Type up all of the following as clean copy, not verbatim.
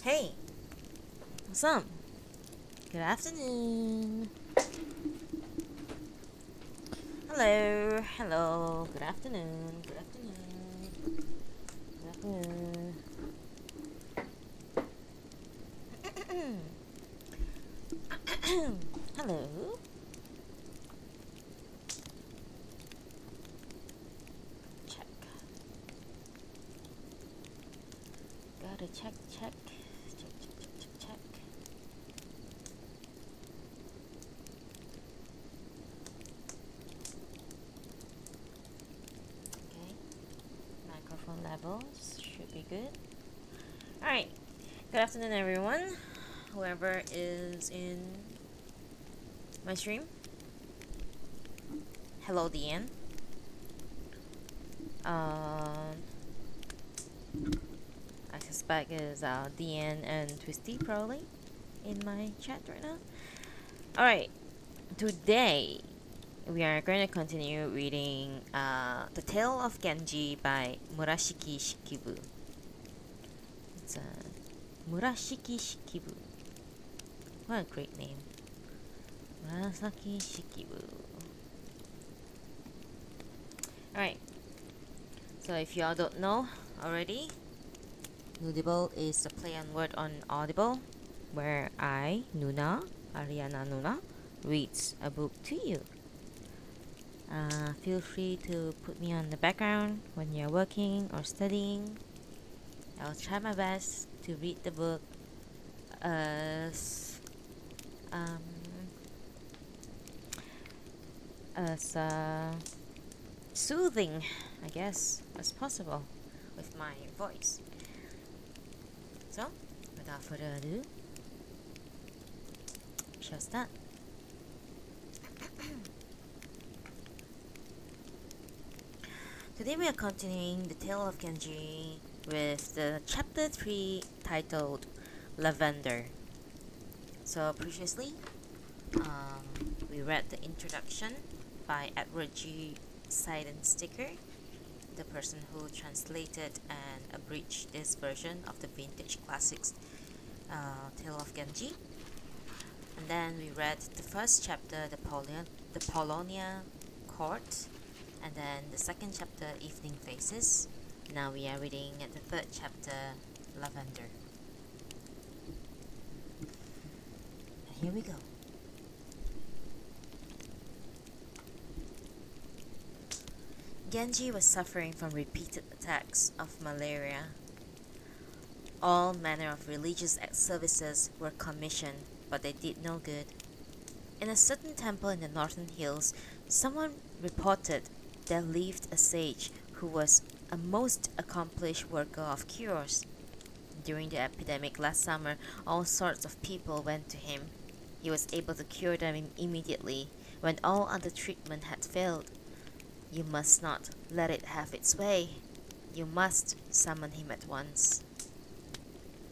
Hey, what's up? Good afternoon. Hello, hello. Good afternoon. Good afternoon. Good afternoon. Hello. Check. Gotta check. Check. Check. Okay. Microphone levels should be good. Alright. Good afternoon, everyone. Whoever is in my stream. Hello, Deanne. I suspect is Deanne and Twisty probably in my chat right now. Alright, today we are going to continue reading The Tale of Genji by Murasaki Shikibu. It's Murasaki Shikibu. What a great name. Murasaki Shikibu. Alright, so if y'all don't know already, Nudible is a play on word on Audible, where I, Nuna, Ariana Nuna, reads a book to you. Feel free to put me on the background when you're working or studying. I'll try my best to read the book as soothing, I guess, as possible with my voice. So, without further ado, we shall start. Today we are continuing the tale of Genji with the chapter 3 titled Lavender. So previously, we read the introduction by Abridged Seidensticker, the person who translated and abridged this version of the vintage classics Tale of Genji. And then we read the first chapter, the Polonia Court, and then the second chapter, Evening Faces. Now we are reading the third chapter, Lavender. And here we go. Genji was suffering from repeated attacks of malaria. All manner of religious services were commissioned, but they did no good. In a certain temple in the northern hills, someone reported there lived a sage who was a most accomplished worker of cures. During the epidemic last summer, all sorts of people went to him. He was able to cure them immediately when all other treatment had failed. You must not let it have its way. You must summon him at once.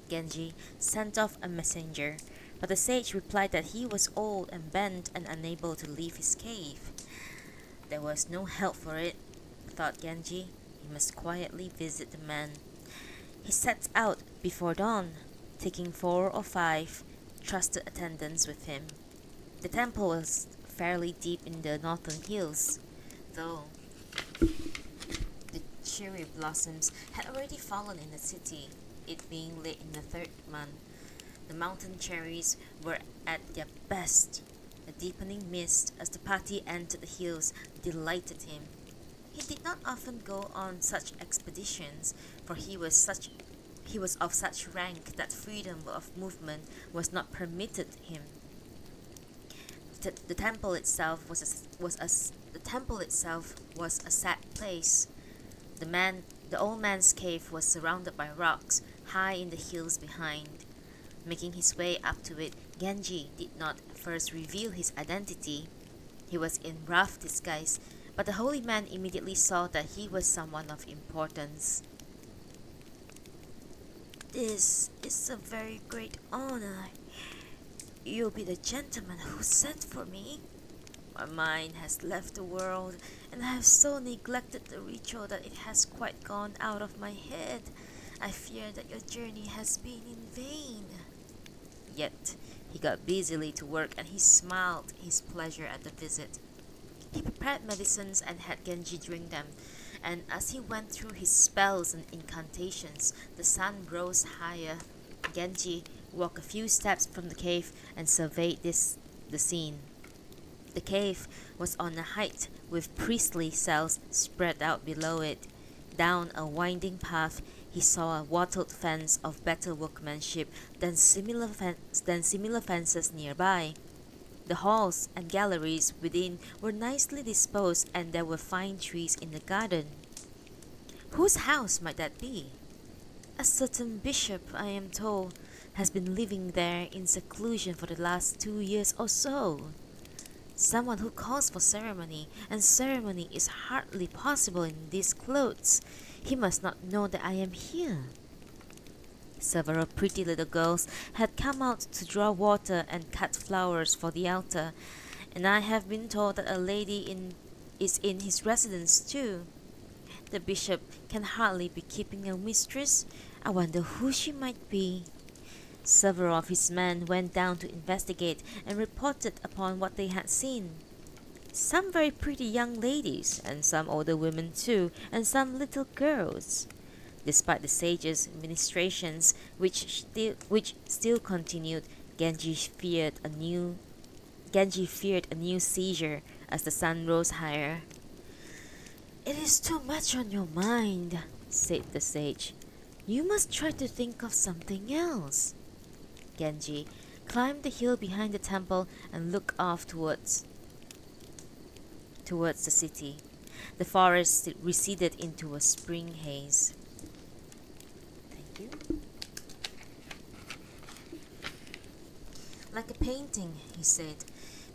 Genji sent off a messenger, but the sage replied that he was old and bent and unable to leave his cave. There was no help for it, thought Genji. He must quietly visit the man. He set out before dawn, taking 4 or 5 trusted attendants with him. The temple was fairly deep in the northern hills, though the cherry blossoms had already fallen in the city, it being late in the 3rd month. The mountain cherries were at their best. A deepening mist as the party entered the hills delighted him. He did not often go on such expeditions, for he was of such rank that freedom of movement was not permitted him. The temple itself was a sad place. The old man's cave was surrounded by rocks high in the hills behind. Making his way up to it, Genji did not first reveal his identity. He was in rough disguise, but the holy man immediately saw that he was someone of importance. This is a very great honor. You'll be the gentleman who sent for me. My mind has left the world, and I have so neglected the ritual that it has quite gone out of my head. I fear that your journey has been in vain. Yet he got busily to work and he smiled his pleasure at the visit. He prepared medicines and had Genji drink them, and as he went through his spells and incantations, the sun rose higher. Genji walked a few steps from the cave and surveyed the scene. The cave was on a height with priestly cells spread out below it. Down a winding path, he saw a wattled fence of better workmanship than similar fences nearby. The halls and galleries within were nicely disposed, and there were fine trees in the garden. Whose house might that be? A certain bishop, I am told, has been living there in seclusion for the last 2 years or so. Someone who calls for ceremony, and ceremony is hardly possible in these clothes. He must not know that I am here. Several pretty little girls had come out to draw water and cut flowers for the altar, and I have been told that a lady is in his residence too. The bishop can hardly be keeping a mistress. I wonder who she might be. Several of his men went down to investigate and reported upon what they had seen. Some very pretty young ladies, and some older women too, and some little girls. Despite the sage's ministrations, which still continued, Genji feared a new seizure as the sun rose higher. "It is too much on your mind," said the sage. "You must try to think of something else." Genji climbed the hill behind the temple and looked off towards the city. The forest receded into a spring haze. Thank you. "Like a painting," he said.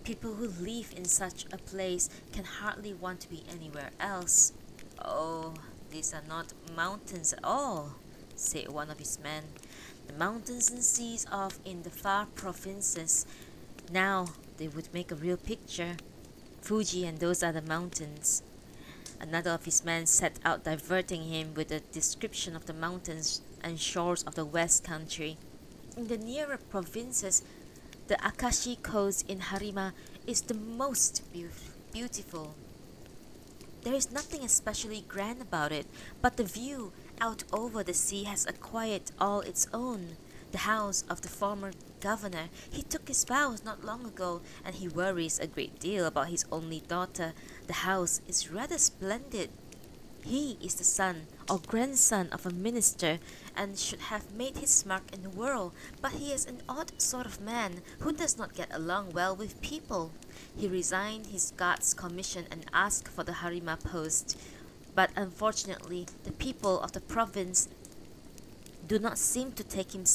"People who live in such a place can hardly want to be anywhere else." "Oh, these are not mountains at all," said one of his men. "The mountains and seas off in the far provinces. Now they would make a real picture. Fuji and those other mountains." Another of his men set out diverting him with a description of the mountains and shores of the West Country. "In the nearer provinces, the Akashi coast in Harima is the most beautiful. There is nothing especially grand about it, but the view out over the sea has a quiet all its own. The house of the former governor, he took his vows not long ago, and he worries a great deal about his only daughter. The house is rather splendid. He is the son or grandson of a minister, and should have made his mark in the world, but he is an odd sort of man who does not get along well with people. He resigned his guard's commission and asked for the Harima post, but unfortunately the people of the province do not seem to take him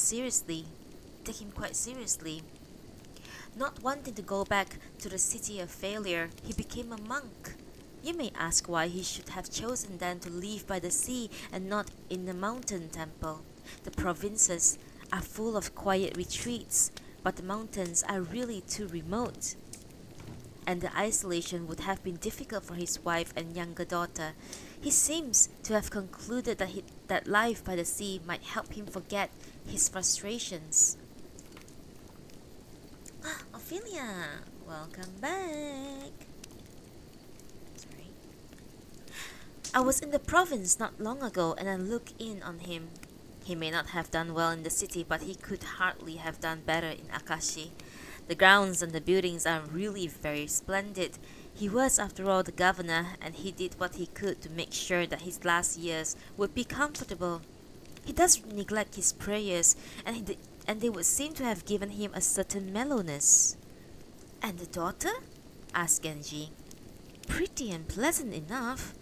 quite seriously. Not wanting to go back to the city of failure, he became a monk. You may ask why he should have chosen then to live by the sea and not in the mountain temple. The provinces are full of quiet retreats, but the mountains are really too remote, and the isolation would have been difficult for his wife and younger daughter. He seems to have concluded that life by the sea might help him forget his frustrations." Ophelia, welcome back. Sorry. "I was in the province not long ago, and I looked in on him. He may not have done well in the city, but he could hardly have done better in Akashi. The grounds and the buildings are really very splendid. He was, after all, the governor, and he did what he could to make sure that his last years would be comfortable. He does neglect his prayers, and they would seem to have given him a certain mellowness." "And the daughter?" asked Genji. "Pretty and pleasant enough.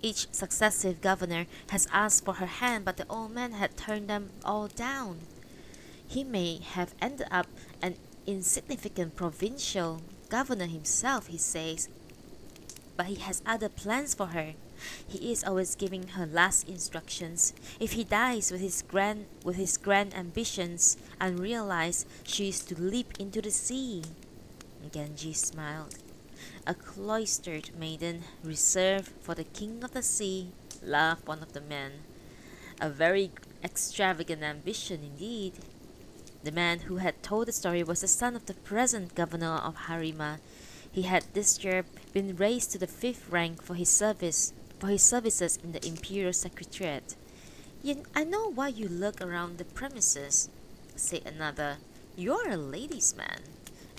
Each successive governor has asked for her hand, but the old man had turned them all down. He may have ended up an insignificant provincial governor himself, he says, but he has other plans for her. He is always giving her last instructions. If he dies with his grand ambitions unrealized, she is to leap into the sea." Genji smiled. "A cloistered maiden, reserved for the king of the sea," laughed one of the men. "A very Extravagant ambition indeed. The man who had told the story was the son of the present governor of Harima. He had this year been raised to the 5th rank for his services in the Imperial Secretariat. I know why you lurk around the premises, said another. You're a ladies' man,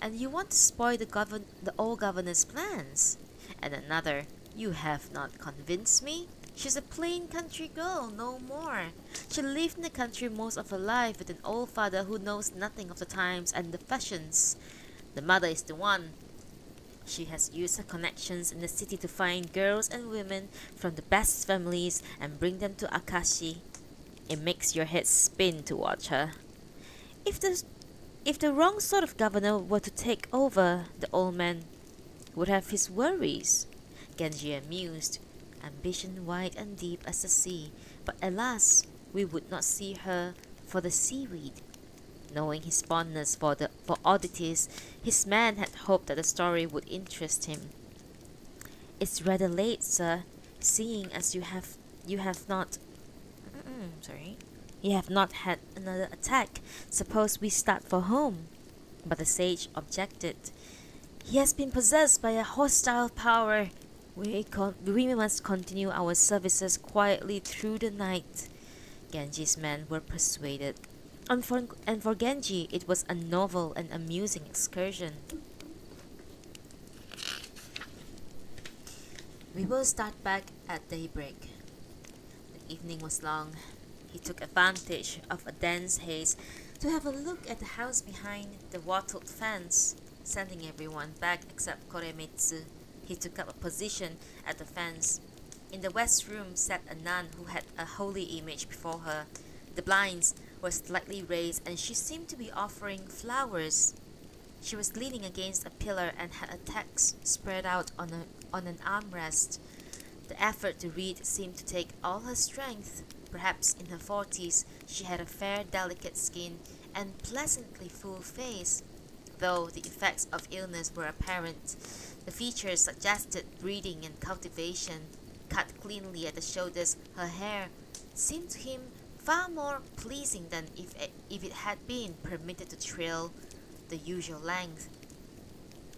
and you want to spoil the old governor's plans. And another, you have not convinced me. She's a plain country girl, no more. She lived in the country most of her life with an old father who knows nothing of the times and the fashions. The mother is the one. She has used her connections in the city to find girls and women from the best families and bring them to Akashi. It makes your head spin to watch her. If the wrong sort of governor were to take over, the old man would have his worries. Genji amused. Ambition wide and deep as the sea, but alas, we would not see her for the seaweed. Knowing his fondness for oddities, his man had hoped that the story would interest him. It's rather late, sir, seeing as you have not had another attack. Suppose we start for home. But the sage objected. He has been possessed by a hostile power. We must continue our services quietly through the night. Genji's men were persuaded. And for Genji, it was a novel and amusing excursion. We will start back at daybreak. The evening was long. He took advantage of a dense haze to have a look at the house behind the wattled fence, sending everyone back except Koremitsu. He took up a position at the fence. In the west room sat a nun who had a holy image before her. The blinds were slightly raised and she seemed to be offering flowers. She was leaning against a pillar and had a text spread out on an armrest. The effort to read seemed to take all her strength. Perhaps in her 40s, she had a fair, delicate skin and pleasantly full face. Though the effects of illness were apparent, the features suggested breeding and cultivation. Cut cleanly at the shoulders, her hair seemed to him far more pleasing than if it had been permitted to trail the usual length.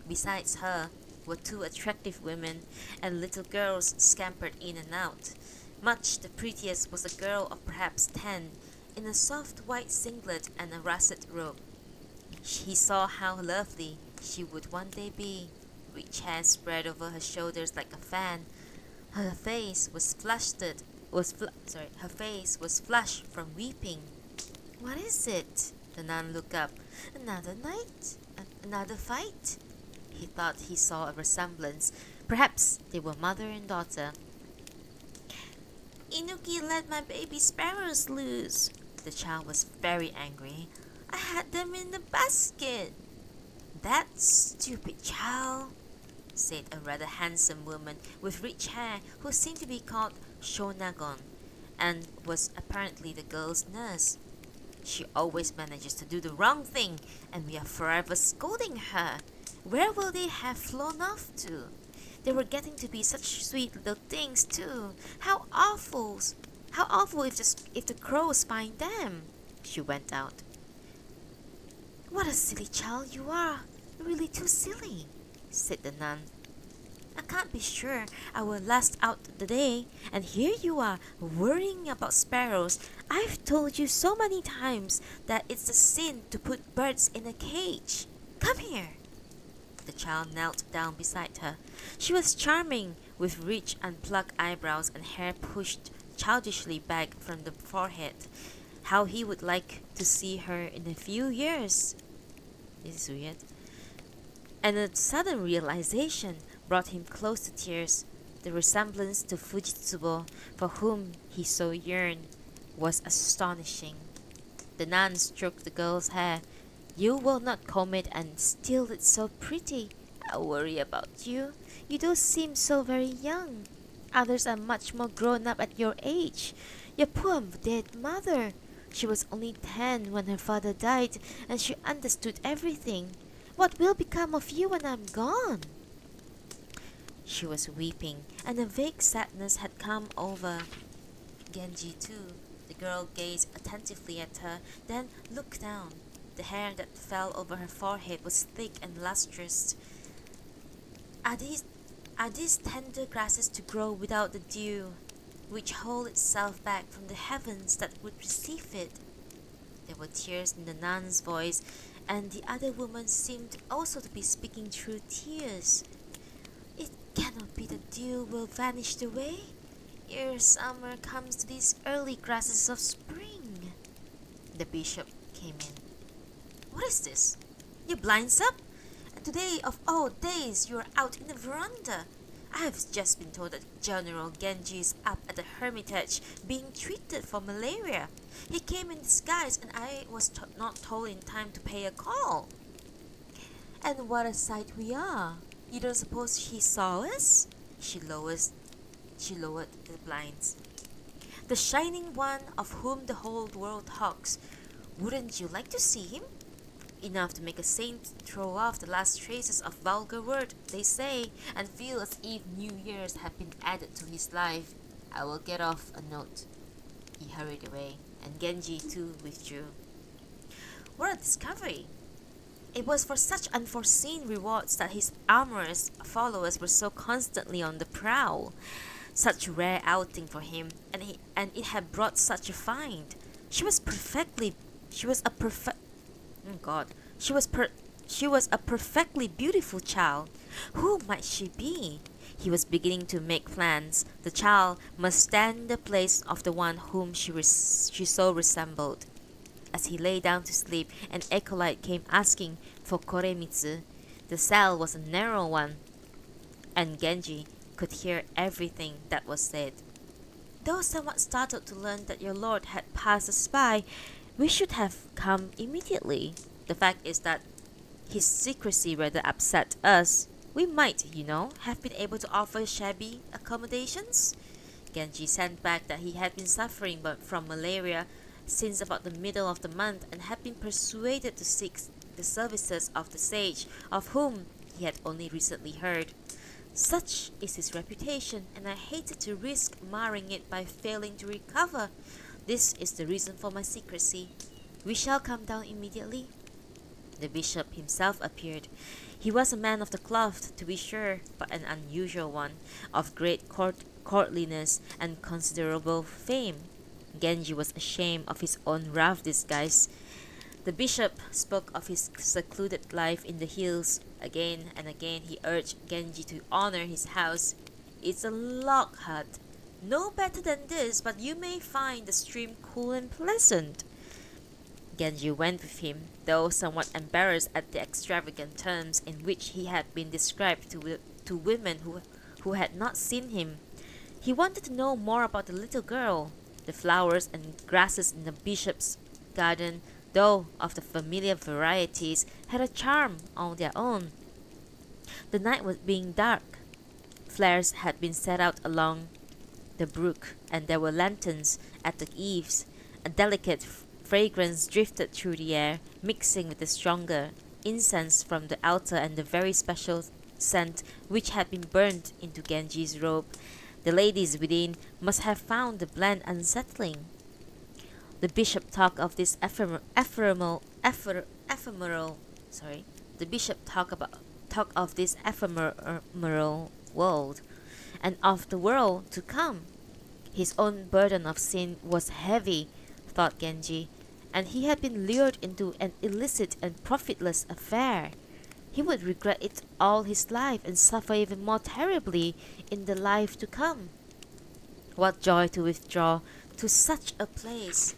Besides her were 2 attractive women, and little girls scampered in and out. Much the prettiest was a girl of perhaps 10, in a soft white singlet and a russet robe. He saw how lovely she would one day be. Rich hair spread over her shoulders like a fan. Her face was flushed from weeping. What is it? The nun looked up. Another night? Another fight? He thought he saw a resemblance. Perhaps they were mother and daughter. Inuki let my baby sparrows loose. The child was very angry. I had them in the basket. That stupid child, said a rather handsome woman with rich hair who seemed to be called Shonagon and was apparently the girl's nurse. She always manages to do the wrong thing, and we are forever scolding her. Where will they have flown off to? They were getting to be such sweet little things too. How awful! How awful if the crows find them! She went out. What a silly child you are! Really too silly, said the nun. I can't be sure I will last out the day, and here you are worrying about sparrows. I've told you so many times that it's a sin to put birds in a cage. Come here. The child knelt down beside her. She was charming, with rich unplucked eyebrows and hair pushed childishly back from the forehead. How he would like to see her in a few years. This is weird. And a sudden realization brought him close to tears. The resemblance to Fujitsubo, for whom he so yearned, was astonishing. The nun stroked the girl's hair. You will not comb it, and still it's so pretty. I worry about you. You do seem so very young. Others are much more grown up at your age. Your poor dead mother. She was only 10 when her father died, and she understood everything. What will become of you when I'm gone? She was weeping, and a vague sadness had come over Genji too. The girl gazed attentively at her, then looked down. The hair that fell over her forehead was thick and lustrous. Are these tender grasses to grow without the dew, which hold itself back from the heavens that would receive it? There were tears in the nun's voice, and the other woman seemed also to be speaking through tears. It cannot be the dew will vanish away ere summer comes to these early grasses of spring. The bishop came in. What is this? Your blinds up? And today of all days you are out in the veranda. I have just been told that General Genji is up at the hermitage being treated for malaria. He came in disguise and I was not told in time to pay a call. And what a sight we are. You don't suppose he saw us? She lowered the blinds. The shining one of whom the whole world talks. Wouldn't you like to see him? Enough to make a saint throw off the last traces of vulgar word, they say, and feel as if new years have been added to his life. I will get off a note. He hurried away, and Genji too withdrew. What a discovery! It was for such unforeseen rewards that his amorous followers were so constantly on the prowl. Such rare outing for him, and it had brought such a find. She was a perfectly beautiful child. Who might she be? He was beginning to make plans. The child must stand in the place of the one whom she so resembled. As he lay down to sleep, an acolyte came asking for Koremitsu. The cell was a narrow one, and Genji could hear everything that was said. Though somewhat startled to learn that your lord had passed us by, we should have come immediately. The fact is that his secrecy rather upset us. We might, have been able to offer shabby accommodations. Genji sent back that he had been suffering from malaria since about the middle of the month and had been persuaded to seek the services of the sage, of whom he had only recently heard. Such is his reputation, and I hated to risk marring it by failing to recover. This is the reason for my secrecy. We shall come down immediately. The bishop himself appeared. He was a man of the cloth, to be sure, but an unusual one, of great courtliness and considerable fame. Genji was ashamed of his own rough disguise. The bishop spoke of his secluded life in the hills. Again and again he urged Genji to honor his house. It's a log hut. No better than this, but you may find the stream cool and pleasant. Genji went with him, though somewhat embarrassed at the extravagant terms in which he had been described to women who had not seen him. He wanted to know more about the little girl. The flowers and grasses in the bishop's garden, though of the familiar varieties, had a charm on their own. The night was being dark. Flares had been set out along the brook, and there were lanterns at the eaves. A delicate fragrance drifted through the air, mixing with the stronger incense from the altar and the very special scent which had been burned into Genji's robe. The ladies within must have found the blend unsettling. The bishop talked of this ephemeral world, and of the world to come. His own burden of sin was heavy, thought Genji, and he had been lured into an illicit and profitless affair. He would regret it all his life and suffer even more terribly in the life to come. What joy to withdraw to such a place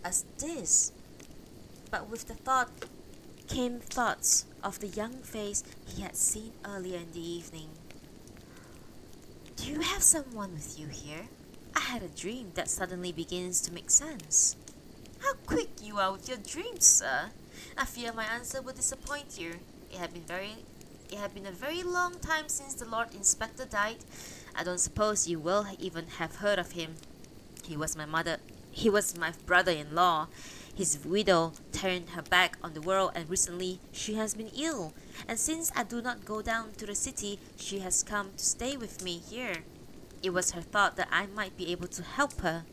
as this! But with the thought came thoughts of the young face he had seen earlier in the evening. Do you have someone with you here? I had a dream that suddenly begins to make sense. How quick you are with your dreams, sir! I fear my answer will disappoint you. It had been a very long time since the Lord Inspector died. I don't suppose you will even have heard of him. He was my brother-in-law. His widow turned her back on the world, and recently she has been ill. And since I do not go down to the city, she has come to stay with me here. It was her thought that I might be able to help her.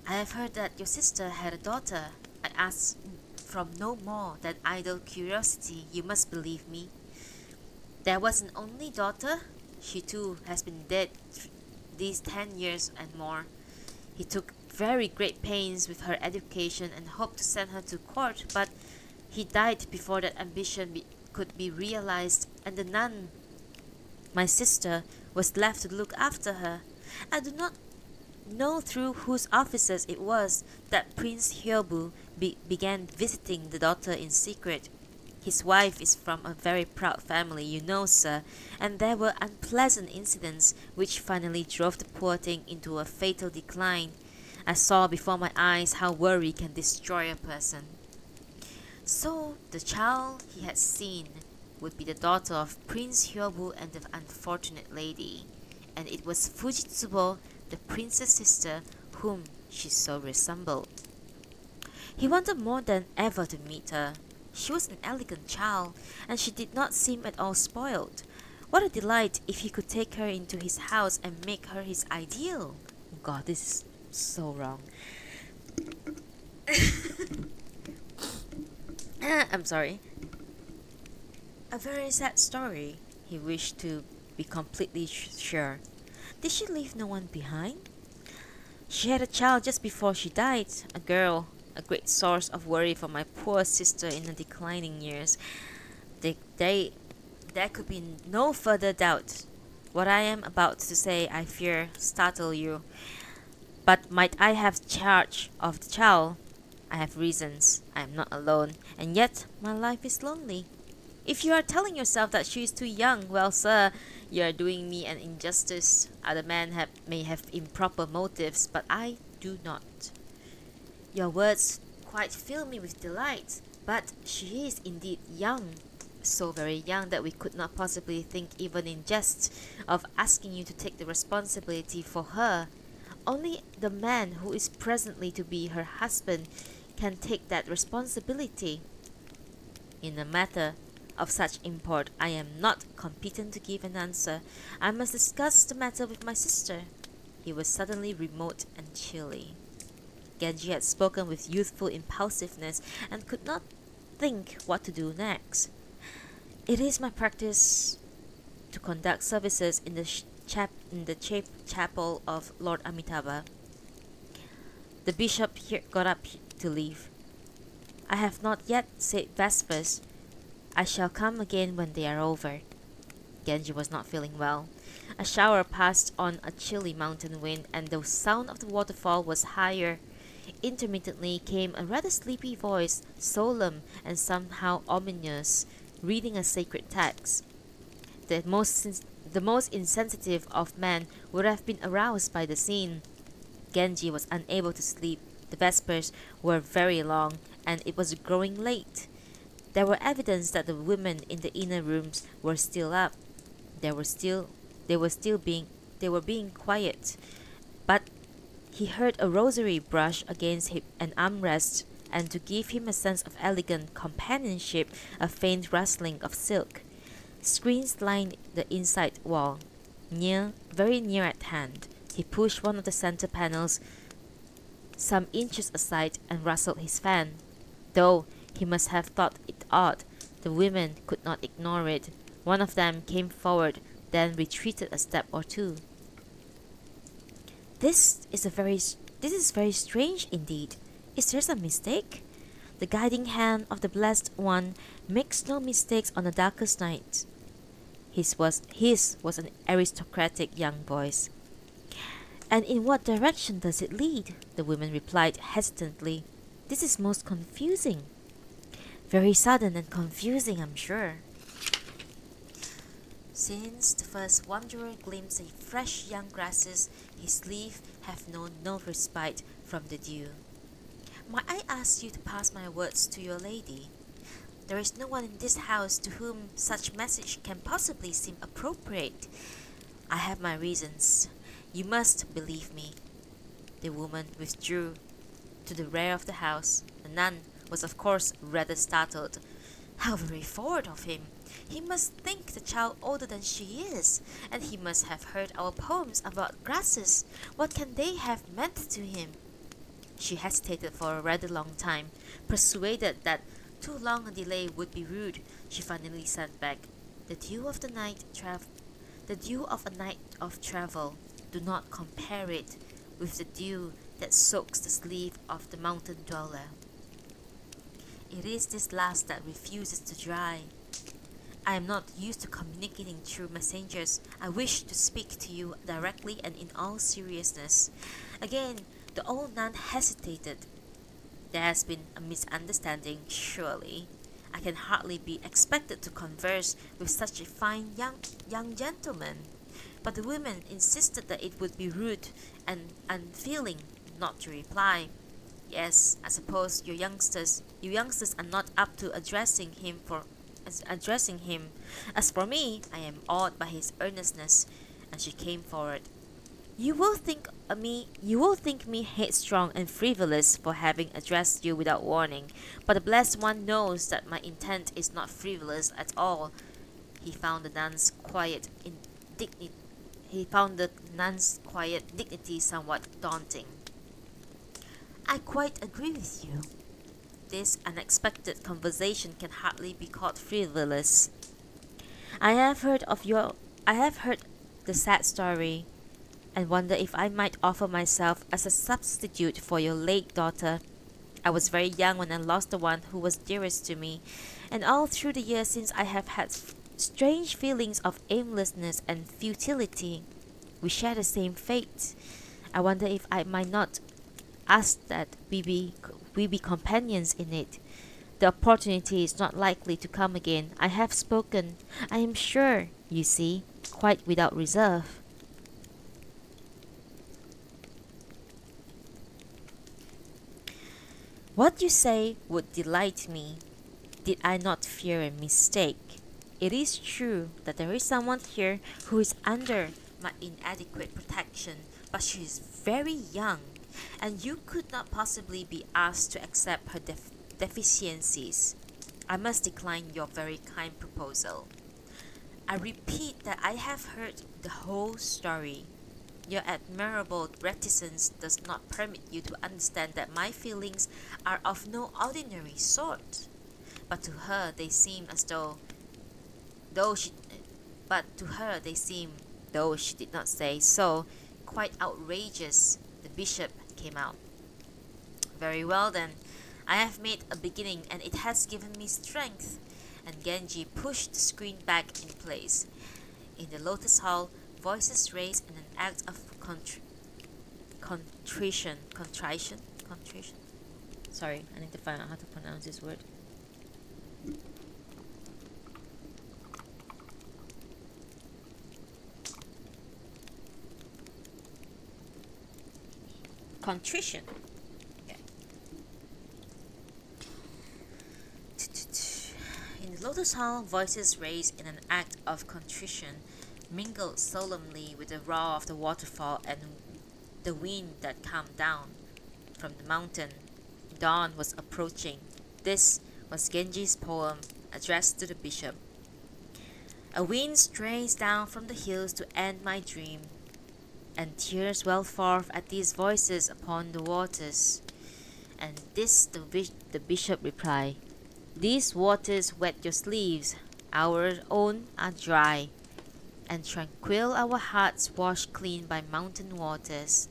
I have heard that your sister had a daughter. I asked from no more than idle curiosity. You must believe me. There was an only daughter. She too has been dead these 10 years and more. He took very great pains with her education and hoped to send her to court, but he died before that ambition could be realized, and the nun, my sister, was left to look after her. I do not know through whose offices it was that Prince Hyobu began visiting the daughter in secret. His wife is from a very proud family, you know, sir, and there were unpleasant incidents which finally drove the poor thing into a fatal decline. I saw before my eyes how worry can destroy a person. So, the child he had seen would be the daughter of Prince Hyobu and the unfortunate lady, and it was Fujitsubo, the prince's sister, whom she so resembled. He wanted more than ever to meet her. She was an elegant child, and she did not seem at all spoiled. What a delight if he could take her into his house and make her his ideal. God, this is so wrong. I'm sorry. A very sad story. He wished to be completely sure. Did she leave no one behind? She had a child just before she died, a girl, a great source of worry for my poor sister in the declining years. There could be no further doubt. What I am about to say, I fear, startle you. But might I have charge of the child? I have reasons. I am not alone, and yet my life is lonely. If you are telling yourself that she is too young, well, sir, you are doing me an injustice. Other men may have improper motives, but I do not. Your words quite fill me with delight, but she is indeed young, so very young that we could not possibly think even in jest of asking you to take the responsibility for her. Only the man who is presently to be her husband can take that responsibility. In a matter of such import, I am not competent to give an answer. I must discuss the matter with my sister. He was suddenly remote and chilly. Genji had spoken with youthful impulsiveness and could not think what to do next. It is my practice to conduct services in the chapel of Lord Amitabha. The bishop here got up to leave. I have not yet said Vespers. I shall come again when they are over. Genji was not feeling well. A shower passed on a chilly mountain wind, and the sound of the waterfall was higher. Intermittently came a rather sleepy voice, solemn and somehow ominous, reading a sacred text. The most insensitive of men would have been aroused by the scene. Genji was unable to sleep. The Vespers were very long, and it was growing late. There were evidence that the women in the inner rooms were still up. They were being quiet, but he heard a rosary brush against an armrest, and to give him a sense of elegant companionship, a faint rustling of silk. Screens lined the inside wall. Very near at hand, he pushed one of the center panels some inches aside and rustled his fan. Though he must have thought it odd, the women could not ignore it. One of them came forward, then retreated a step or two. This is very strange indeed. Is there some mistake? The guiding hand of the Blessed One makes no mistakes on the darkest night. His was an aristocratic young voice. And in what direction does it lead? The women replied hesitantly. This is most confusing. Very sudden and confusing, I'm sure. Since the first wanderer glimpsed the fresh young grasses, his leaf have known no respite from the dew. Might I ask you to pass my words to your lady? There is no one in this house to whom such message can possibly seem appropriate. I have my reasons. You must believe me. The woman withdrew to the rear of the house. The nun was of course rather startled. How very forward of him! He must think the child older than she is, and he must have heard our poems about grasses. What can they have meant to him? She hesitated for a rather long time, persuaded that too long a delay would be rude. She finally sent back, The dew of a night of travel. Do not compare it with the dew that soaks the sleeve of the mountain dweller. It is this last that refuses to dry. I am not used to communicating through messengers. I wish to speak to you directly and in all seriousness. Again, the old nun hesitated. There has been a misunderstanding, surely. I can hardly be expected to converse with such a fine young gentleman. But the woman insisted that it would be rude and unfeeling not to reply. Yes, I suppose you youngsters are not up to addressing him. As for me, I am awed by his earnestness, and she came forward. You will think me headstrong and frivolous for having addressed you without warning, but the blessed one knows that my intent is not frivolous at all. He found the nun's quiet dignity somewhat daunting. I quite agree with you. This unexpected conversation can hardly be called frivolous. I have heard the sad story, and wonder if I might offer myself as a substitute for your late daughter. I was very young when I lost the one who was dearest to me, and all through the years since I have had strange feelings of aimlessness and futility. We share the same fate. I wonder if I might not ask that we be companions in it. The opportunity is not likely to come again. I have spoken, I am sure, you see, quite without reserve. What you say would delight me, did I not fear a mistake. It is true that there is someone here who is under my inadequate protection, but she is very young, and you could not possibly be asked to accept her deficiencies. I must decline your very kind proposal. I repeat that I have heard the whole story. Your admirable reticence does not permit you to understand that my feelings are of no ordinary sort. But to her they seem though she did not say so, quite outrageous. The bishop came out. Very well then, I have made a beginning and it has given me strength. And Genji pushed the screen back in place. In the Lotus Hall, voices raised in an act of contrition. Sorry, I need to find out how to pronounce this word. Contrition. Okay. In the Lotus Hall, voices raised in an act of contrition mingled solemnly with the roar of the waterfall and the wind that calmed down from the mountain. Dawn was approaching. This was Genji's poem addressed to the bishop. A wind strays down from the hills to end my dream, and tears well forth at these voices upon the waters. And this the bishop replied, These waters wet your sleeves, our own are dry, and tranquil our hearts washed clean by mountain waters.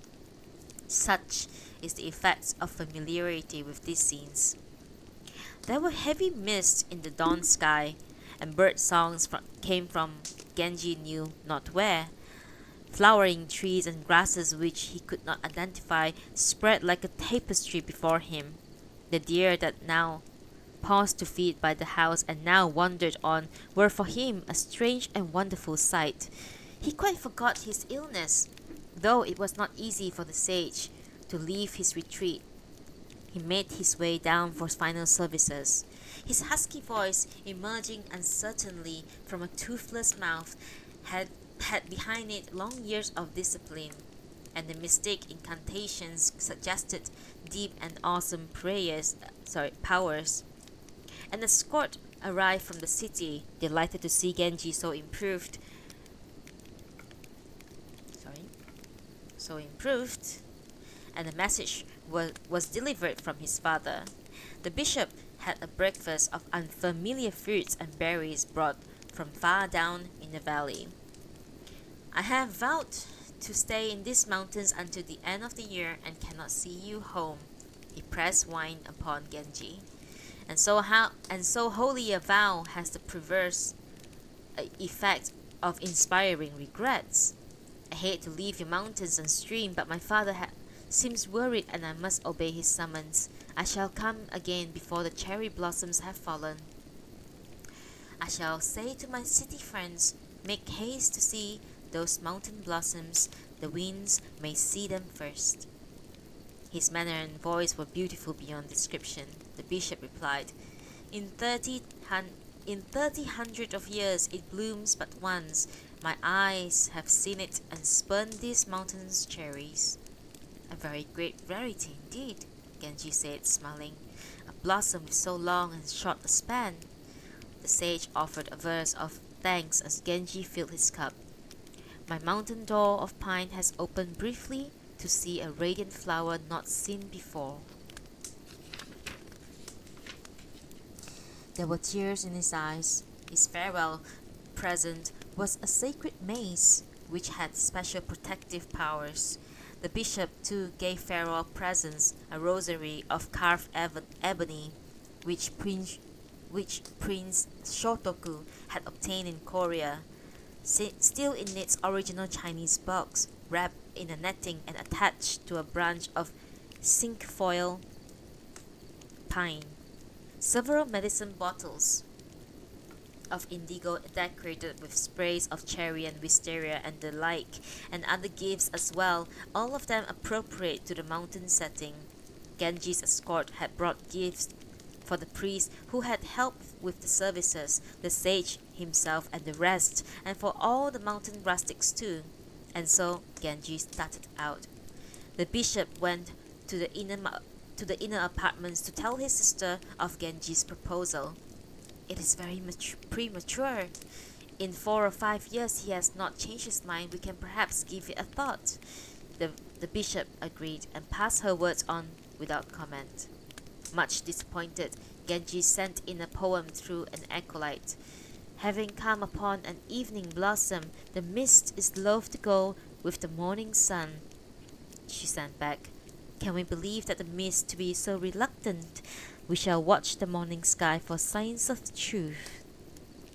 Such is the effects of familiarity with these scenes. There were heavy mists in the dawn sky, and bird songs came from Genji knew not where. Flowering trees and grasses which he could not identify spread like a tapestry before him. The deer that now paused to feed by the house and now wandered on were for him a strange and wonderful sight. He quite forgot his illness, though it was not easy for the sage to leave his retreat. He made his way down for final services. His husky voice, emerging uncertainly from a toothless mouth, had behind it long years of discipline, and the mystic incantations suggested deep and awesome powers. An escort arrived from the city, delighted to see Genji so improved, and a message was delivered from his father. The bishop had a breakfast of unfamiliar fruits and berries brought from far down in the valley. I have vowed to stay in these mountains until the end of the year and cannot see you home. He pressed wine upon Genji. And so holy a vow has the perverse effect of inspiring regrets. I hate to leave your mountains and stream, but my father seems worried and I must obey his summons. I shall come again before the cherry blossoms have fallen. I shall say to my city friends, make haste to see those mountain blossoms, the winds may see them first. His manner and voice were beautiful beyond description. The bishop replied, In 30 hundred of years it blooms but once. My eyes have seen it and spurned these mountains' cherries. A very great rarity indeed, Genji said, smiling. A blossom with so long and short a span. The sage offered a verse of thanks as Genji filled his cup. My mountain door of pine has opened briefly to see a radiant flower not seen before. There were tears in his eyes. His farewell present was a sacred mace, which had special protective powers. The bishop too gave farewell presents, a rosary of carved ebony, which Prince Shotoku had obtained in Korea, still in its original Chinese box, wrapped in a netting and attached to a branch of cinquefoil pine. Several medicine bottles of indigo decorated with sprays of cherry and wisteria and the like, and other gifts as well, all of them appropriate to the mountain setting. Genji's escort had brought gifts for the priest who had helped with the services, the sage himself and the rest, and for all the mountain rustics too. And so Genji started out. The bishop went to the inner apartments to tell his sister of Genji's proposal. It is very premature. In 4 or 5 years he has not changed his mind. We can perhaps give it a thought. The bishop agreed and passed her words on without comment. Much disappointed, Genji sent in a poem through an acolyte. Having come upon an evening blossom, the mist is loath to go with the morning sun. She sent back, Can we believe that the mist to be so reluctant? We shall watch the morning sky for signs of the truth.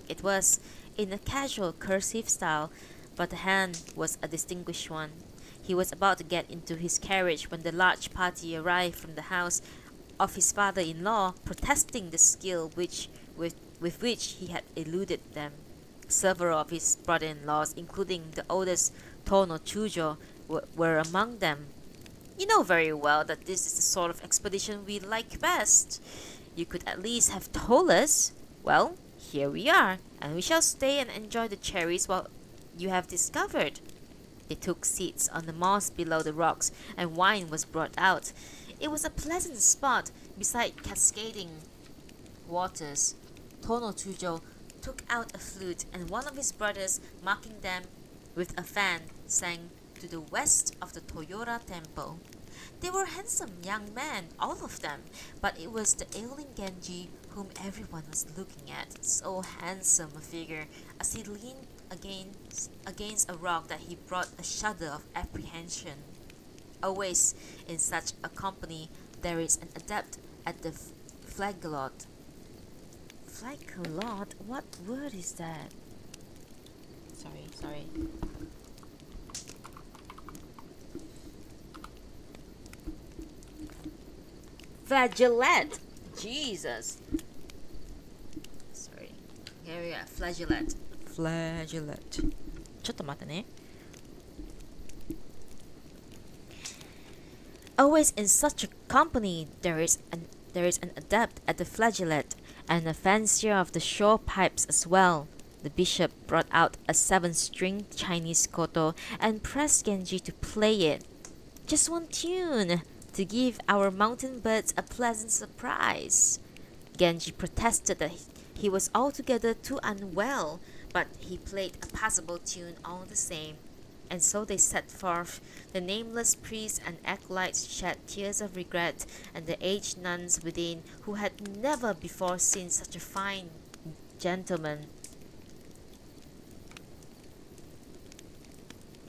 It was in a casual cursive style, but the hand was a distinguished one. He was about to get into his carriage when the large party arrived from the house of his father-in-law, protesting the skill with which he had eluded them. Several of his brother-in-laws, including the oldest Tono Chujo, were among them. You know very well that this is the sort of expedition we like best. You could at least have told us. Well, here we are, and we shall stay and enjoy the cherries while you have discovered. They took seats on the moss below the rocks, and wine was brought out. It was a pleasant spot beside cascading waters. Tono Chujo took out a flute, and one of his brothers, marking them with a fan, sang to the west of the Toyora temple. They were handsome young men, all of them, but it was the ailing Genji whom everyone was looking at, so handsome a figure, as he leaned against a rock that he brought a shudder of apprehension. Always in such a company there is an adept at the flagellot. Flagellot? What word is that? Sorry. Flagellate! Jesus! Sorry. Here we are. Flagellate. ちょっと待ってね。Always in such a company there is an adept at the flageolet and a fancier of the shore pipes as well. The bishop brought out a 7-string Chinese koto and pressed Genji to play it. Just one tune, to give our mountain birds a pleasant surprise. Genji protested that he was altogether too unwell, but he played a passable tune all the same. And so they set forth. The nameless priests and acolytes shed tears of regret, and the aged nuns within, who had never before seen such a fine gentleman,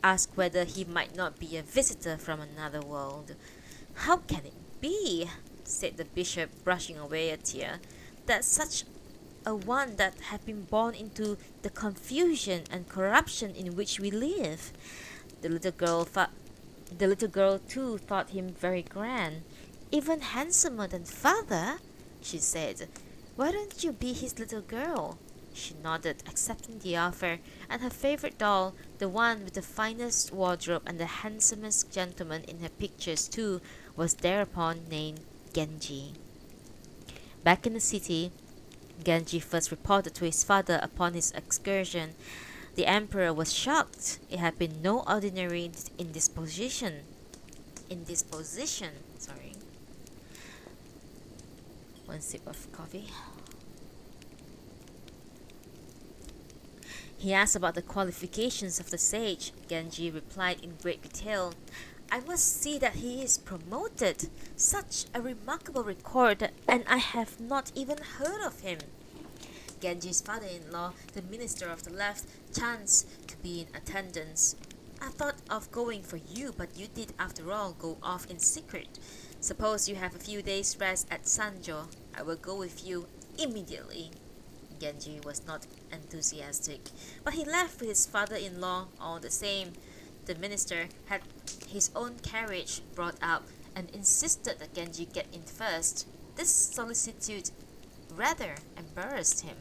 asked whether he might not be a visitor from another world. "How can it be," said the bishop, brushing away a tear, "that such a one that have been born into the confusion and corruption in which we live?" The little girl too thought him very grand. "Even handsomer than father," she said. "Why don't you be his little girl?" She nodded, accepting the offer, and her favorite doll, the one with the finest wardrobe and the handsomest gentleman in her pictures too, was thereupon named Genji. Back in the city, Genji first reported to his father upon his excursion. The emperor was shocked. It had been no ordinary indisposition. Sorry. One sip of coffee. He asked about the qualifications of the sage. Genji replied in great detail. "I must see that he is promoted. Such a remarkable record, and I have not even heard of him." Genji's father-in-law, the minister of the left, chanced to be in attendance. "I thought of going for you, but you did after all go off in secret. Suppose you have a few days' rest at Sanjo. I will go with you immediately." Genji was not enthusiastic, but he left with his father-in-law all the same. The minister had his own carriage brought up and insisted that Genji get in first. This solicitude rather embarrassed him.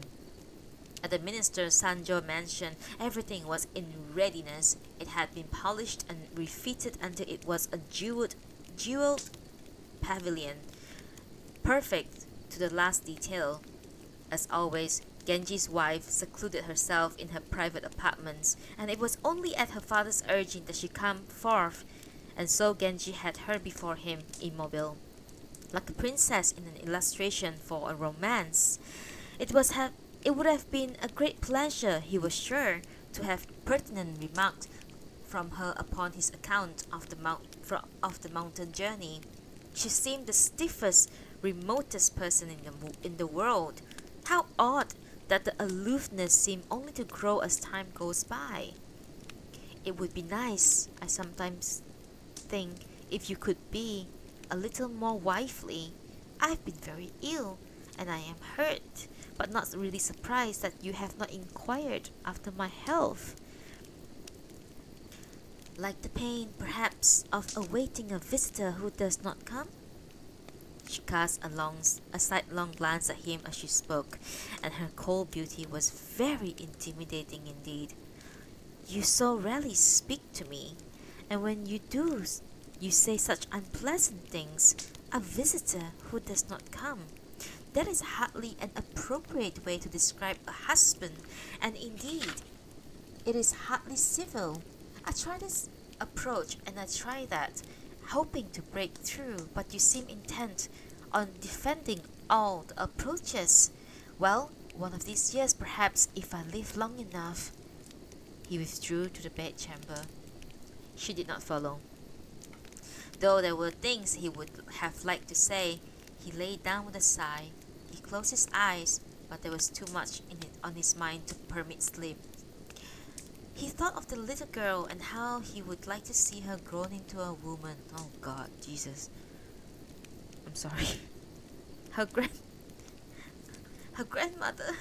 At the minister's Sanjo mansion, everything was in readiness. It had been polished and refitted until it was a jeweled pavilion, perfect to the last detail. As always, Genji's wife secluded herself in her private apartments, and it was only at her father's urging that she came forth, and so Genji had her before him, immobile, like a princess in an illustration for a romance. It would have been a great pleasure, he was sure, to have pertinent remarks from her upon his account of the mountain journey. She seemed the stiffest, remotest person in the world. How odd that the aloofness seemed only to grow as time goes by. It would be nice, I sometimes think, if you could be a little more wifely. I've been very ill, and I am hurt, but not really surprised that you have not inquired after my health. Like the pain, perhaps, of awaiting a visitor who does not come?" She cast a sidelong glance at him as she spoke, and her cold beauty was very intimidating indeed. "You so rarely speak to me, and when you do, you say such unpleasant things. A visitor who does not come. That is hardly an appropriate way to describe a husband, and indeed, it is hardly civil. I try this approach and I try that, hoping to break through, but you seem intent on defending all the approaches. Well, one of these years perhaps, if I live long enough." He withdrew to the bedchamber. She did not follow. Though there were things he would have liked to say, he lay down with a sigh. He closed his eyes, but there was too much on his mind to permit sleep. He thought of the little girl and how he would like to see her grown into a woman. Oh God, Jesus. I'm sorry. Her grandmother.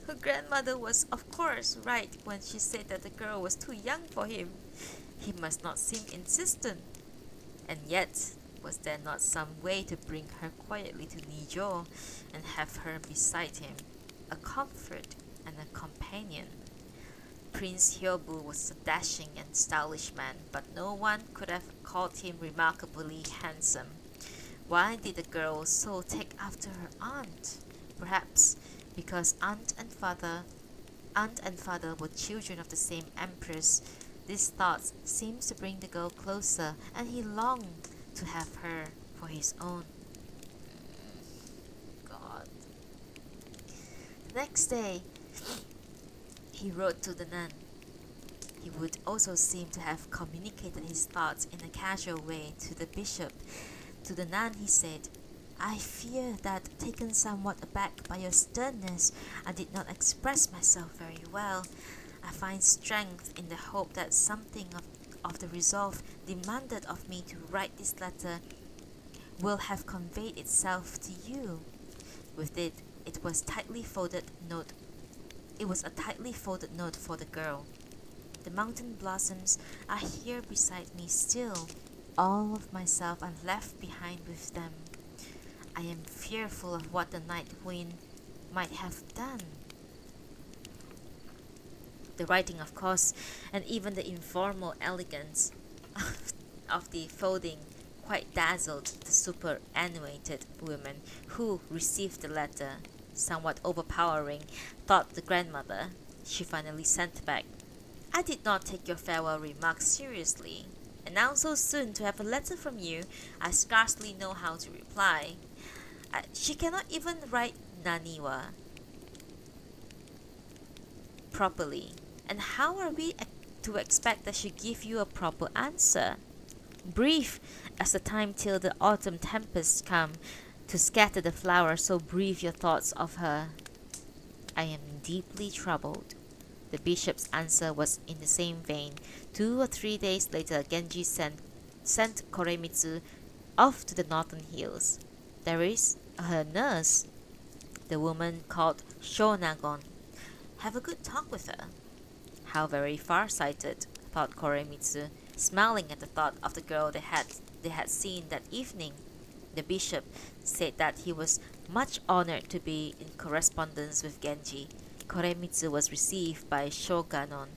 Her grandmother was, of course, right when she said that the girl was too young for him. He must not seem insistent. And yet, was there not some way to bring her quietly to Nijo and have her beside him, a comfort and a companion? Prince Hyobu was a dashing and stylish man, but no one could have called him remarkably handsome. Why did the girl so take after her aunt? Perhaps because aunt and father were children of the same empress. These thoughts seemed to bring the girl closer, and he longed to have her for his own. God. The next day, he wrote to the nun. He would also seem to have communicated his thoughts in a casual way to the bishop. To the nun he said, "I fear that, taken somewhat aback by your sternness, I did not express myself very well. I find strength in the hope that something of the resolve demanded of me to write this letter will have conveyed itself to you." With it, it was a tightly folded note for the girl. "The mountain blossoms are here beside me still. All of myself I'm left behind with them. I am fearful of what the night wind might have done." The writing, of course, and even the informal elegance of the folding quite dazzled the superannuated woman who received the letter. Somewhat overpowering, thought the grandmother. She finally sent back, "I did not take your farewell remarks seriously, and now so soon to have a letter from you, I scarcely know how to reply. She cannot even write Naniwa properly, and how are we to expect that she give you a proper answer? Brief as the time till the autumn tempests come to scatter the flowers, so brief your thoughts of her. I am deeply troubled." The bishop's answer was in the same vein. 2 or 3 days later, Genji sent Koremitsu off to the northern hills. "There is her nurse," the woman called Shonagon. "Have a good talk with her." How very far-sighted, thought Koremitsu, smiling at the thought of the girl they had seen that evening. The bishop said that he was much honored to be in correspondence with Genji. Koremitsu was received by Shonagon,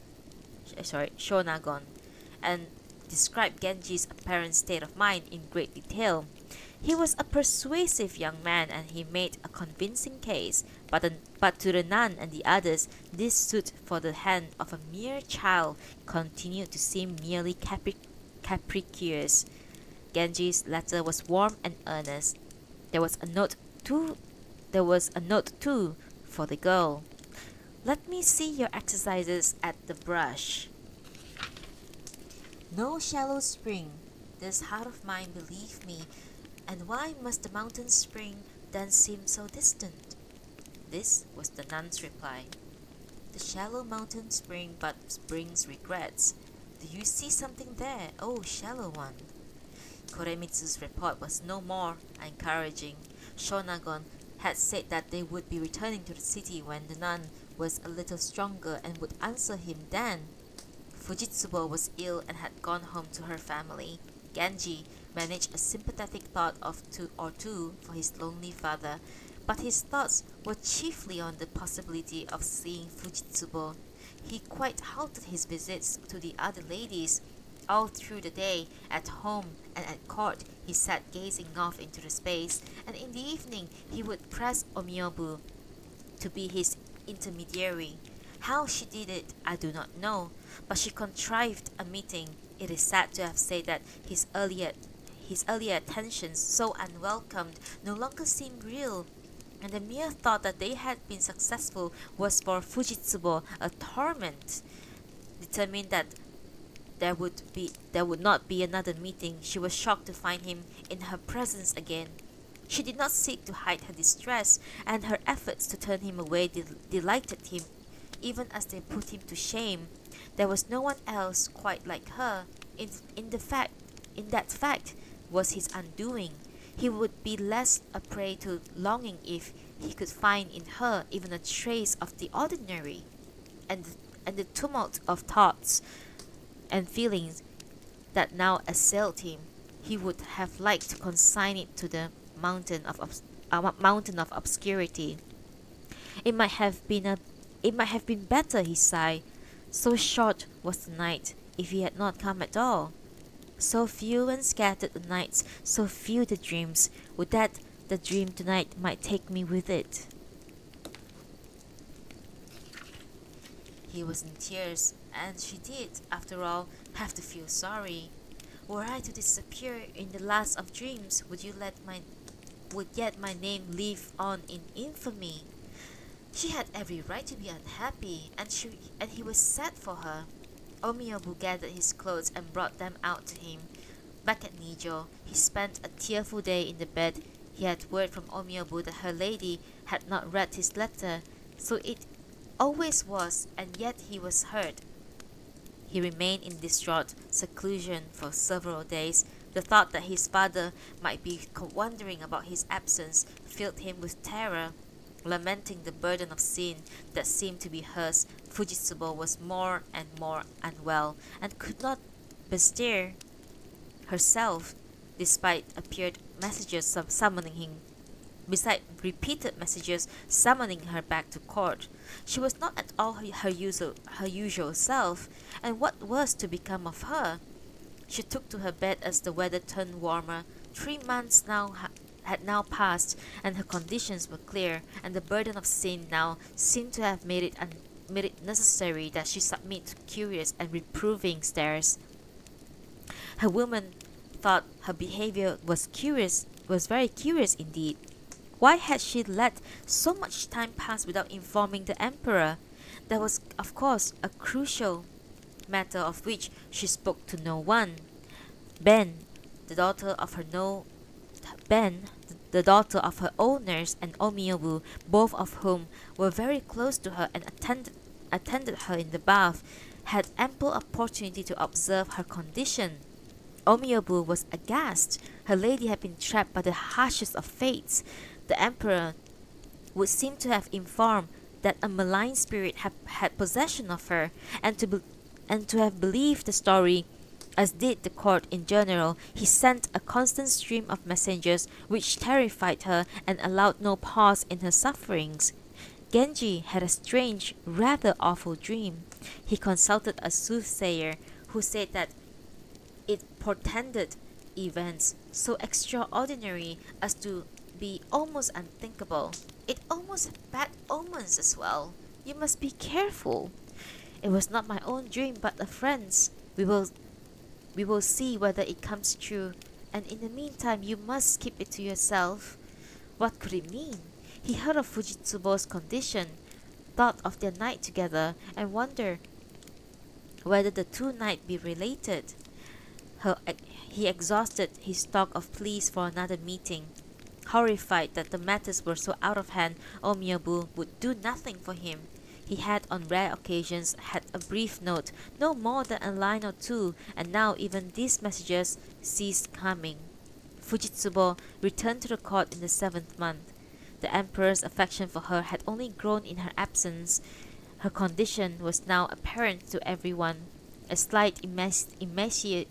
and described Genji's apparent state of mind in great detail. He was a persuasive young man, and he made a convincing case, but to the nun and the others, this suit for the hand of a mere child continued to seem merely capricious. Genji's letter was warm and earnest. There was a note too for the girl. "Let me see your exercises at the brush. No shallow spring, this heart of mine, believe me, and why must the mountain spring then seem so distant?" This was the nun's reply. "The shallow mountain spring but brings regrets. Do you see something there, oh shallow one?" Koremitsu's report was no more encouraging. Shonagon had said that they would be returning to the city when the nun was a little stronger and would answer him then. Fujitsubo was ill and had gone home to her family. Genji managed a sympathetic thought or two for his lonely father, but his thoughts were chiefly on the possibility of seeing Fujitsubo. He quite halted his visits to the other ladies. All through the day, at home and at court, he sat gazing off into the space, and in the evening he would press Omyobu to be his intermediary. How she did it, I do not know, but she contrived a meeting. It is sad to have said that his earlier attentions, so unwelcomed, no longer seemed real, and the mere thought that they had been successful was for Fujitsubo a torment. Determined that there would not be another meeting, she was shocked to find him in her presence again. She did not seek to hide her distress, and her efforts to turn him away delighted him, even as they put him to shame. There was no one else quite like her. In that fact was his undoing. He would be less a prey to longing if he could find in her even a trace of the ordinary, and the tumult of thoughts and feelings that now assailed him, he would have liked to consign it to the mountain of obscurity. It might have been better, he sighed. So short was the night, if he had not come at all. So few and scattered the nights, so few the dreams. Would that the dream tonight might take me with it. He was in tears, and she did, after all, have to feel sorry. Were I to disappear in the last of dreams, would yet my name live on in infamy? She had every right to be unhappy, and he was sad for her. Omiobu gathered his clothes and brought them out to him. Back at Nijo, he spent a tearful day in the bed. He had word from Omiobu that her lady had not read his letter, so it always was, and yet he was hurt. He remained in distraught seclusion for several days. The thought that his father might be wondering about his absence filled him with terror. Lamenting the burden of sin that seemed to be hers, Fujitsubo was more and more unwell, and could not bestir herself, despite appeared messages summoning him. Besides repeated messages summoning her back to court, she was not at all her usual self, and what was to become of her? She took to her bed as the weather turned warmer. 3 months had now passed, and her conditions were clear, and the burden of sin now seemed to have made it necessary that she submit to curious and reproving stares. Her woman thought her behavior was very curious indeed. Why had she let so much time pass without informing the emperor? That was, of course, a crucial matter of which she spoke to no one. Ben, the daughter of her old nurse, and Omiobu, both of whom were very close to her and attended her in the bath, had ample opportunity to observe her condition. Omiobu was aghast. Her lady had been trapped by the harshest of fates. The emperor would seem to have informed that a malign spirit had possession of her, and to have believed the story, as did the court in general. He sent a constant stream of messengers which terrified her and allowed no pause in her sufferings. Genji had a strange, rather awful dream. He consulted a soothsayer who said that it portended events so extraordinary as to be almost unthinkable. It almost had bad omens as well. You must be careful. It was not my own dream, but a friend's. We will see whether it comes true, and in the meantime you must keep it to yourself. What could it mean? He heard of Fujitsubo's condition, thought of their night together, and wondered whether the two might be related. He exhausted his stock of pleas for another meeting. Horrified that the matters were so out of hand, Omiobu would do nothing for him. He had on rare occasions had a brief note, no more than a line or two, and now even these messages ceased coming. Fujitsubo returned to the court in the 7th month. The emperor's affection for her had only grown in her absence. Her condition was now apparent to everyone. A slight emaciation.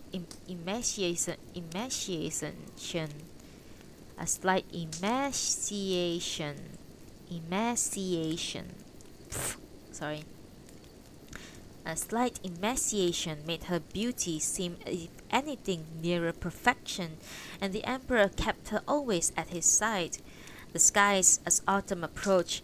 Sorry. A slight emaciation made her beauty seem if anything nearer perfection, and the emperor kept her always at his side. The skies, as autumn approached,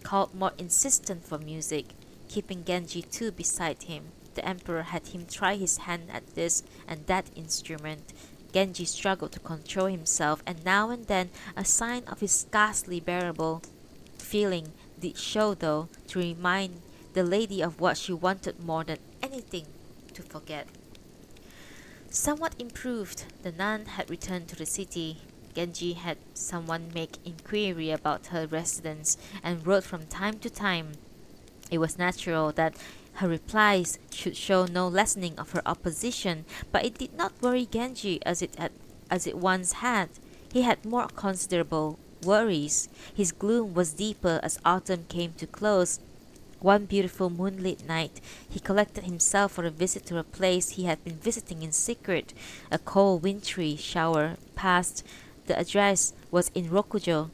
called more insistent for music, keeping Genji too beside him. The emperor had him try his hand at this and that instrument. Genji struggled to control himself, and now and then a sign of his scarcely bearable feeling did show, though, to remind the lady of what she wanted more than anything to forget. Somewhat improved, the nun had returned to the city. Genji had someone make inquiry about her residence and wrote from time to time. It was natural that her replies should show no lessening of her opposition, but it did not worry Genji as it once had. He had more considerable worries. His gloom was deeper as autumn came to close. One beautiful moonlit night, he collected himself for a visit to a place he had been visiting in secret. A cold, wintry shower passed. The address was in Rokujo,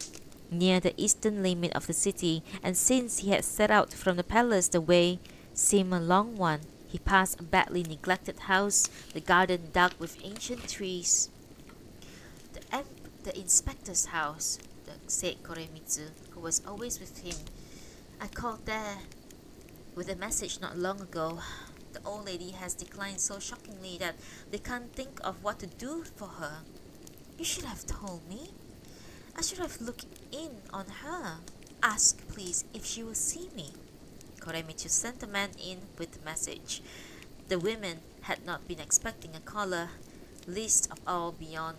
near the eastern limit of the city, and since he had set out from the palace, the way seemed a long one. He passed a badly neglected house, the garden dug with ancient trees. The inspector's house, said Koremitsu, who was always with him. I called there with a message not long ago. The old lady has declined so shockingly that they can't think of what to do for her. You should have told me. I should have looked in on her. Ask, please, if she will see me. Koremitsu sent a man in with the message. The women had not been expecting a caller, least of all beyond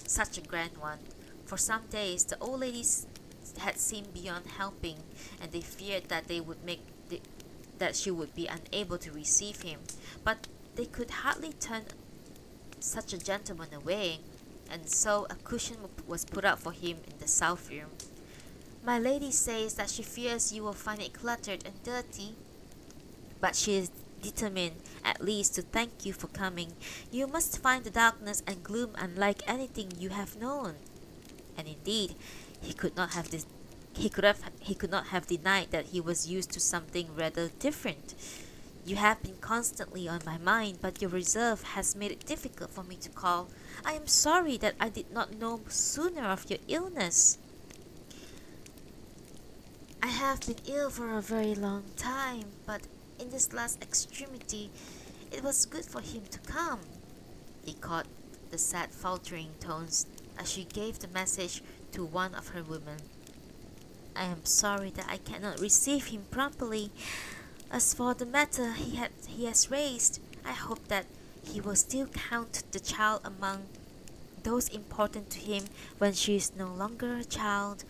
such a grand one. For some days the old ladies had seemed beyond helping, and they feared that that she would be unable to receive him. But they could hardly turn such a gentleman away, and so a cushion was put up for him in the south room. My lady says that she fears you will find it cluttered and dirty, but she is determined at least to thank you for coming. You must find the darkness and gloom unlike anything you have known. And indeed, he could not have denied that he was used to something rather different. You have been constantly on my mind, but your reserve has made it difficult for me to call. I am sorry that I did not know sooner of your illness. I have been ill for a very long time, but in this last extremity, it was good for him to come. He caught the sad faltering tones as she gave the message to one of her women. I am sorry that I cannot receive him properly. As for the matter he has raised, I hope that he will still count the child among those important to him when she is no longer a child.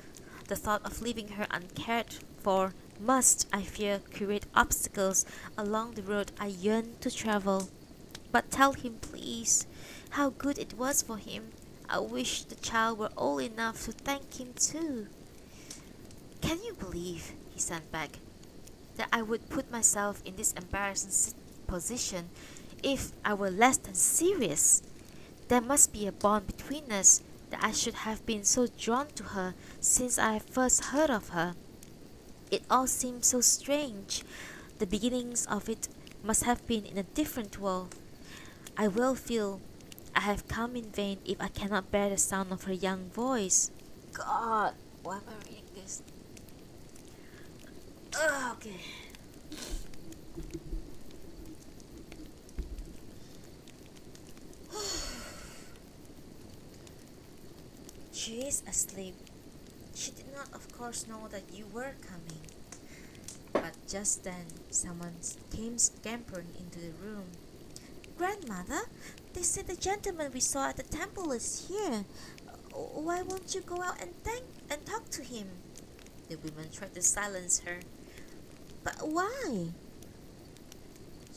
The thought of leaving her uncared for must, I fear, create obstacles along the road I yearn to travel. But tell him, please, how good it was for him. I wish the child were old enough to thank him too. Can you believe, he sent back, that I would put myself in this embarrassing position if I were less than serious? There must be a bond between us, that I should have been so drawn to her since I first heard of her. It all seems so strange. The beginnings of it must have been in a different world. I will feel I have come in vain if I cannot bear the sound of her young voice. God, why am I reading this? Okay. She is asleep. She did not, of course, know that you were coming. But just then, someone came scampering into the room. Grandmother, they said the gentleman we saw at the temple is here. Why won't you go out and talk to him? The woman tried to silence her. But why?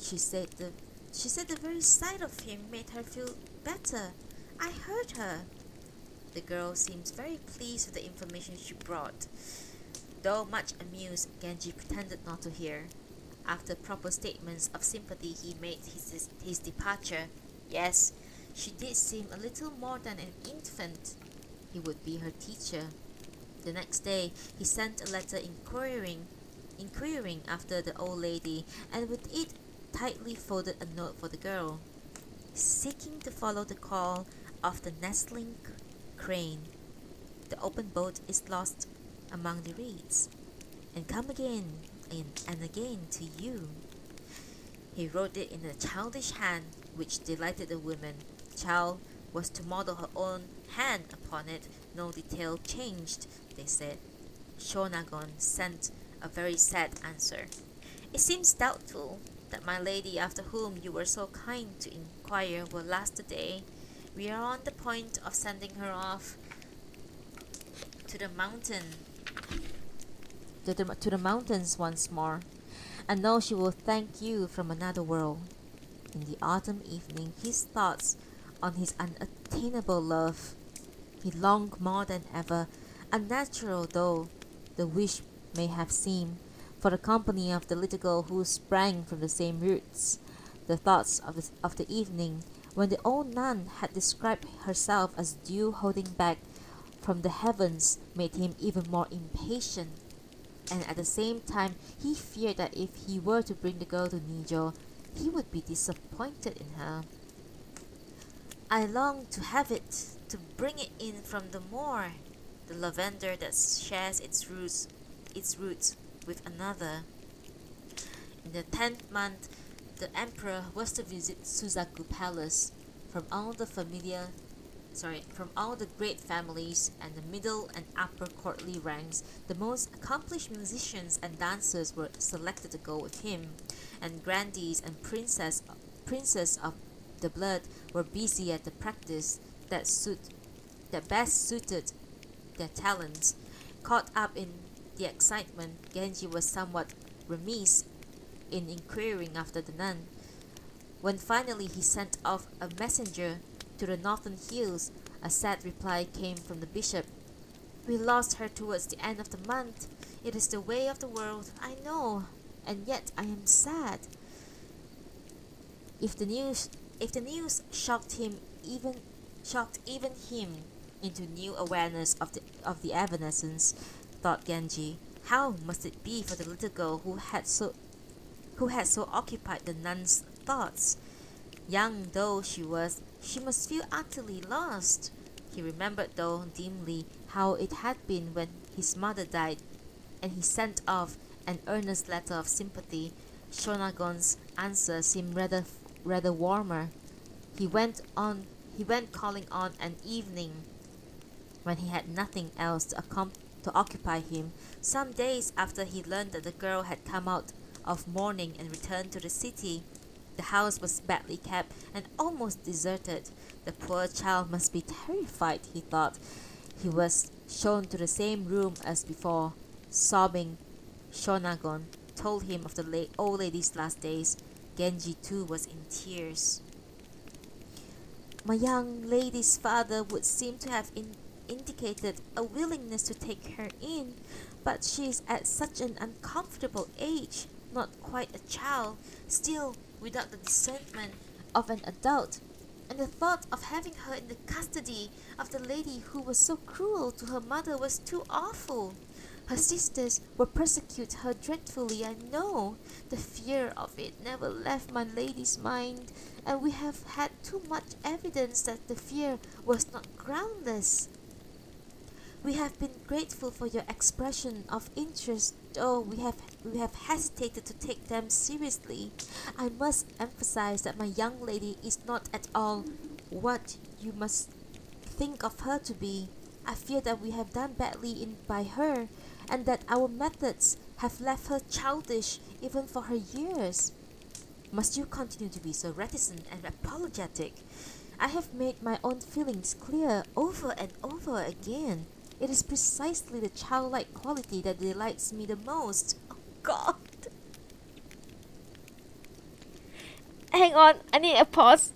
She said the very sight of him made her feel better. I heard her. The girl seems very pleased with the information she brought. Though much amused, Genji pretended not to hear. After proper statements of sympathy, he made his departure. Yes, she did seem a little more than an infant. He would be her teacher. The next day, he sent a letter inquiring after the old lady, and with it tightly folded a note for the girl, seeking to follow the call of the nestling crane. The open boat is lost among the reeds, and come again and again to you. He wrote it in a childish hand, which delighted the women. The child was to model her own hand upon it. No detail changed, they said. Shonagon sent a very sad answer. It seems doubtful that my lady, after whom you were so kind to inquire, will last the day. We are on the point of sending her off to the mountains once more. I know she will thank you from another world. In the autumn evening, his thoughts on his unattainable love. He longed more than ever, unnatural though the wish may have seemed, for the company of the little girl who sprang from the same roots. The thoughts of the evening, when the old nun had described herself as dew holding back from the heavens, made him even more impatient. And at the same time, he feared that if he were to bring the girl to Nijo, he would be disappointed in her. I longed to have it, to bring it in from the moor, the lavender that shares its roots with another. In the 10th month, the emperor was to visit Suzaku Palace. From all the familiar from all the great families and the middle and upper courtly ranks, the most accomplished musicians and dancers were selected to go with him, and grandees and princes of the blood were busy at the practice that best suited their talents. Caught up in the excitement, Genji was somewhat remiss in inquiring after the nun. When finally he sent off a messenger to the northern hills, a sad reply came from the bishop. "We lost her towards the end of the month. It is the way of the world, I know, and yet I am sad." If the news shocked even him into new awareness of the evanescence, thought Genji, how must it be for the little girl who had so occupied the nun's thoughts? Young though she was, she must feel utterly lost. He remembered, though dimly, how it had been when his mother died, and he sent off an earnest letter of sympathy. Shonagon's answer seemed rather warmer. He went calling on an evening when he had nothing else to occupy him, some days after he learned that the girl had come out of mourning and returned to the city. The house was badly kept and almost deserted. The poor child must be terrified, he thought. He was shown to the same room as before. Sobbing, Shonagon told him of the old lady's last days. Genji too was in tears. "My young lady's father would seem to have indicated a willingness to take her in, but she is at such an uncomfortable age, not quite a child, still without the discernment of an adult, and the thought of having her in the custody of the lady who was so cruel to her mother was too awful. Her sisters will persecute her dreadfully, I know. The fear of it never left my lady's mind, and we have had too much evidence that the fear was not groundless. We have been grateful for your expression of interest, though we have hesitated to take them seriously. I must emphasize that my young lady is not at all what you must think of her to be. I fear that we have done badly by her, and that our methods have left her childish even for her years. Must you continue to be so reticent and apologetic? I have made my own feelings clear over and over again. It is precisely the childlike quality that delights me the most." Oh God. Hang on, I need a pause.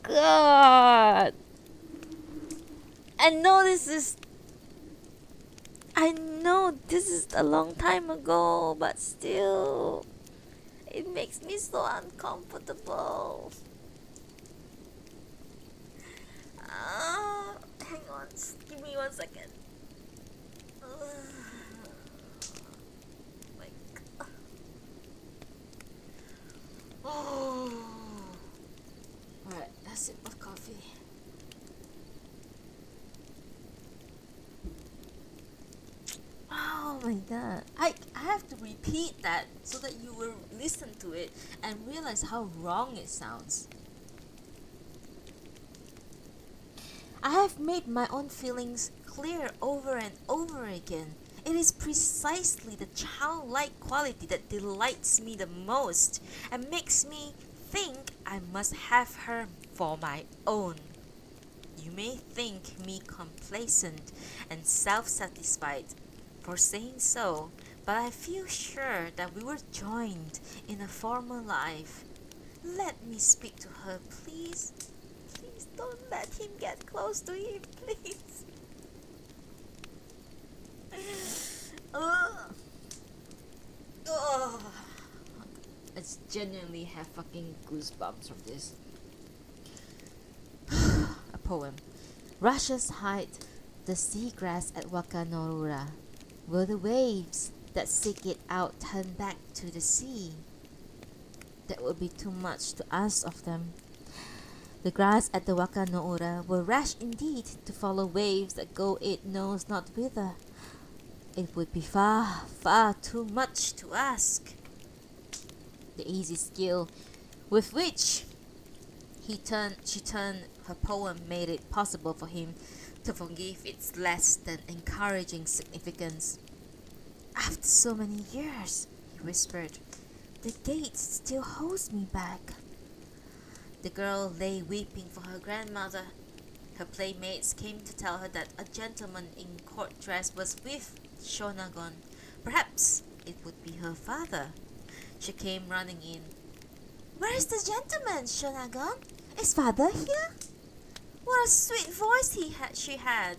God. I know this is a long time ago, but still, it makes me so uncomfortable. Hang on, give me 1 second. My God. Oh. Alright, that's it of coffee. Oh my God. I have to repeat that so that you will listen to it and realize how wrong it sounds. I have made my own feelings clear over and over again. It is precisely the childlike quality that delights me the most and makes me think I must have her for my own. You may think me complacent and self-satisfied for saying so, but I feel sure that we were joined in a former life. Let me speak to her, please. Please don't let him get close to him, please. I genuinely have fucking goosebumps from this. A poem. Rushes hide the seagrass at Wakanorura. Will the waves that seek it out turn back to the sea? That would be too much to ask of them. The grass at the Wakanorura were rash indeed to follow waves that go it knows not whither. It would be far, far too much to ask. The easy skill with which She turned her poem made it possible for him to forgive its less than encouraging significance. After so many years, he whispered, the gate still holds me back. The girl lay weeping for her grandmother. Her playmates came to tell her that a gentleman in court dress was with Shonagon. Perhaps it would be her father. She came running in. Where is the gentleman, Shonagon? Is father here? What a sweet voice she had.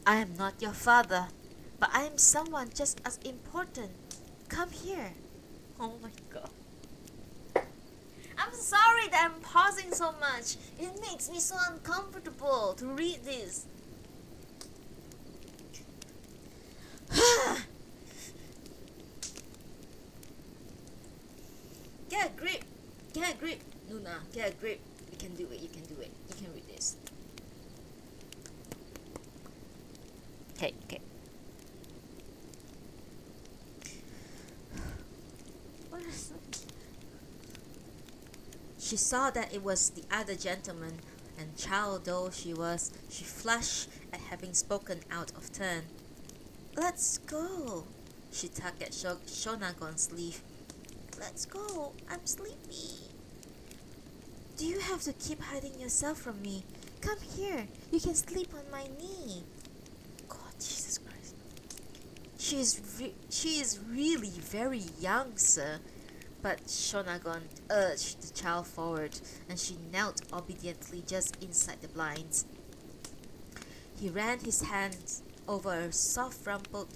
I am not your father, but I am someone just as important. Come here. Oh my god. I'm sorry that I'm pausing so much. It makes me so uncomfortable to read this. Get a grip. Get a grip. Luna, get a grip. You can do it. You can do it. You can read this. Okay, okay. What is it? She saw that it was the other gentleman, and child though she was, she flushed at having spoken out of turn. Let's go. She tugged at Shonagon's sleeve. Let's go. I'm sleepy. Do you have to keep hiding yourself from me? Come here. You can sleep on my knee. God, Jesus Christ. She is really very young, sir. But Shonagon urged the child forward, and she knelt obediently just inside the blinds. He ran his hands over her soft rumpled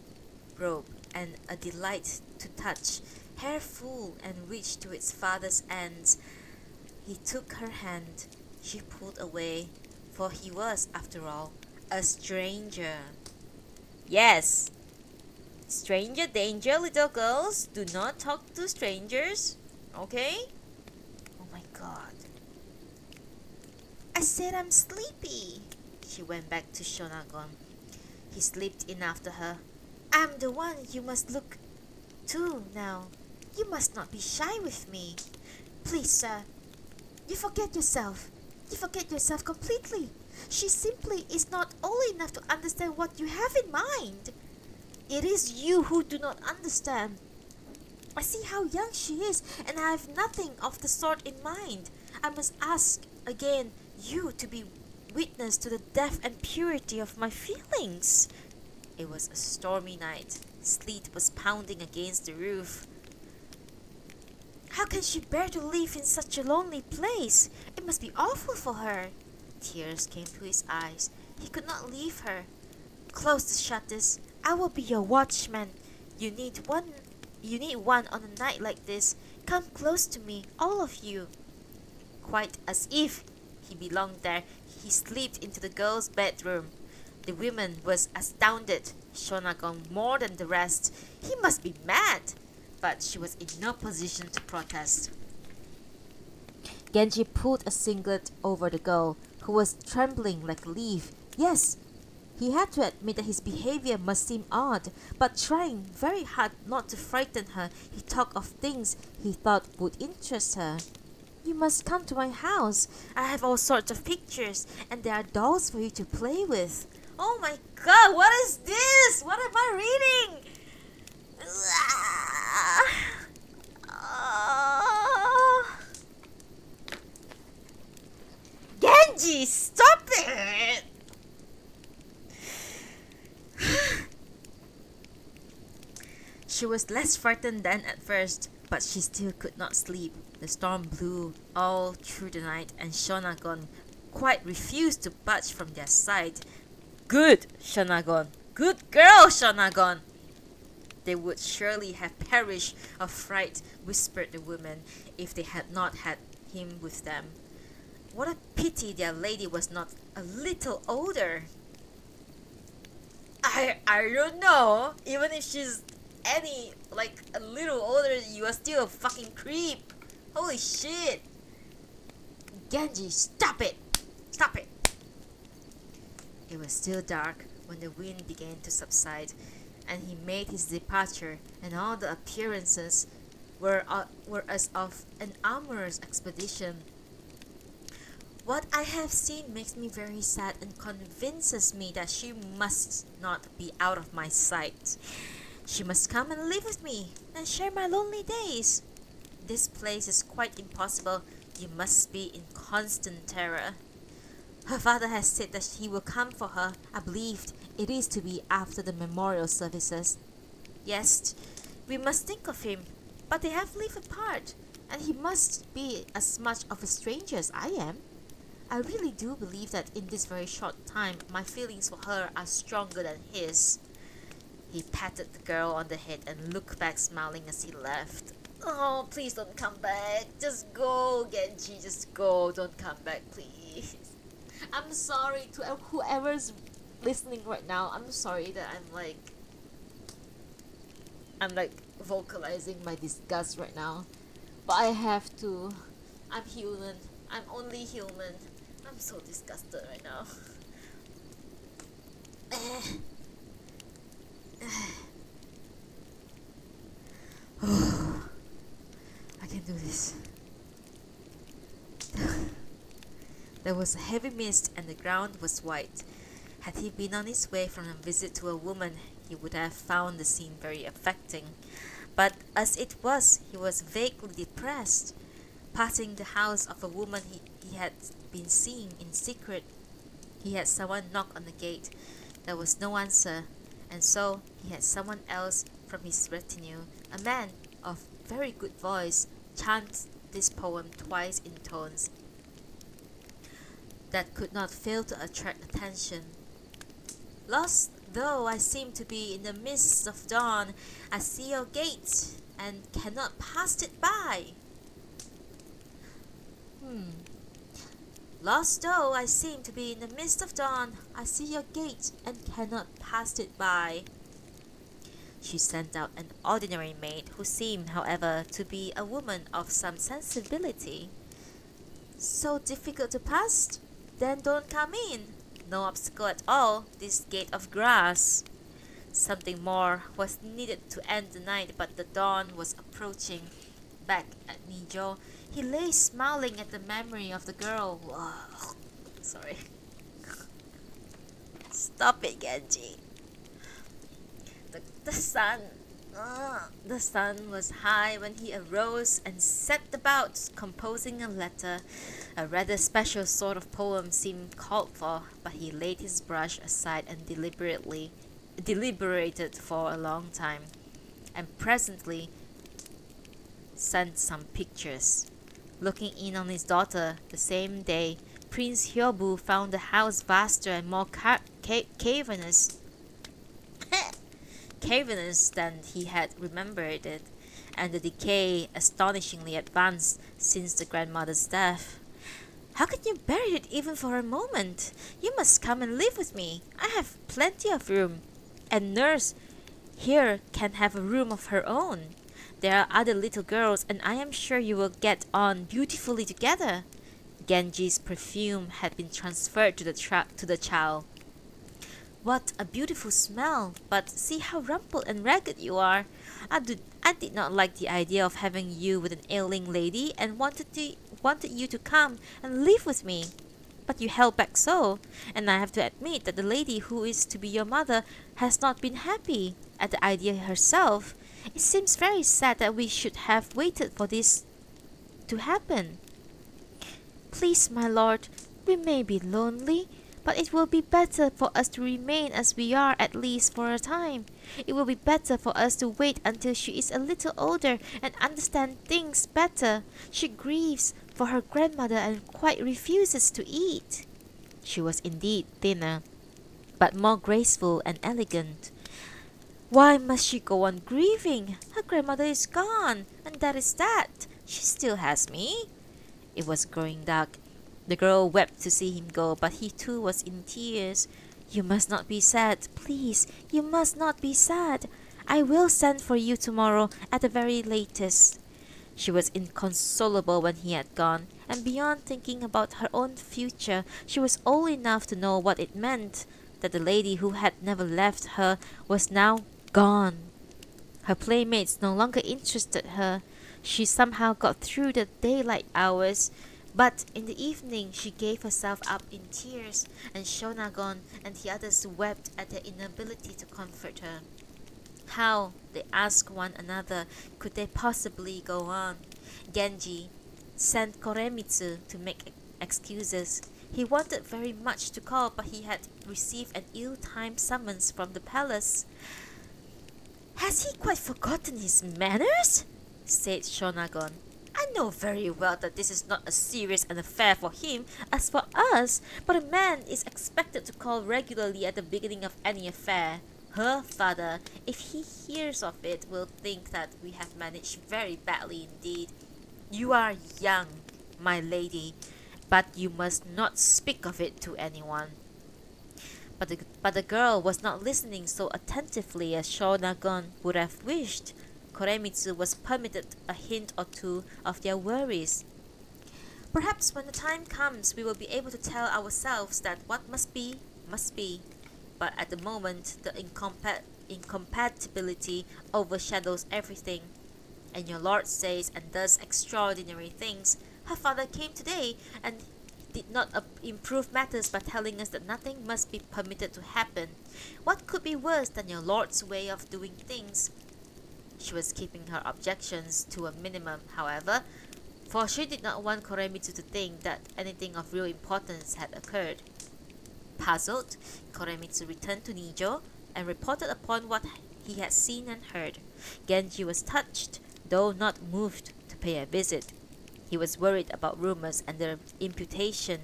robe, and a delight to touch, hair full and reached to its farthest ends. He took her hand. She pulled away, for he was, after all, a stranger. Yes! Stranger danger, little girls. Do not talk to strangers. Okay? Oh my god. I said I'm sleepy. She went back to Shonagon. He slipped in after her. I'm the one you must look to now. You must not be shy with me. Please, sir. You forget yourself. You forget yourself completely. She simply is not old enough to understand what you have in mind. It is you who do not understand. I see how young she is, and I have nothing of the sort in mind. I must ask again you to be witness to the depth and purity of my feelings. It was a stormy night. Sleet was pounding against the roof. How can she bear to live in such a lonely place? It must be awful for her. Tears came to his eyes. He could not leave her. Close the shutters. I will be your watchman. You need one on a night like this. Come close to me, all of you. Quite as if he belonged there, he slipped into the girl's bedroom. The woman was astounded. Shonagon more than the rest. He must be mad. But she was in no position to protest. Genji pulled a singlet over the girl, who was trembling like a leaf. Yes, he had to admit that his behavior must seem odd, but trying very hard not to frighten her, he talked of things he thought would interest her. You must come to my house. I have all sorts of pictures, and there are dolls for you to play with. Oh my god, what is this? What am I reading? Genji, stop it! She was less frightened than at first, but she still could not sleep. The storm blew all through the night, and Shonagon quite refused to budge from their side. Good, Shonagon. Good girl, Shonagon. They would surely have perished of fright, whispered the woman, if they had not had him with them. What a pity their lady was not a little older. I don't know. Even if she's a little older, you are still a fucking creep. Holy shit. Genji, stop it. Stop it. It was still dark when the wind began to subside, and he made his departure, and all the appearances were as of an amorous expedition. What I have seen makes me very sad and convinces me that she must not be out of my sight. She must come and live with me and share my lonely days. This place is quite impossible. You must be in constant terror. Her father has said that he will come for her. I believed it is to be after the memorial services. Yes, we must think of him, but they have lived apart, and he must be as much of a stranger as I am. I really do believe that in this very short time, my feelings for her are stronger than his. He patted the girl on the head and looked back smiling as he left. Oh, please don't come back. Just go, Genji. Just go. Don't come back, please. I'm sorry to whoever's listening right now. I'm sorry that I'm like vocalizing my disgust right now. But I have to. I'm human. I'm only human. I'm so disgusted right now. I can do this. There was a heavy mist and the ground was white. Had he been on his way from a visit to a woman, he would have found the scene very affecting. But as it was, he was vaguely depressed. Passing the house of a woman he had been seeing in secret, he had someone knock on the gate. There was no answer, and so he had someone else from his retinue, a man of very good voice, chant this poem twice in tones that could not fail to attract attention. Lost though I seem to be in the midst of dawn, I see your gate and cannot pass it by. Lost though I seem to be in the midst of dawn, I see your gate and cannot pass it by. She sent out an ordinary maid who seemed, however, to be a woman of some sensibility. So difficult to pass? Then don't come in. No obstacle at all, this gate of grass. Something more was needed to end the night, but the dawn was approaching. Back at Nijo, he lay smiling at the memory of the girl. Whoa. Sorry. Stop it, Genji. The sun was high when he arose and set about composing a letter. A rather special sort of poem seemed called for, but he laid his brush aside and deliberated for a long time, and presently sent some pictures. Looking in on his daughter the same day, Prince Hyobu found the house vaster and more cavernous than he had remembered it, and the decay astonishingly advanced since the grandmother's death. How can you bear it even for a moment? You must come and live with me. I have plenty of room, and nurse here can have a room of her own. There are other little girls, and I am sure you will get on beautifully together. Genji's perfume had been transferred to the child. What a beautiful smell, but see how rumpled and ragged you are. I did not like the idea of having you with an ailing lady and wanted you to come and live with me. But you held back so, and I have to admit that the lady who is to be your mother has not been happy at the idea herself. It seems very sad that we should have waited for this to happen. Please, my lord, we may be lonely, but it will be better for us to remain as we are, at least for a time. It will be better for us to wait until she is a little older and understands things better. She grieves for her grandmother and quite refuses to eat. She was indeed thinner, but more graceful and elegant. Why must she go on grieving? Her grandmother is gone, and that is that. She still has me. It was growing dark. The girl wept to see him go, but he too was in tears. You must not be sad, please. You must not be sad. I will send for you tomorrow at the very latest. She was inconsolable when he had gone, and beyond thinking about her own future, she was old enough to know what it meant, that the lady who had never left her was now gone. Her playmates no longer interested her. She somehow got through the daylight hours, But in the evening she gave herself up in tears, and Shonagon and the others wept at their inability to comfort her. How, they asked one another, could they possibly go on? Genji sent Koremitsu to make excuses. He wanted very much to call, but he had received an ill-timed summons from the palace. "Has he quite forgotten his manners?" said Shonagon. "I know very well that this is not as serious an affair for him as for us, but a man is expected to call regularly at the beginning of any affair. Her father, if he hears of it, will think that we have managed very badly indeed. You are young, my lady, but you must not speak of it to anyone." But the girl was not listening so attentively as Shonagon would have wished. Koremitsu was permitted a hint or two of their worries. "Perhaps when the time comes we will be able to tell ourselves that what must be, must be. But at the moment the incompatibility overshadows everything. And your lord says and does extraordinary things. Her father came today and did not improve matters by telling us that nothing must be permitted to happen. What could be worse than your lord's way of doing things?" She was keeping her objections to a minimum, however, for she did not want Koremitsu to think that anything of real importance had occurred. Puzzled, Koremitsu returned to Nijo and reported upon what he had seen and heard. Genji was touched, though not moved, to pay a visit. He was worried about rumors and the imputation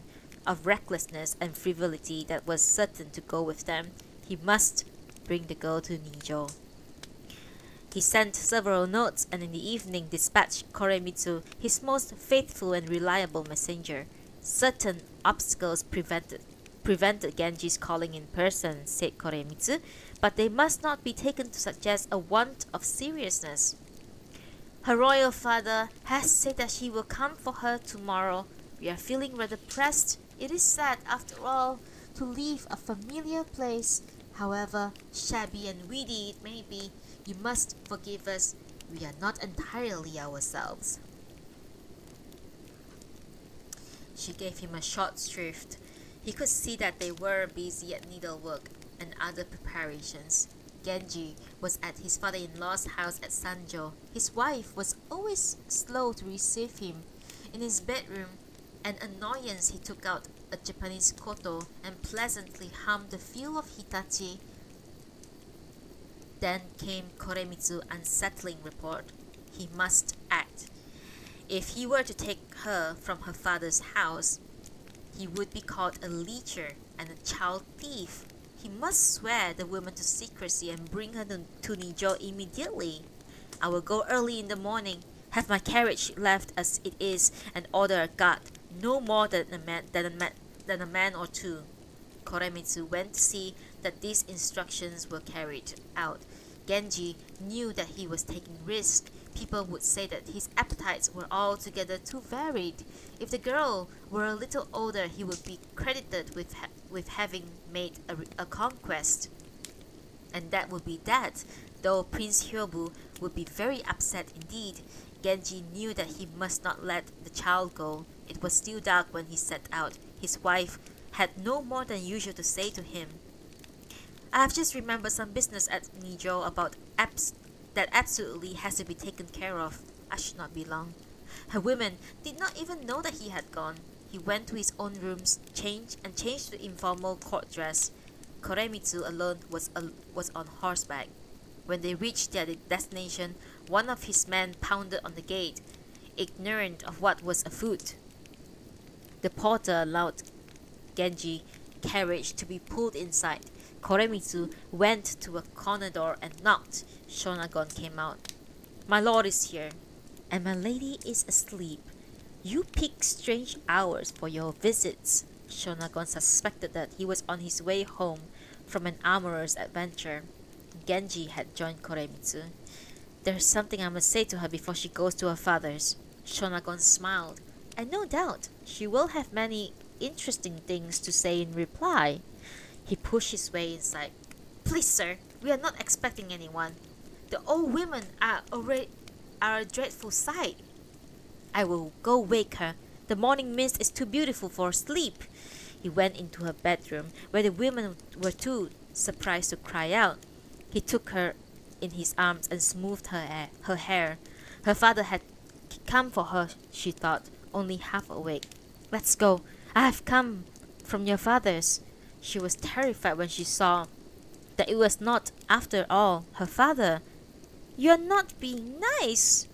of recklessness and frivolity that was certain to go with them. He must bring the girl to Nijo. He sent several notes and in the evening dispatched Koremitsu, his most faithful and reliable messenger. Certain obstacles prevented Genji's calling in person, said Koremitsu, but they must not be taken to suggest a want of seriousness. Her royal father has said that he will come for her tomorrow. We are feeling rather pressed. It is sad, after all, to leave a familiar place. However shabby and weedy it may be, you must forgive us. We are not entirely ourselves. She gave him a short shrift. He could see that they were busy at needlework and other preparations. Genji was at his father-in-law's house at Sanjo. His wife was always slow to receive him. In his bedroom, an annoyance, he took out a Japanese koto and pleasantly hummed the feel of Hitachi. Then came Koremitsu's unsettling report. He must act. If he were to take her from her father's house, he would be called a leecher and a child thief. He must swear the woman to secrecy and bring her to Nijo immediately. I will go early in the morning, have my carriage left as it is, and order a guard, no more than a man or two. Koremitsu went to see that these instructions were carried out. Genji knew that he was taking risks. People would say that his appetites were altogether too varied. If the girl were a little older, he would be credited with having made a conquest. And that would be that, though Prince Hyobu would be very upset indeed. Genji knew that he must not let the child go. It was still dark when he set out. His wife had no more than usual to say to him. I have just remembered some business at Nijo about that absolutely has to be taken care of. I should not be long. Her women did not even know that he had gone. He went to his own rooms, changed to informal court dress. Koremitsu alone was on horseback. When they reached their destination, one of his men pounded on the gate, ignorant of what was afoot. The porter allowed Genji carriage to be pulled inside. Koremitsu went to a corner door and knocked. Shonagon came out. My lord is here, and my lady is asleep. You pick strange hours for your visits. Shonagon suspected that he was on his way home from an amorous adventure. Genji had joined Koremitsu. There's something I must say to her before she goes to her father's. Shonagon smiled. And no doubt she will have many interesting things to say in reply. He pushed his way inside. Please, sir, we are not expecting anyone. The old women are a dreadful sight. I will go wake her. The morning mist is too beautiful for sleep. He went into her bedroom, where the women were too surprised to cry out. He took her in his arms and smoothed her hair. Her father had come for her, she thought, only half awake. Let's go. I have come from your father's. She was terrified when she saw that it was not, after all, her father. You're not being nice.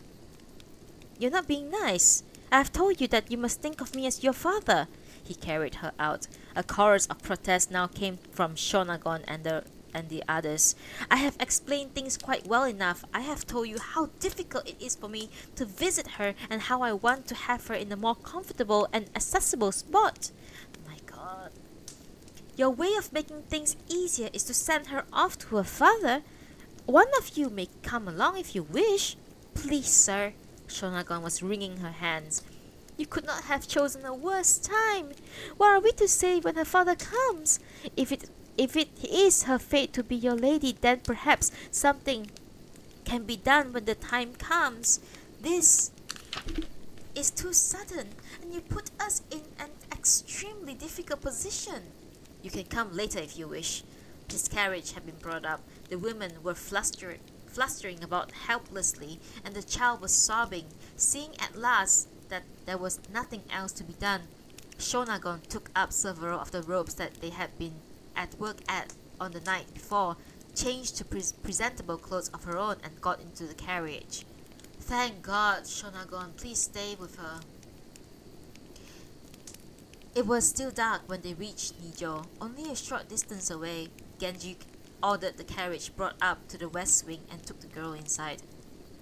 You're not being nice. I have told you that you must think of me as your father. He carried her out. A chorus of protest now came from Shonagon and the others. I have explained things quite well enough. I have told you how difficult it is for me to visit her and how I want to have her in a more comfortable and accessible spot. My God. Your way of making things easier is to send her off to her father. One of you may come along if you wish. Please, sir. Shonagon was wringing her hands. You could not have chosen a worse time. What are we to say when her father comes? If it is her fate to be your lady, then perhaps something can be done when the time comes. This is too sudden, and you put us in an extremely difficult position. You can come later if you wish. His carriage had been brought up. The women were flustering about helplessly, and the child was sobbing. Seeing at last that there was nothing else to be done, Shonagon took up several of the robes that they had been at work at on the night before, changed to presentable clothes of her own, and got into the carriage. Thank God, Shonagon, please stay with her. It was still dark when they reached Nijo. Only a short distance away, Genji ordered the carriage brought up to the west wing and took the girl inside.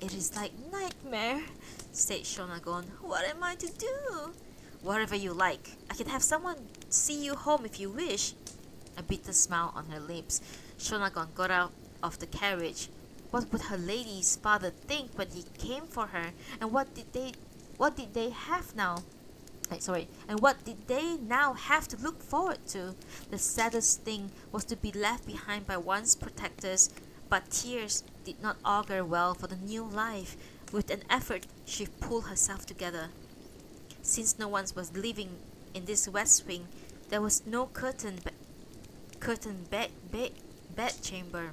It is like nightmare, said Shonagon. What am I to do? Whatever you like. I can have someone see you home if you wish. A bitter smile on her lips, Shonagon got out of the carriage. What would her lady's father think when he came for her? And what did they have now? And what did they now have to look forward to? The saddest thing was to be left behind by one's protectors, but tears did not augur well for the new life. With an effort, she pulled herself together. Since no one was living in this west wing, there was no curtain bed chamber.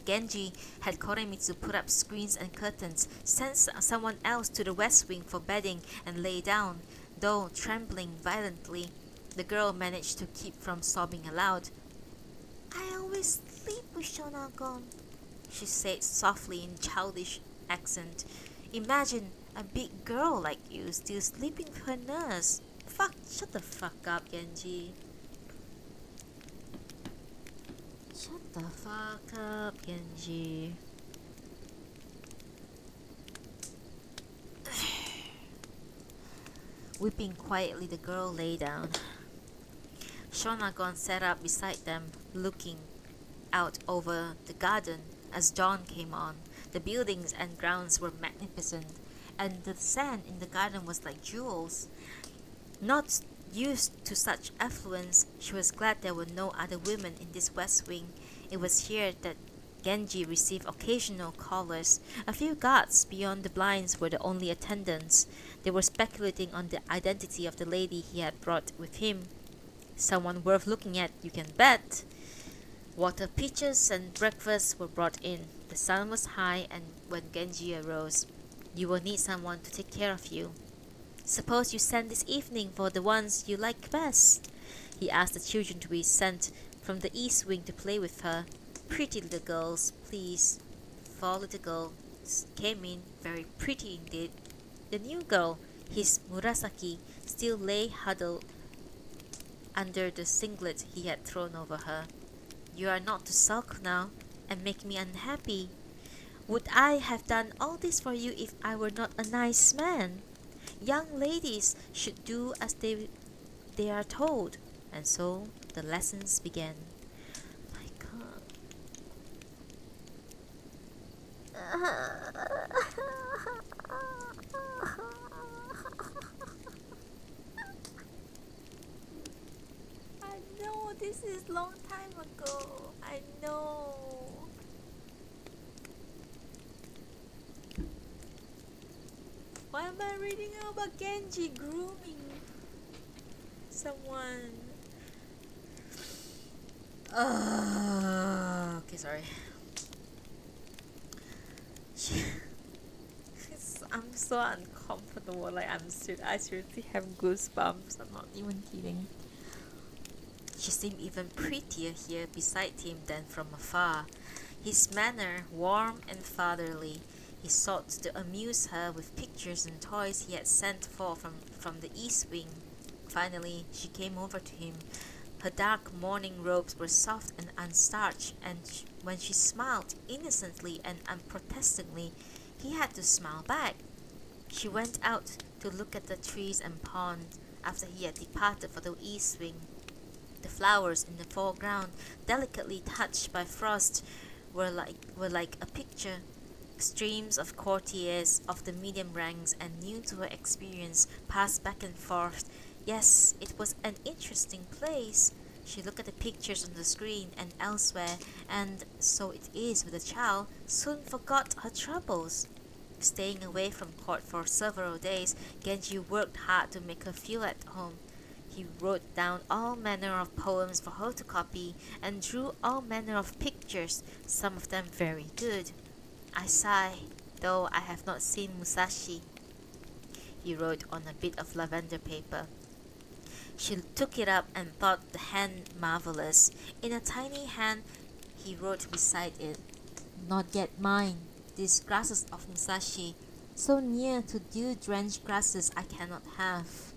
Genji had Koremitsu put up screens and curtains, sent someone else to the west wing for bedding, and lay down. Though trembling violently, the girl managed to keep from sobbing aloud. I always sleep with Shonagon, she said softly in childish accent. Imagine a big girl like you still sleeping with her nurse. Shut the fuck up, Genji. Shut the fuck up, Genji. Weeping quietly, the girl lay down. Shonagon sat up beside them, looking out over the garden as dawn came on. The buildings and grounds were magnificent, and the sand in the garden was like jewels. Not used to such affluence, she was glad there were no other women in this west wing. It was here that Genji received occasional callers. A few guards beyond the blinds were the only attendants. They were speculating on the identity of the lady he had brought with him. Someone worth looking at, you can bet. Water pitchers and breakfast were brought in. The sun was high, and when Genji arose, you will need someone to take care of you. Suppose you send this evening for the ones you like best. He asked the children to be sent from the east wing to play with her. Pretty little girls, please. 4 little girls came in, very pretty indeed. The new girl, his Murasaki, still lay huddled under the singlet he had thrown over her. You are not to sulk now and make me unhappy. Would I have done all this for you if I were not a nice man? Young ladies should do as they are told. And so the lessons began. My God. I know this is long time ago. I know. Why am I reading about Genji grooming someone? Okay, sorry. I'm so uncomfortable. Like I seriously have goosebumps. I'm not even kidding. She seemed even prettier here beside him than from afar. His manner warm and fatherly. He sought to amuse her with pictures and toys he had sent for from the East Wing. Finally, she came over to him. Her dark mourning robes were soft and unstarched, and when she smiled innocently and unprotestingly, he had to smile back. She went out to look at the trees and pond after he had departed for the East Wing. The flowers in the foreground, delicately touched by frost, were like a picture. Streams of courtiers of the medium ranks and new to her experience passed back and forth. Yes, it was an interesting place. She looked at the pictures on the screen and elsewhere, and so it is with a child, soon forgot her troubles. Staying away from court for several days, Genji worked hard to make her feel at home. He wrote down all manner of poems for her to copy, and drew all manner of pictures, some of them very good. I sigh, though I have not seen Musashi, he wrote on a bit of lavender paper. She took it up and thought the hand marvelous. In a tiny hand, he wrote beside it, "Not yet mine, these grasses of Musashi, so near to dew-drenched grasses I cannot have.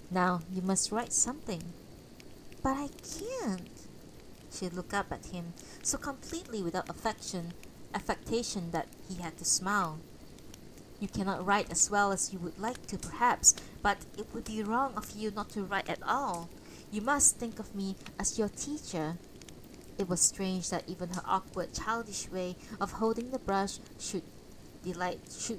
Now you must write something." "But I can't." She looked up at him, so completely without affectation that he had to smile. "You cannot write as well as you would like to, perhaps, but it would be wrong of you not to write at all. You must think of me as your teacher." It was strange that even her awkward, childish way of holding the brush should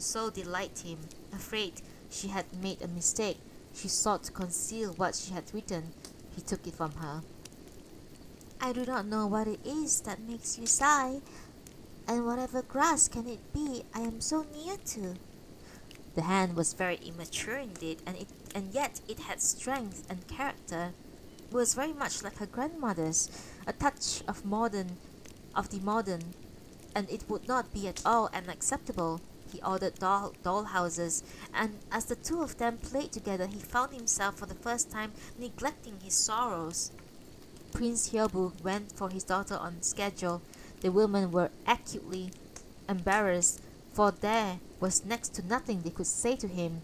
so delight him. Afraid she had made a mistake, she sought to conceal what she had written. He took it from her. "I do not know what it is that makes you sigh, and whatever grass can it be I am so near to?" The hand was very immature indeed, and yet it had strength and character. It was very much like her grandmother's, a touch of the modern, and it would not be at all unacceptable. He ordered doll houses, and as the two of them played together, he found himself for the first time neglecting his sorrows. Prince Hyobu went for his daughter on schedule. The women were acutely embarrassed, for there was next to nothing they could say to him.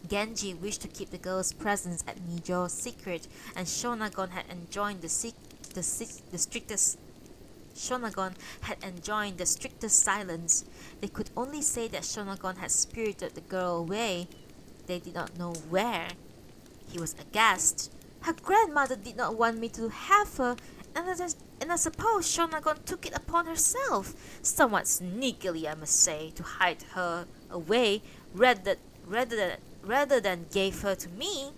Genji wished to keep the girl's presence at Nijo secret, and Shonagon had enjoined the strictest silence. They could only say that Shonagon had spirited the girl away. They did not know where. He was aghast. Her grandmother did not want me to have her, and I suppose Shonagon took it upon herself, somewhat sneakily I must say, to hide her away rather than gave her to me.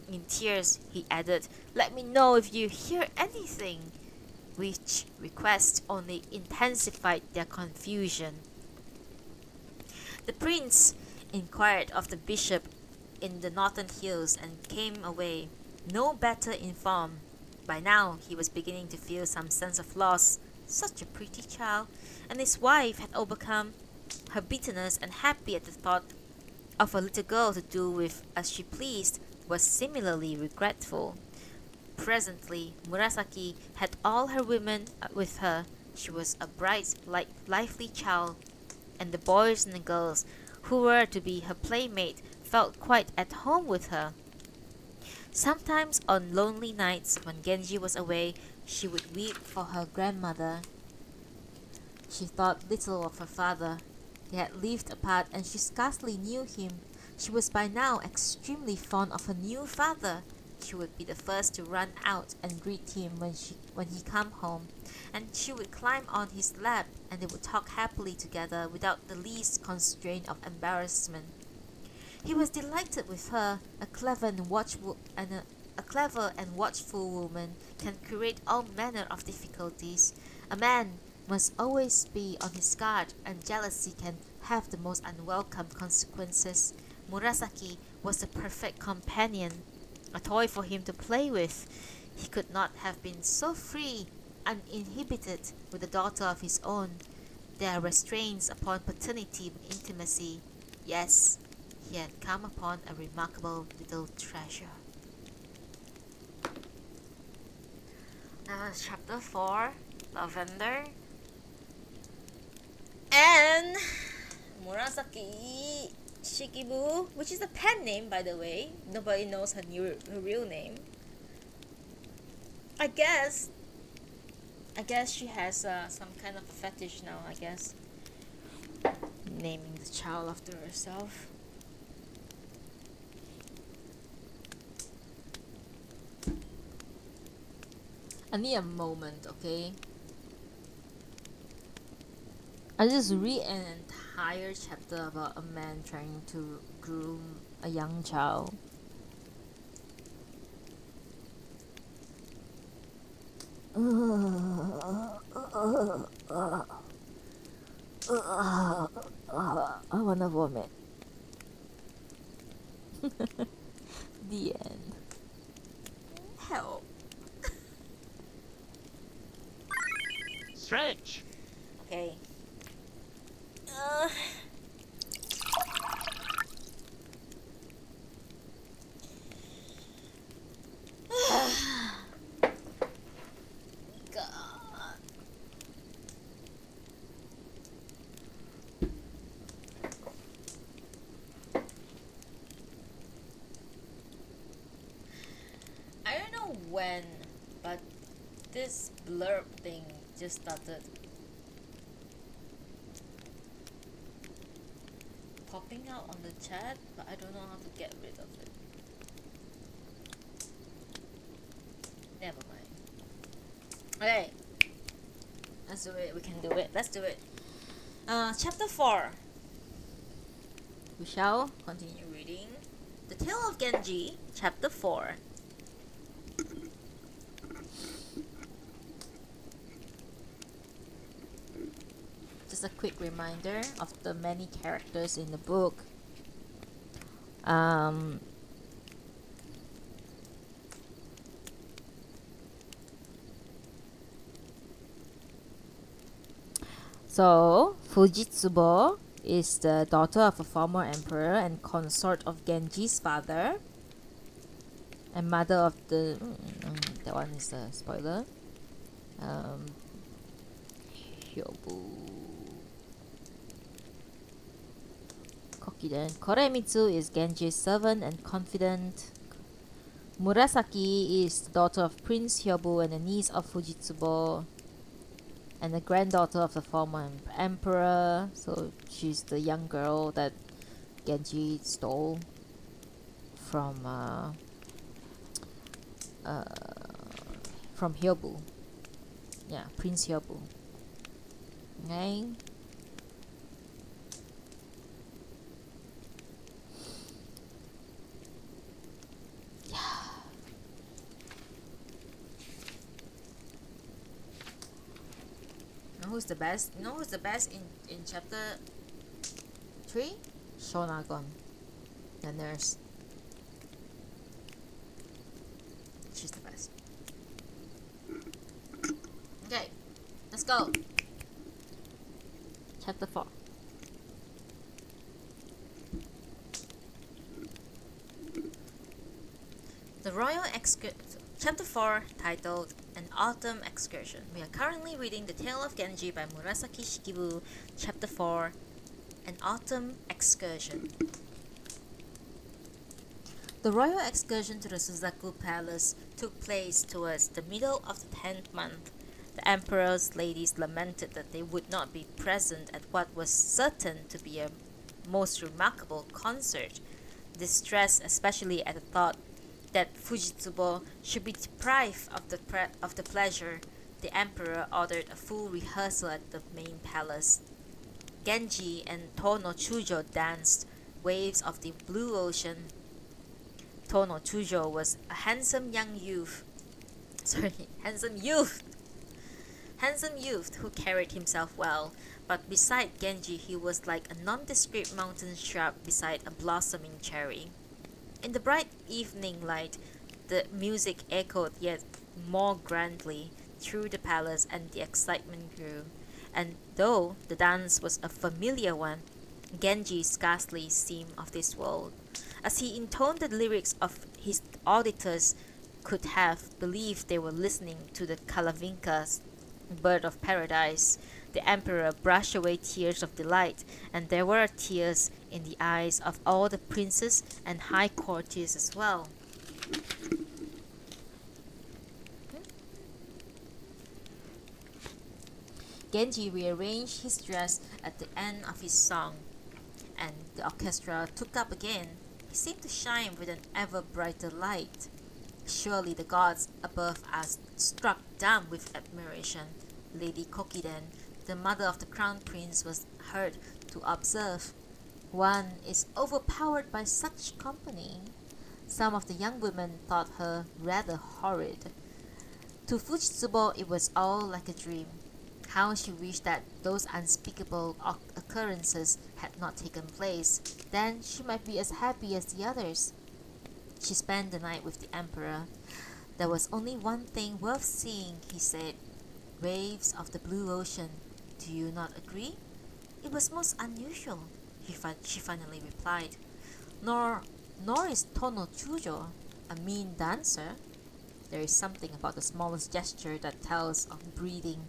In tears, he added, "Let me know if you hear anything," which request only intensified their confusion. The prince inquired of the bishop in the northern hills and came away no better informed. By now, he was beginning to feel some sense of loss. Such a pretty child, and his wife had overcome her bitterness and happy at the thought of a little girl to do with as she pleased, was similarly regretful. Presently, Murasaki had all her women with her. She was a bright, lively child, and the boys and the girls who were to be her playmate felt quite at home with her. Sometimes on lonely nights when Genji was away, she would weep for her grandmother. She thought little of her father. They had lived apart and she scarcely knew him. She was by now extremely fond of her new father. She would be the first to run out and greet him when he came home, and she would climb on his lap, and they would talk happily together without the least constraint of embarrassment. He was delighted with her. A clever and watchful woman can create all manner of difficulties. A man must always be on his guard, and jealousy can have the most unwelcome consequences. Murasaki was the perfect companion, a toy for him to play with. He could not have been so free, uninhibited, with a daughter of his own. There are restraints upon paternity intimacy. Yes, he had come upon a remarkable little treasure. That was chapter 4, Lavender. And Murasaki Shikibu, which is a pen name, by the way. Nobody knows her real name. I guess she has some kind of a fetish now, I guess. Naming the child after herself. I need a moment, okay? I just read an entire chapter about a man trying to groom a young child. I wanna vomit. The end. Help. Stretch. Okay. I don't know when, but this blurb thing just started popping out on the chat, but I don't know how to get rid of it. Never mind. Okay, let's do it. We can do it. Let's do it. Chapter 4. We shall continue reading The Tale of Genji, Chapter 4. Just a quick reminder of the many characters in the book. So, Fujitsubo is the daughter of a former emperor and consort of Genji's father, and mother of the that one is a spoiler. Hyobu Kokiden. Koremitsu is Genji's servant and confidant. Murasaki is the daughter of Prince Hyobu and the niece of Fujitsubo, and the granddaughter of the former emperor. So she's the young girl that Genji stole from Hyobu. Yeah, Prince Hyobu. Okay. Who's the best? You know who's the best in chapter 3? Shonagon, the nurse. She's the best. Okay, let's go. Chapter 4. The Royal Excursion. Chapter 4, titled An Autumn Excursion. We are currently reading The Tale of Genji by Murasaki Shikibu, Chapter 4, An Autumn Excursion. The royal excursion to the Suzaku Palace took place towards the middle of the 10th month. The emperor's ladies lamented that they would not be present at what was certain to be a most remarkable concert, distressed especially at the thought that Fujitsubo should be deprived of the pleasure. The emperor ordered a full rehearsal at the main palace. Genji and Tono Chujo danced waves of the blue ocean. Tono Chujo was a handsome youth handsome youth who carried himself well, but beside Genji he was like a nondescript mountain shrub beside a blossoming cherry. In the bright evening light, the music echoed yet more grandly through the palace, and the excitement grew. And though the dance was a familiar one, Genji scarcely seemed of this world. As he intoned the lyrics of his auditors could have believed they were listening to the Kalavinka's Bird of Paradise. The emperor brushed away tears of delight, and there were tears in the eyes of all the princes and high courtiers as well. Genji rearranged his dress at the end of his song, and the orchestra took up again. He seemed to shine with an ever brighter light. Surely the gods above us struck dumb with admiration. Lady Kokiden, the mother of the crown prince, was heard to observe, "One is overpowered by such company." Some of the young women thought her rather horrid. To Fujitsubo it was all like a dream. How she wished that those unspeakable occurrences had not taken place. Then she might be as happy as the others. She spent the night with the emperor. "There was only one thing worth seeing," he said. "Waves of the blue ocean. Do you not agree?" "It was most unusual," she finally replied. Nor is Tono Chujo a mean dancer. There is something about the smallest gesture that tells of breeding.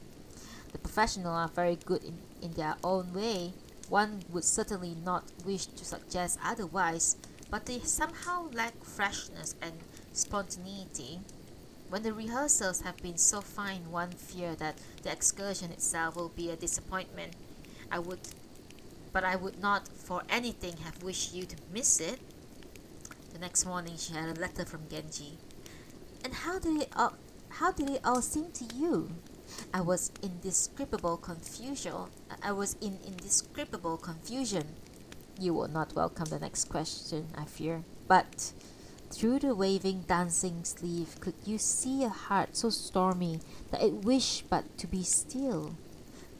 The professionals are very good in their own way. One would certainly not wish to suggest otherwise, but they somehow lack freshness and spontaneity. When the rehearsals have been so fine, one fears that the excursion itself will be a disappointment. I would not for anything have wished you to miss it." The next morning she had a letter from Genji. "And how did it all seem to you?" I was in indescribable confusion. You will not welcome the next question, I fear. But through the waving dancing sleeve could you see a heart so stormy that it wished but to be still?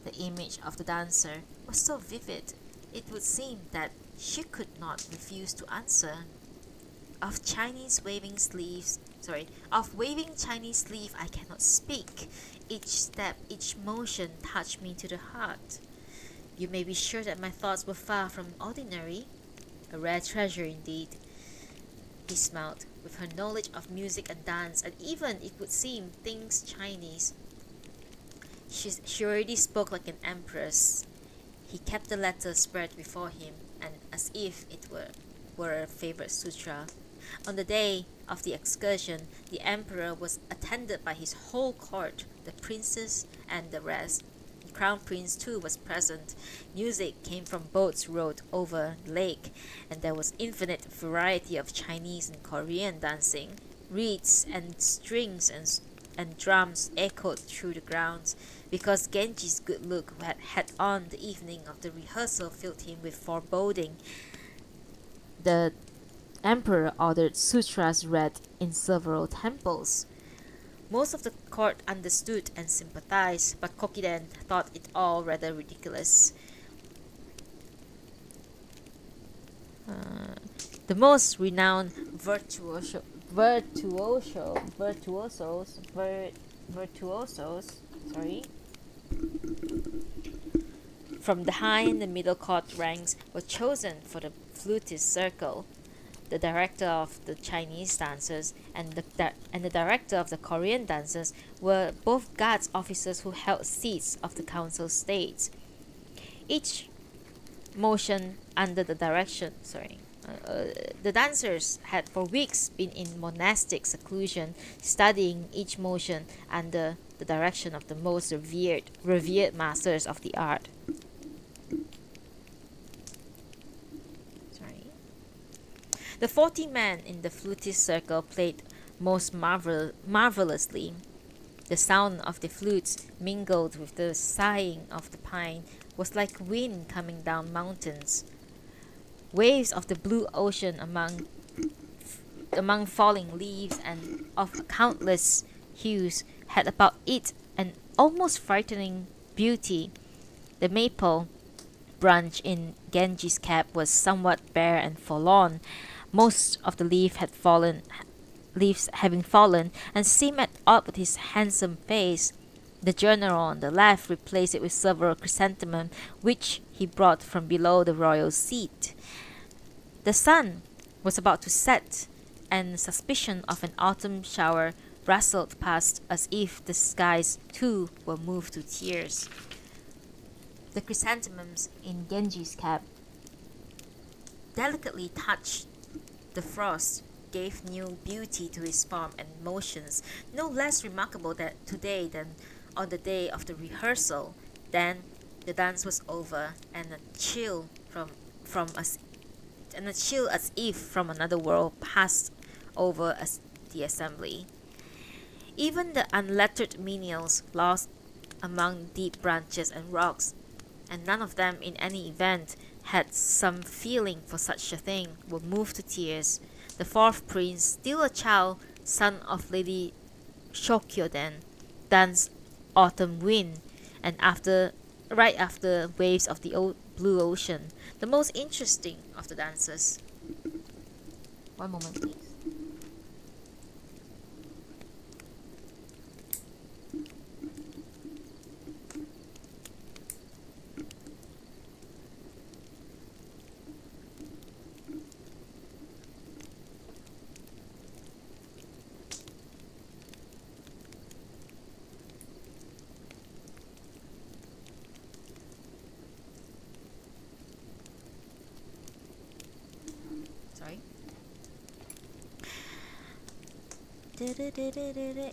The image of the dancer was so vivid, it would seem that she could not refuse to answer. Of waving Chinese sleeve I cannot speak. Each step, each motion touched me to the heart. You may be sure that my thoughts were far from ordinary. A rare treasure indeed." He smiled. With her knowledge of music and dance, and even, it would seem, things Chinese, she already spoke like an empress. He kept the letter spread before him, and as if it were a favorite sutra. On the day of the excursion, the emperor was attended by his whole court, the princes and the rest. The crown prince too was present. Music came from boats rowed over the lake, and there was infinite variety of Chinese and Korean dancing. Reeds and strings and drums echoed through the grounds. Because Genji's good look had on the evening of the rehearsal filled him with foreboding, the emperor ordered sutras read in several temples. Most of the court understood and sympathized, but Kokiden thought it all rather ridiculous. The most renowned virtuosos from the high and the middle court ranks were chosen for the flutist circle. The director of the Chinese dancers and the director of the Korean dancers were both guards officers who held seats of the council states. Each motion under the direction, the dancers had for weeks been in monastic seclusion, studying each motion under the direction of the most revered masters of the art. The 40 men in the flutist circle played most marvelously. The sound of the flutes, mingled with the sighing of the pine, was like wind coming down mountains. Waves of the blue ocean among falling leaves and of countless hues had about it an almost frightening beauty. The maple branch in Genji's cap was somewhat bare and forlorn, most of the leaves having fallen, and seemed at odds with his handsome face. The general on the left replaced it with several chrysanthemums, which he brought from below the royal seat. The sun was about to set, and suspicion of an autumn shower rustled past as if the skies too were moved to tears. The chrysanthemums in Genji's cap delicately touched the frost, gave new beauty to his form and motions, no less remarkable that today than on the day of the rehearsal. Then the dance was over, and a chill as if from another world passed over the assembly. Even the unlettered menials lost among deep branches and rocks, and none of them in any event had some feeling for such a thing, were moved to tears. The fourth prince, still a child, son of Lady Shokyoden, danced Autumn Wind, and right after Waves of the Blue Ocean, the most interesting of the dances. One moment, please.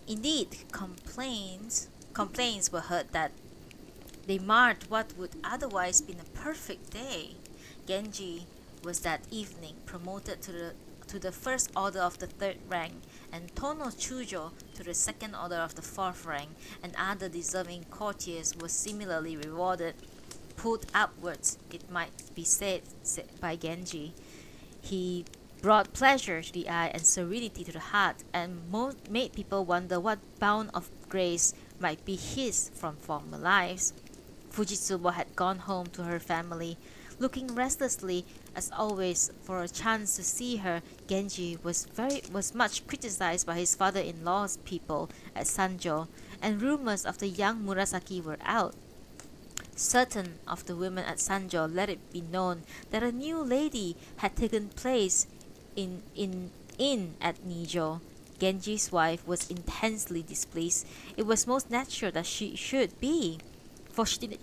Indeed, complaints were heard that they marred what would otherwise been a perfect day. Genji was that evening promoted to the first order of the third rank, and Tono Chujo to the second order of the fourth rank, and other deserving courtiers were similarly rewarded. Pulled upwards, it might be said by Genji, he brought pleasure to the eye and serenity to the heart, and made people wonder what bound of grace might be his from former lives. Fujitsubo had gone home to her family, looking restlessly as always for a chance to see her. Genji was much criticized by his father-in-law's people at Sanjo, and rumors of the young Murasaki were out. Certain of the women at Sanjo let it be known that a new lady had taken place in at Nijo. Genji's wife was intensely displeased. It was most natural that she should be, for she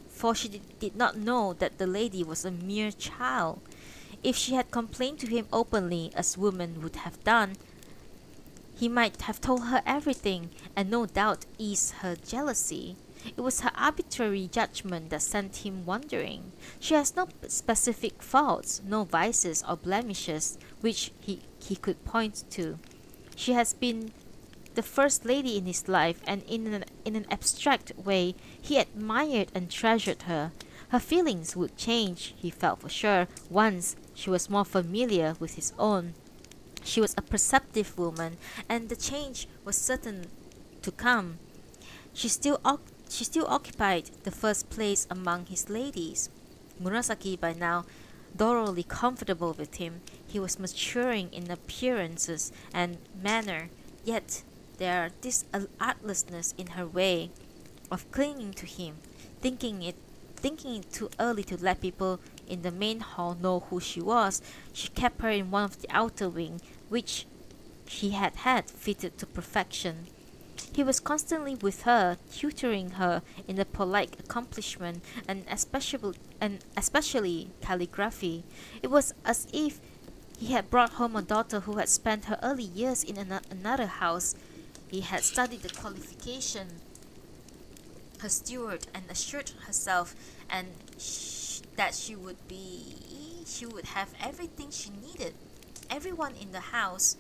did not know that the lady was a mere child. If she had complained to him openly, as women would have done, he might have told her everything, and no doubt eased her jealousy. It was her arbitrary judgment that sent him wandering. She has no specific faults, no vices or blemishes which he could point to. She has been the first lady in his life, and in an abstract way he admired and treasured her. Her feelings would change, he felt for sure, once she was more familiar with his own. She was a perceptive woman, and the change was certain to come. She still occupied the first place among his ladies. Murasaki, by now thoroughly comfortable with him, he was maturing in appearances and manner, yet there this artlessness in her way of clinging to him, thinking it too early to let people in the main hall know who she was. She kept her in one of the outer wing, which he had fitted to perfection. He was constantly with her, tutoring her in the polite accomplishment and especially calligraphy. It was as if he had brought home a daughter who had spent her early years in another house. He had studied the qualification, her steward, and assured herself that she would have everything she needed. Everyone in the house,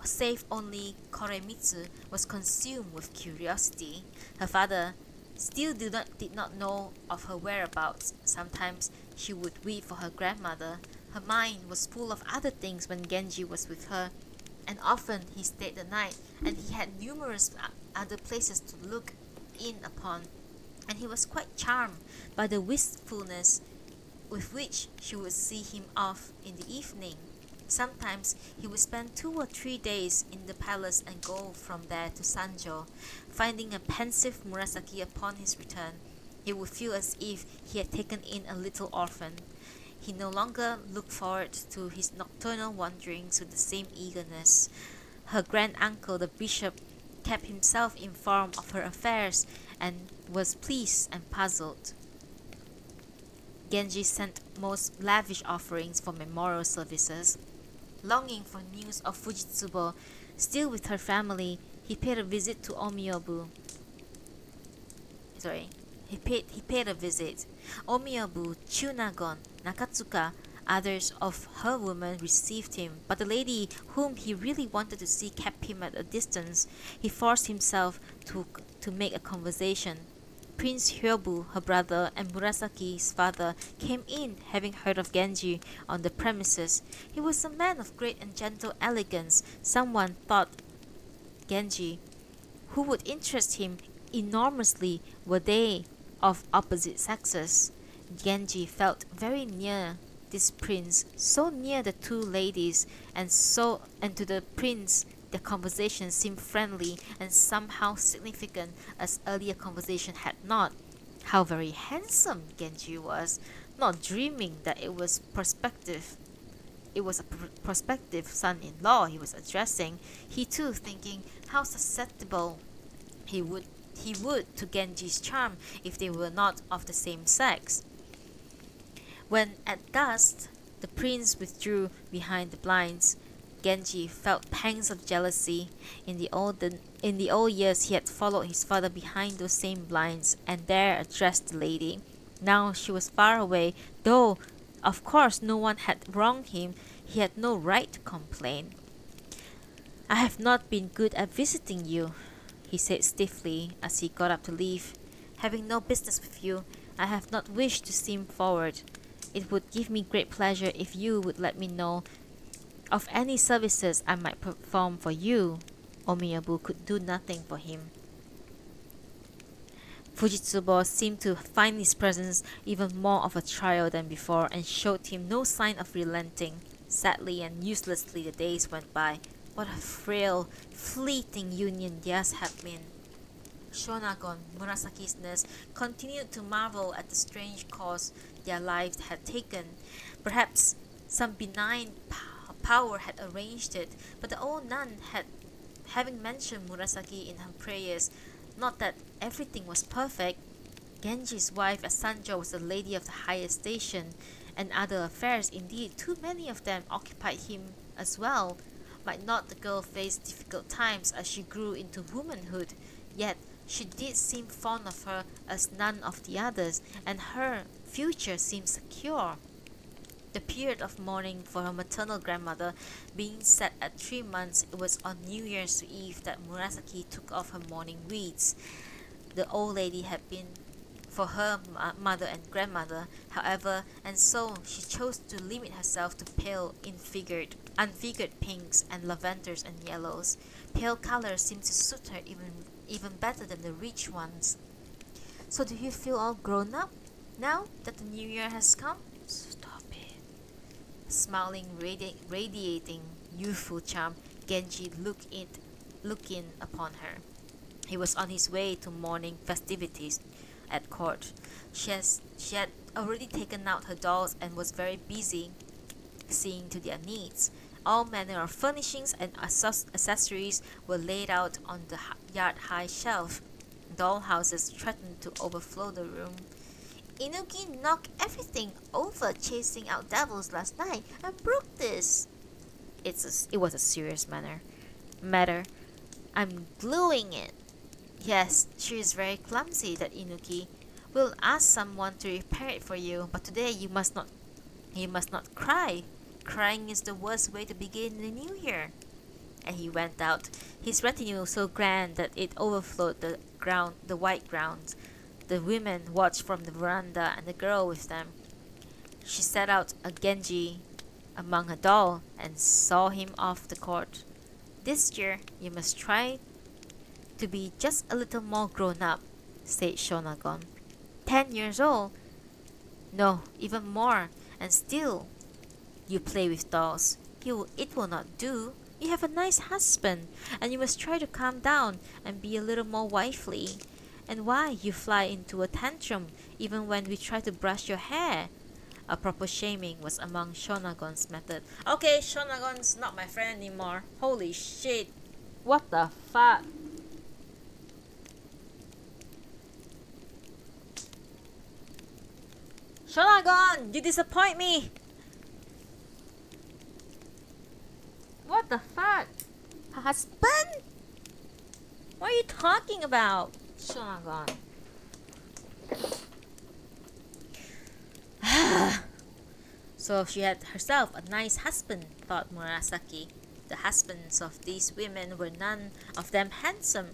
save only Koremitsu, was consumed with curiosity. Her father still did not know of her whereabouts. Sometimes she would weep for her grandmother. Her mind was full of other things when Genji was with her, and often he stayed the night, and he had numerous other places to look in upon and he was quite charmed by the wistfulness with which she would see him off in the evening. Sometimes he would spend 2 or 3 days in the palace and go from there to Sanjo. Finding a pensive Murasaki upon his return, he would feel as if he had taken in a little orphan. He no longer looked forward to his nocturnal wanderings with the same eagerness. Her grand uncle, the bishop, kept himself informed of her affairs and was pleased and puzzled. Genji sent most lavish offerings for memorial services. Longing for news of Fujitsubo, still with her family, he paid a visit to Omiyobu. He paid a visit. Omiyobu, Chunagon, Nakatsuka, others of her women received him, but the lady whom he really wanted to see kept him at a distance. He forced himself to make a conversation. Prince Hyobu, her brother, and Murasaki's father came in, having heard of Genji on the premises. He was a man of great and gentle elegance. Someone thought Genji, who would interest him enormously were they of opposite sexes. Genji felt very near this prince, so near the two ladies, and to the prince their conversation seemed friendly and somehow significant, as earlier conversation had not. How very handsome Genji was, not dreaming that it was a prospective son-in-law he was addressing. He too thinking how susceptible he would to Genji's charm if they were not of the same sex. When at dusk the prince withdrew behind the blinds, Genji felt pangs of jealousy. In the old years he had followed his father behind those same blinds and there addressed the lady. Now she was far away, though of course no one had wronged him. He had no right to complain. "I have not been good at visiting you," he said stiffly as he got up to leave. "Having no business with you, I have not wished to seem forward. It would give me great pleasure if you would let me know of any services I might perform for you." Omiyabu could do nothing for him. Fujitsubo seemed to find his presence even more of a trial than before and showed him no sign of relenting. Sadly and uselessly the days went by. What a frail, fleeting union theirs had been. Shonagon, Murasaki's nurse, continued to marvel at the strange course their lives had taken. Perhaps some benign power had arranged it, but the old nun having mentioned Murasaki in her prayers, not that everything was perfect. Genji's wife at Sanjo was a lady of the highest station, and other affairs, indeed, too many of them occupied him as well. Might not the girl face difficult times as she grew into womanhood, yet she did seem fond of her as none of the others, and her future seemed secure. The period of mourning for her maternal grandmother being set at 3 months, it was on New Year's Eve that Murasaki took off her mourning wreaths. The old lady had been for her mother and grandmother, however, and so she chose to limit herself to pale, unfigured pinks and lavenders and yellows. Pale colors seemed to suit her even better than the rich ones. "So do you feel all grown up now that the new year has come?" "Stop it." Smiling, radiating youthful charm, Genji looked in upon her. He was on his way to morning festivities at court. She had already taken out her dolls and was very busy seeing to their needs. All manner of furnishings and accessories were laid out on the yard-high shelf. Doll houses threatened to overflow the room. "Inuki knocked everything over chasing out devils last night and broke this." It was a serious matter. "I'm gluing it." "Yes, she is very clumsy, that Inuki. We'll ask someone to repair it for you, but today you must not cry. Crying is the worst way to begin the new year." And he went out, his retinue so grand that it overflowed the white grounds. The women watched from the veranda, and the girl with them. She set out a Genji among her doll and saw him off the court. "This year you must try to be just a little more grown up," said Shonagon. 10 years old. No, even more. And still, you play with dolls. It will not do. You have a nice husband, and you must try to calm down and be a little more wifely. And why you fly into a tantrum even when we try to brush your hair? A proper shaming was among Shonagon's method. Okay, Shonagon's not my friend anymore. Holy shit. What the fuck? Shonagon, you disappoint me. What the fuck? Husband? What are you talking about, Shonagon? So she had herself a nice husband, thought Murasaki. The husbands of these women were none of them handsome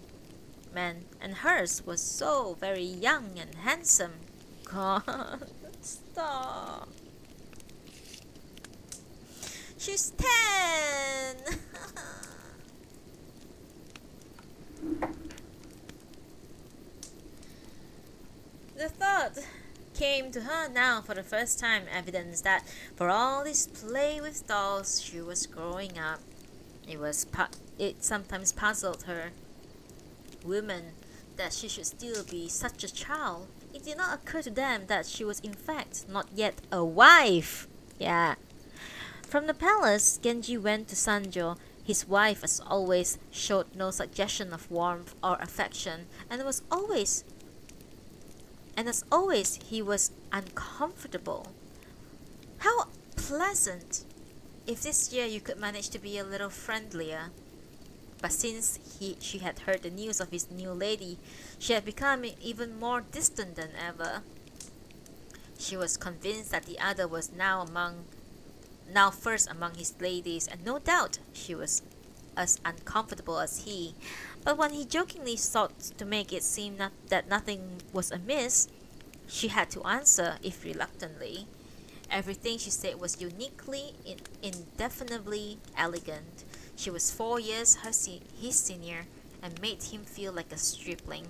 men, and hers was so very young and handsome. God, stop. She's 10! The thought came to her now for the first time, evidence that for all this play with dolls she was growing up. It sometimes puzzled her. Women, that she should still be such a child. It did not occur to them that she was in fact not yet a wife. Yeah. From the palace, Genji went to Sanjo. His wife, as always, showed no suggestion of warmth or affection, and as always, he was uncomfortable. How pleasant! If this year you could manage to be a little friendlier. But since she had heard the news of his new lady, she had become even more distant than ever. She was convinced that the other was now first among his ladies, and no doubt she was as uncomfortable as he. But when he jokingly sought to make it seem that nothing was amiss, she had to answer, if reluctantly. Everything she said was uniquely, indefinably elegant. She was 4 years his senior, and made him feel like a stripling.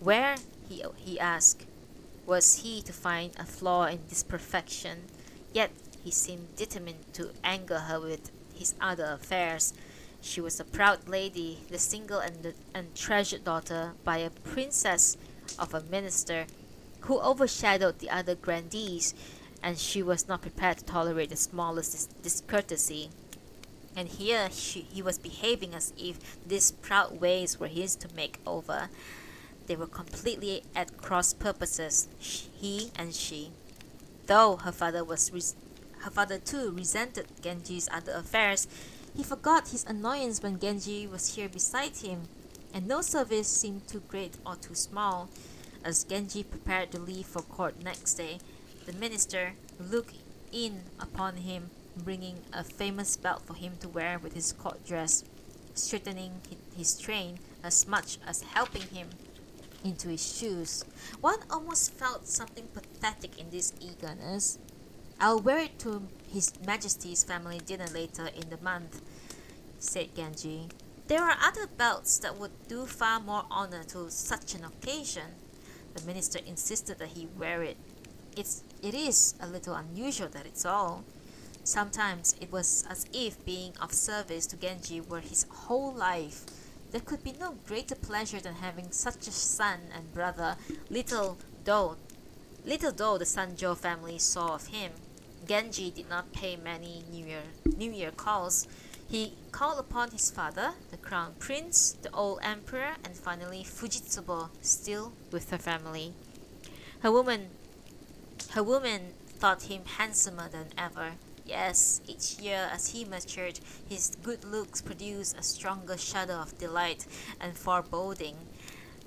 Where, he asked, was he to find a flaw in this perfection? Yet he seemed determined to anger her with his other affairs. She was a proud lady, the single and treasured daughter by a princess of a minister, who overshadowed the other grandees, and she was not prepared to tolerate the smallest discourtesy. And here he was behaving as if these proud ways were his to make over. They were completely at cross purposes, he and she. Though her father too resented Genji's other affairs, he forgot his annoyance when Genji was here beside him, and no service seemed too great or too small. As Genji prepared to leave for court next day, the minister looked in upon him, bringing a famous belt for him to wear with his court dress, straightening his train as much as helping him into his shoes. One almost felt something pathetic in this eagerness. "I'll wear it to His Majesty's family dinner later in the month," said Genji. "There are other belts that would do far more honor to such an occasion." The minister insisted that he wear it. It is a little unusual, that it's all. Sometimes it was as if being of service to Genji were his whole life. There could be no greater pleasure than having such a son and brother, little though the Sanjo family saw of him. Genji did not pay many New Year calls. He called upon his father, the crown prince, the old emperor, and finally Fujitsubo, still with her family. Her woman thought him handsomer than ever. Yes, each year as he matured, his good looks produced a stronger shudder of delight and foreboding.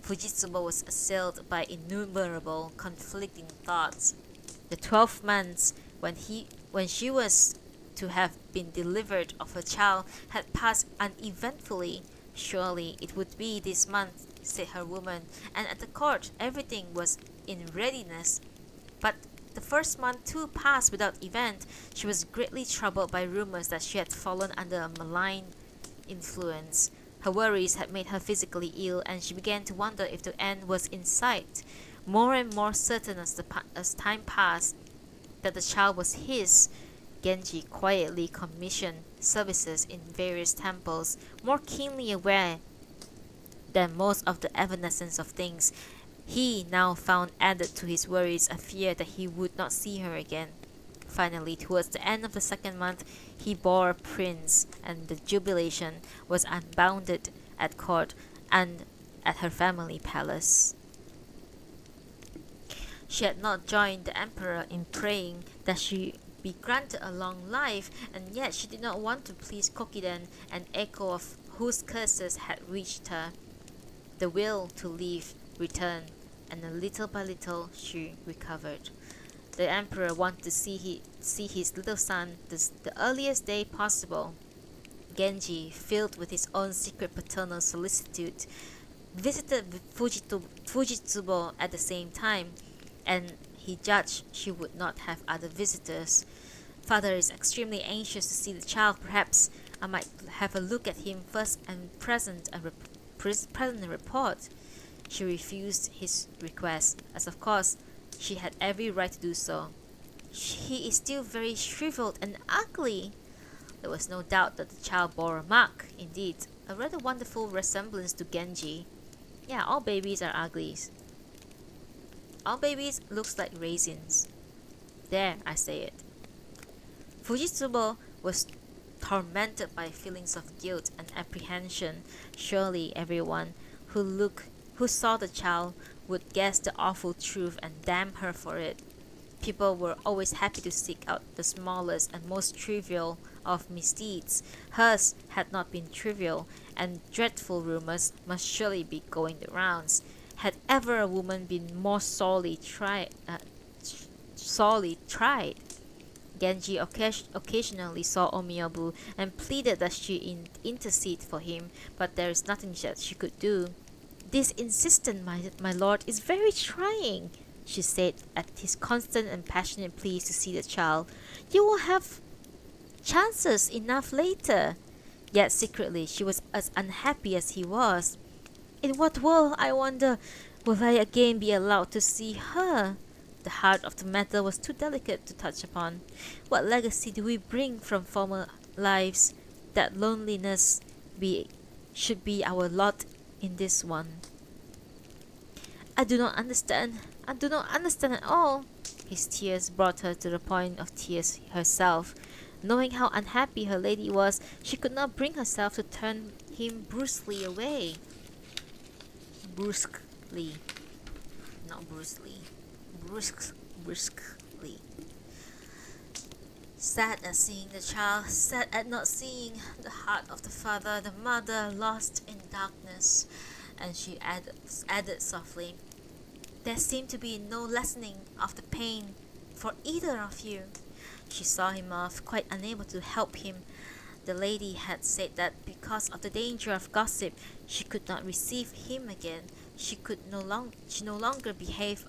Fujitsubo was assailed by innumerable conflicting thoughts. The 12 months when she was to have been delivered of her child had passed uneventfully. Surely it would be this month, said her woman, and at the court everything was in readiness. But the first month too passed without event. She was greatly troubled by rumors that she had fallen under a malign influence. Her worries had made her physically ill, and she began to wonder if the end was in sight. More and more certain as time passed that the child was his, Genji quietly commissioned services in various temples, more keenly aware than most of the evanescence of things. He now found added to his worries a fear that he would not see her again. Finally, towards the end of the second month, he bore a prince, and the jubilation was unbounded at court and at her family palace. She had not joined the emperor in praying that she be granted a long life, and yet she did not want to please Kokiden, an echo of whose curses had reached her. The will to live returned, and little by little she recovered. The emperor wanted to see his little son the earliest day possible. Genji, filled with his own secret paternal solicitude, visited Fujitsubo at the same time, and he judged she would not have other visitors. Father is extremely anxious to see the child. Perhaps I might have a look at him first and present a report. She refused his request, as of course she had every right to do so. He is still very shriveled and ugly. There was no doubt that the child bore a mark, indeed, a rather wonderful resemblance to Genji. Yeah, all babies are uglies. All babies looks like raisins. There, I say it. Fujitsubo was tormented by feelings of guilt and apprehension. Surely everyone who saw the child would guess the awful truth and damn her for it. People were always happy to seek out the smallest and most trivial of misdeeds. Hers had not been trivial, and dreadful rumors must surely be going the rounds. Had ever a woman been more sorely tried? Genji occasionally saw Omiyabu and pleaded that she intercede for him, but there is nothing that she could do. This insistent my lord is very trying, she said at his constant and passionate pleas to see the child. You will have chances enough later. Yet secretly she was as unhappy as he was. In what world, I wonder, will I again be allowed to see her? The heart of the matter was too delicate to touch upon. What legacy do we bring from former lives? That loneliness should be our lot in this one. I do not understand. I do not understand at all. His tears brought her to the point of tears herself. Knowing how unhappy her lady was, she could not bring herself to turn him brusquely away. Brusquely. Not Bruce Lee. Brusquely. Sad at seeing the child, sad at not seeing the heart of the father, the mother lost in darkness. And she added softly, there seemed to be no lessening of the pain for either of you. She saw him off, quite unable to help him. The lady had said that because of the danger of gossip, she could not receive him again. She no longer behave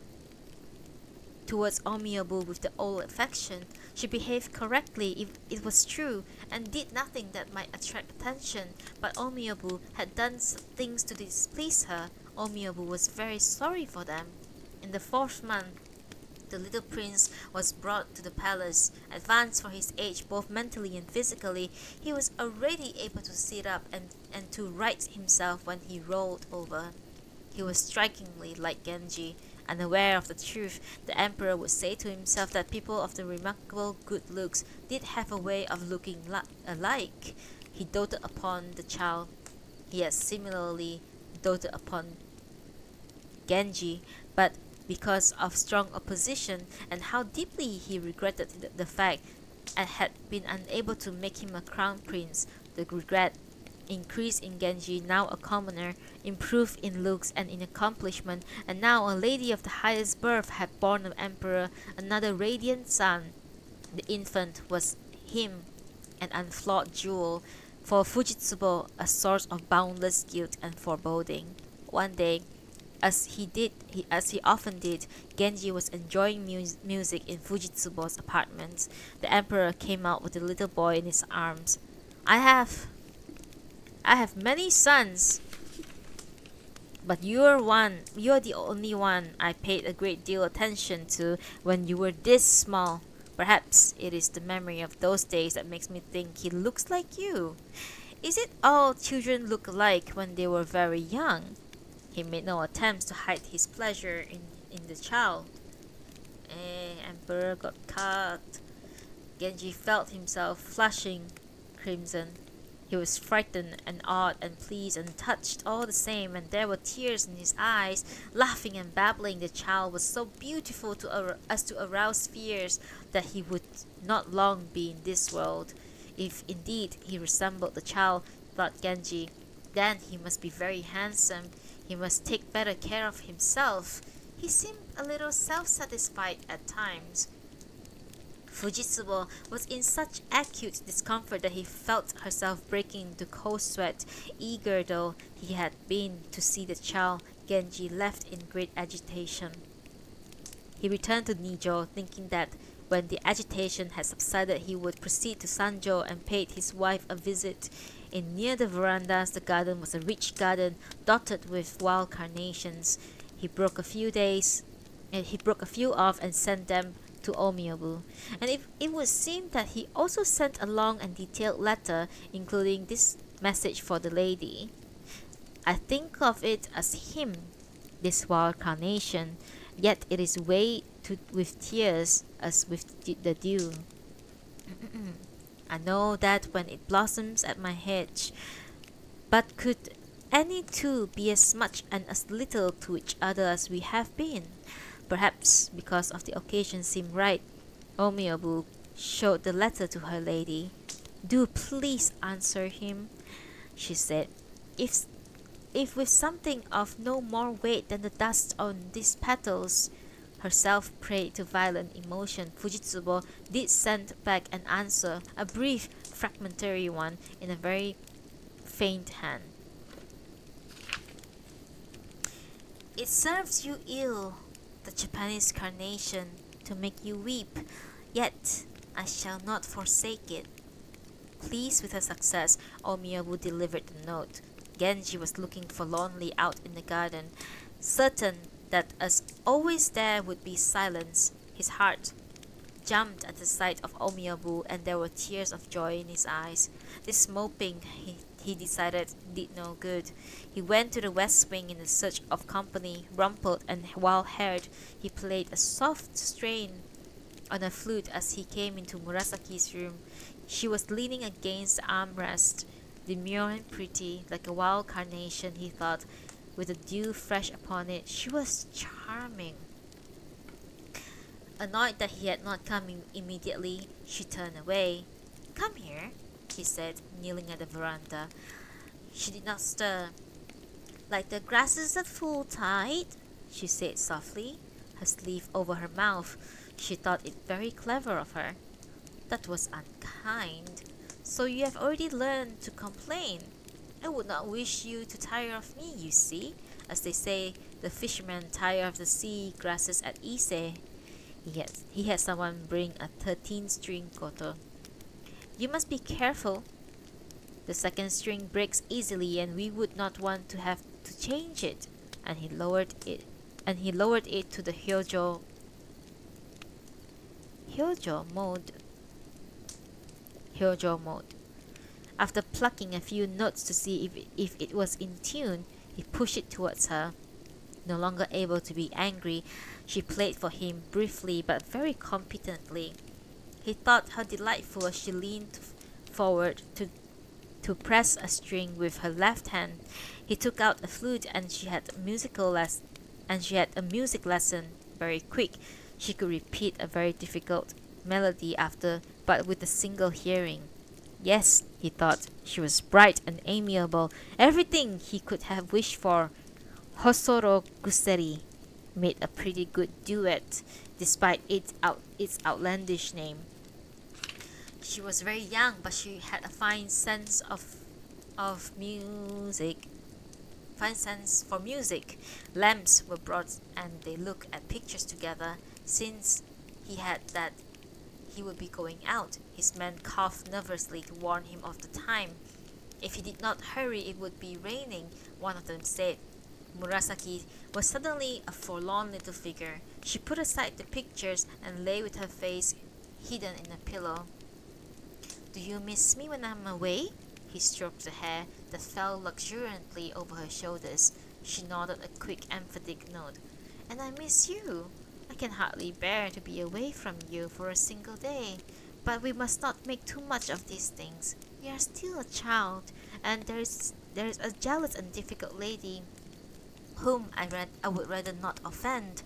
towards Omiyabu with the old affection. She behaved correctly if it was true, and did nothing that might attract attention. But Omiyabu had done things to displease her. Omiyabu was very sorry for them. In the 4th month, the little prince was brought to the palace. Advanced for his age, both mentally and physically, he was already able to sit up and to right himself when he rolled over. He was strikingly like Genji. Unaware of the truth, the emperor would say to himself that people of the remarkable good looks did have a way of looking alike. He doted upon the child. He had similarly doted upon Genji, but because of strong opposition and how deeply he regretted the fact and had been unable to make him a crown prince, the regret increased in Genji, now a commoner, improved in looks and in accomplishment, and now a lady of the highest birth had borne the emperor another radiant son. The infant was him, an unflawed jewel, for Fujitsubo a source of boundless guilt and foreboding. One day, as he often did, Genji was enjoying music in Fujitsubo's apartment. The emperor came out with the little boy in his arms. I have many sons. But you're the only one I paid a great deal attention to when you were this small. Perhaps it is the memory of those days that makes me think he looks like you. Is it all children look alike when they were very young? He made no attempts to hide his pleasure in the child. Emperor got cut. Genji felt himself flushing crimson. He was frightened and awed and pleased and touched all the same, and there were tears in his eyes. Laughing and babbling, the child was so beautiful as to arouse fears that he would not long be in this world. If indeed he resembled the child, thought Genji, then he must be very handsome. He must take better care of himself. He seemed a little self-satisfied at times. Fujitsubo was in such acute discomfort that he felt herself breaking into cold sweat. Eager though he had been to see the child, Genji left in great agitation. He returned to Nijo, thinking that when the agitation had subsided he would proceed to Sanjo and paid his wife a visit. In near the verandas, the garden was a rich garden dotted with wild carnations. He broke a few off and sent them to Omiyabu, and it would seem that he also sent a long and detailed letter, including this message for the lady. I think of it as him, this wild carnation, yet it is weighed with tears as with the dew. I know that when it blossoms at my hedge, but could any two be as much and as little to each other as we have been? Perhaps because of the occasion seemed right, Omiyabu showed the letter to her lady. Do please answer him, she said. If with something of no more weight than the dust on these petals. Herself prey to violent emotion, Fujitsubo did send back an answer, a brief, fragmentary one, in a very faint hand. It serves you ill, the Japanese carnation, to make you weep, yet I shall not forsake it. Pleased with her success, Omiyabu delivered the note. Genji was looking forlornly out in the garden, certain that as always there would be silence. His heart jumped at the sight of Omiyabu, and there were tears of joy in his eyes. This moping, he decided, did no good. He went to the west wing in search of company. Rumpled and wild-haired, he played a soft strain on a flute as he came into Murasaki's room. She was leaning against the armrest, demure and pretty, like a wild carnation, he thought, with the dew fresh upon it. She was charming. Annoyed that he had not come immediately, she turned away. Come here, he said, kneeling at the veranda. She did not stir. Like the grasses at full tide, she said softly, her sleeve over her mouth. She thought it very clever of her. That was unkind. So you have already learned to complain. I would not wish you to tire of me, you see. As they say, the fishermen tire of the sea grasses at Ise. He had someone bring a 13-string koto. You must be careful. The second string breaks easily, and we would not want to have to change it. And he lowered it to the hyojo mode. After plucking a few notes to see if it was in tune, he pushed it towards her. No longer able to be angry, she played for him briefly but very competently. He thought her delightful as she leaned forward to press a string with her left hand. He took out a flute, and she had a music lesson, very quick. She could repeat a very difficult melody but with a single hearing. Yes, he thought, she was bright and amiable, everything he could have wished for. Hosoro Guseri made a pretty good duet, despite its outlandish name. She was very young, but she had a fine sense of music. Fine sense for music. Lamps were brought, and they looked at pictures together. Since he would be going out, his men coughed nervously to warn him of the time. If he did not hurry, it would be raining, one of them said. Murasaki was suddenly a forlorn little figure. She put aside the pictures and lay with her face hidden in a pillow. "Do you miss me when I'm away?" He stroked the hair that fell luxuriantly over her shoulders. She nodded a quick, emphatic nod. "And I miss you. I can hardly bear to be away from you for a single day. But we must not make too much of these things. You are still a child, and there is a jealous and difficult lady whom I would rather not offend.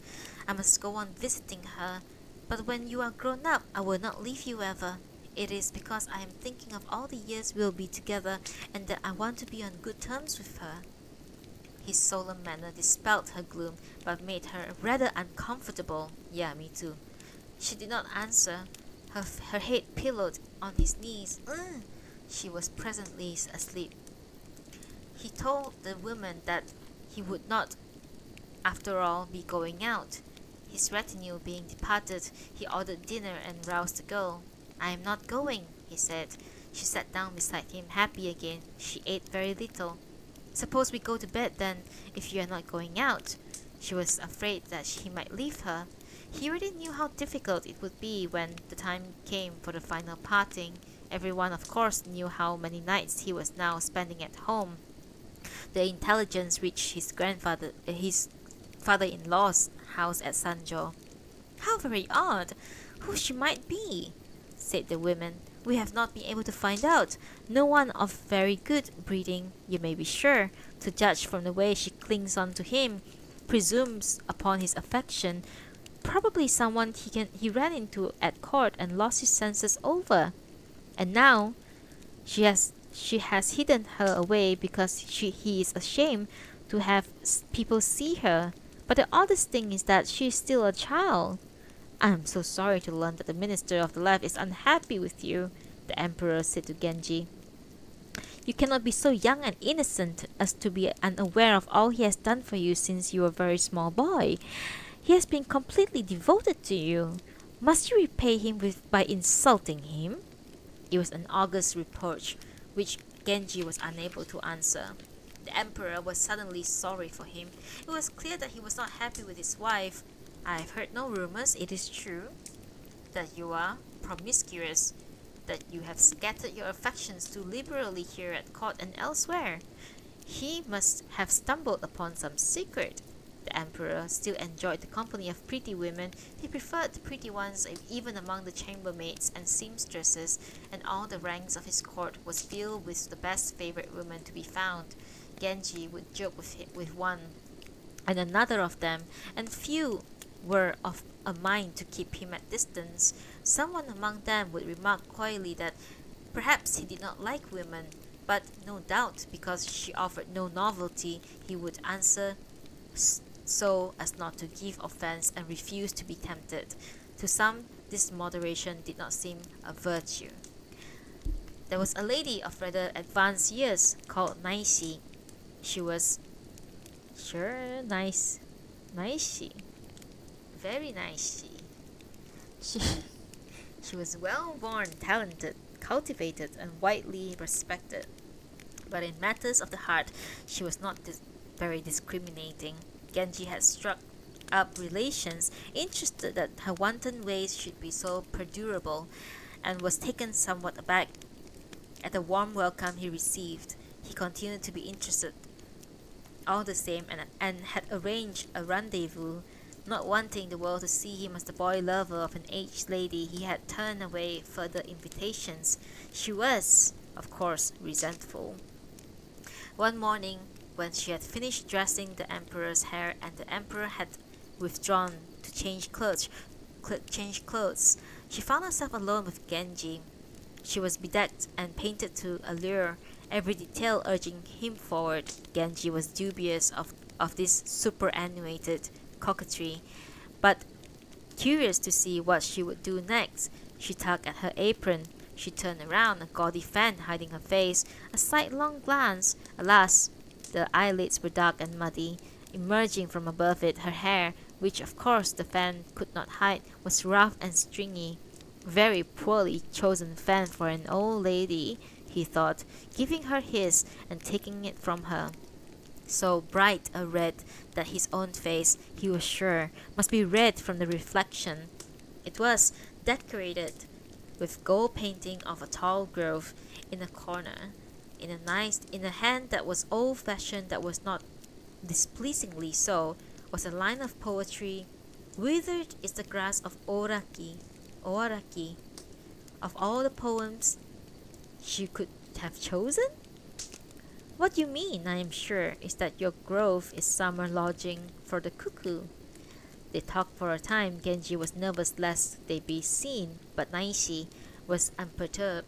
I must go on visiting her, but when you are grown up, I will not leave you ever. It is because I am thinking of all the years we'll be together, and that I want to be on good terms with her." His solemn manner dispelled her gloom, but made her rather uncomfortable. "Yeah, me too." She did not answer, her head pillowed on his knees. She was presently asleep. He told the woman that he would not, after all, be going out. His retinue being departed, he ordered dinner and roused the girl. "I am not going," he said. She sat down beside him, happy again. She ate very little. "Suppose we go to bed then, if you are not going out." She was afraid that he might leave her. He already knew how difficult it would be when the time came for the final parting. Everyone, of course, knew how many nights he was now spending at home. The intelligence reached his father-in-law's house at Sanjo. "How very odd! Who she might be," said the women. "We have not been able to find out. No one of very good breeding, you may be sure, to judge from the way she clings on to him, presumes upon his affection. Probably someone he ran into at court and lost his senses over. And now she has hidden her away because he is ashamed to have people see her. But the oddest thing is that she is still a child. I am so sorry to learn that the Minister of the Life is unhappy with you," the Emperor said to Genji. "You cannot be so young and innocent as to be unaware of all he has done for you since you were a very small boy. He has been completely devoted to you. Must you repay him by insulting him?" It was an august reproach, which Genji was unable to answer. The Emperor was suddenly sorry for him. It was clear that he was not happy with his wife. "I have heard no rumors, it is true, that you are promiscuous, that you have scattered your affections too liberally here at court and elsewhere. He must have stumbled upon some secret." The Emperor still enjoyed the company of pretty women. He preferred the pretty ones even among the chambermaids and seamstresses, and all the ranks of his court was filled with the best favorite women to be found. Genji would joke with one and another of them, and few were of a mind to keep him at distance. Someone among them would remark coyly that perhaps he did not like women, but no doubt because she offered no novelty, he would answer so as not to give offense and refuse to be tempted. To some, this moderation did not seem a virtue. There was a lady of rather advanced years called Naishi. She was nice. Very nice. She was well-born, talented, cultivated, and widely respected. But in matters of the heart, she was not very discriminating. Genji had struck up relations, interested that her wanton ways should be so perdurable, and was taken somewhat aback at the warm welcome he received. He continued to be interested all the same, and had arranged a rendezvous. Not wanting the world to see him as the boy lover of an aged lady, he had turned away further invitations. She was, of course, resentful. One morning, when she had finished dressing the Emperor's hair and the Emperor had withdrawn to change clothes, she found herself alone with Genji. She was bedecked and painted to allure, every detail urging him forward. Genji was dubious of this superannuated coquetry, but curious to see what she would do next. She tugged at her apron. She turned around, a gaudy fan hiding her face, a sidelong glance. Alas, the eyelids were dark and muddy. Emerging from above it, her hair, which of course the fan could not hide, was rough and stringy. Very poorly chosen fan for an old lady, he thought, giving her his and taking it from her. so bright a red that his own face, he was sure, must be red from the reflection. It was decorated with gold painting of a tall grove in a corner, in a hand that was old-fashioned, that was not displeasingly so, was a line of poetry. Withered is the grass of Oaraki. Of all the poems she could have chosen? What you mean, I am sure, is that your grove is summer lodging for the cuckoo. They talked for a time. Genji was nervous lest they be seen, but Naishi was unperturbed.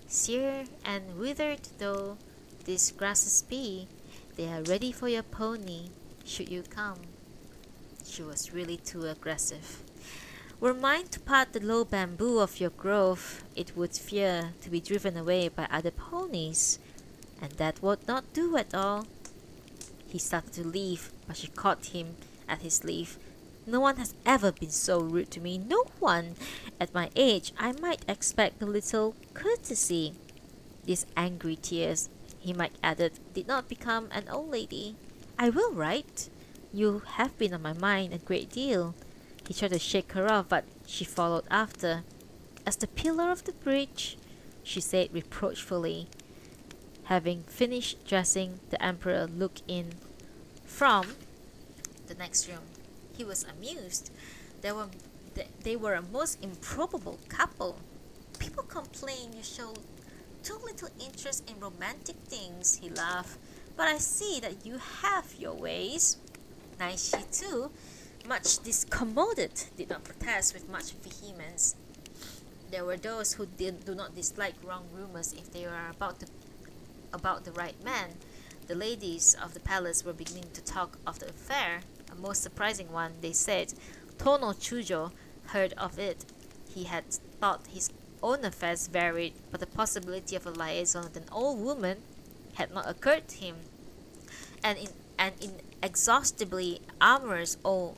Sere and withered though these grasses be, they are ready for your pony, should you come. She was really too aggressive. Were mine to part the low bamboo of your grove, it would fear to be driven away by other ponies, and that would not do at all. He started to leave, but she caught him at his sleeve. No one has ever been so rude to me, no one. At my age, I might expect a little courtesy. These angry tears, he might added, did not become an old lady. I will write. You have been on my mind a great deal. He tried to shake her off, but she followed after. As the pillar of the bridge, she said reproachfully. Having finished dressing, the emperor looked in from the next room. He was amused. They were a most improbable couple. People complain you show too little interest in romantic things, he laughed. But I see that you have your ways. Naishi, too, much discommoded, did not protest with much vehemence. There were those who do not dislike wrong rumors if they were about the right man. The ladies of the palace were beginning to talk of the affair. A most surprising one, they said. Tono Chujo heard of it. He had thought his own affairs varied, but the possibility of a liaison with an old woman had not occurred to him. An inexhaustibly amorous old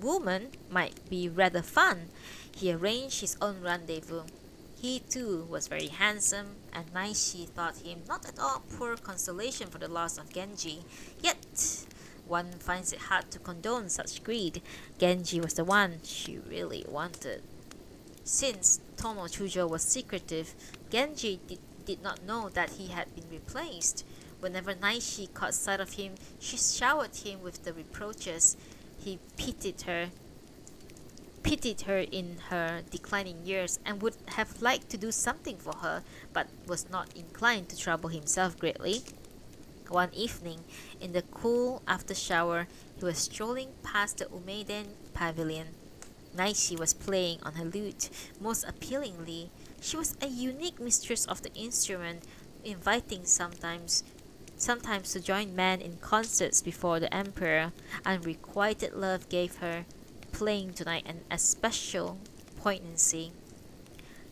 woman might be rather fun. He arranged his own rendezvous. He too was very handsome, and Naishi thought him not at all poor consolation for the loss of Genji. Yet one finds it hard to condone such greed. Genji was the one she really wanted. Since Tono Chujo was secretive, Genji did not know that he had been replaced. Whenever Naishi caught sight of him, she showered him with the reproaches. He pitied her in her declining years, and would have liked to do something for her, but was not inclined to trouble himself greatly. One evening, in the cool after shower, he was strolling past the Umeiden pavilion. Naishi was playing on her lute most appealingly. She was a unique mistress of the instrument, inviting sometimes to join men in concerts before the emperor. Unrequited love gave her playing tonight an especial poignancy.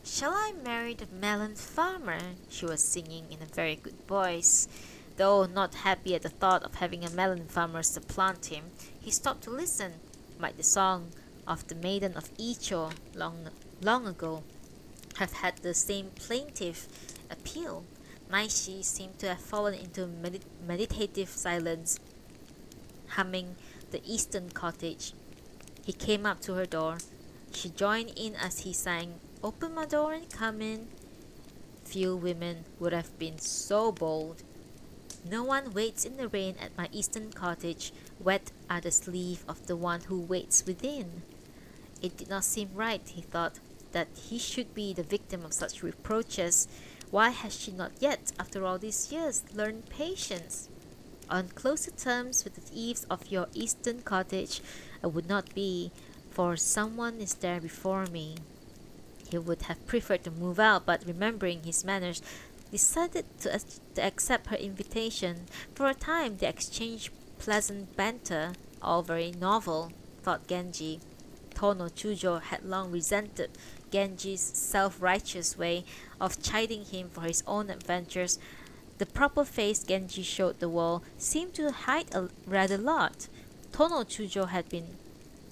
Shall I marry the melon farmer? She was singing in a very good voice. Though not happy at the thought of having a melon farmer supplant him, he stopped to listen. Might the song of the maiden of Icho long ago have had the same plaintive appeal? Naishi seemed to have fallen into meditative silence, humming the Eastern Cottage. He came up to her door. She joined in as he sang, "Open my door and come in." Few women would have been so bold. No one waits in the rain at my Eastern Cottage. Wet are the sleeves of the one who waits within. It did not seem right, he thought, that he should be the victim of such reproaches. Why has she not yet, after all these years, learned patience? On closer terms with the eaves of your Eastern Cottage, I would not be, for someone is there before me. He would have preferred to move out, but remembering his manners, decided to accept her invitation. For a time they exchanged pleasant banter, all very novel, thought Genji. Tono Chujo had long resented Genji's self-righteous way of chiding him for his own adventures. The proper face Genji showed the world seemed to hide a rather lot. Tono Chujo had been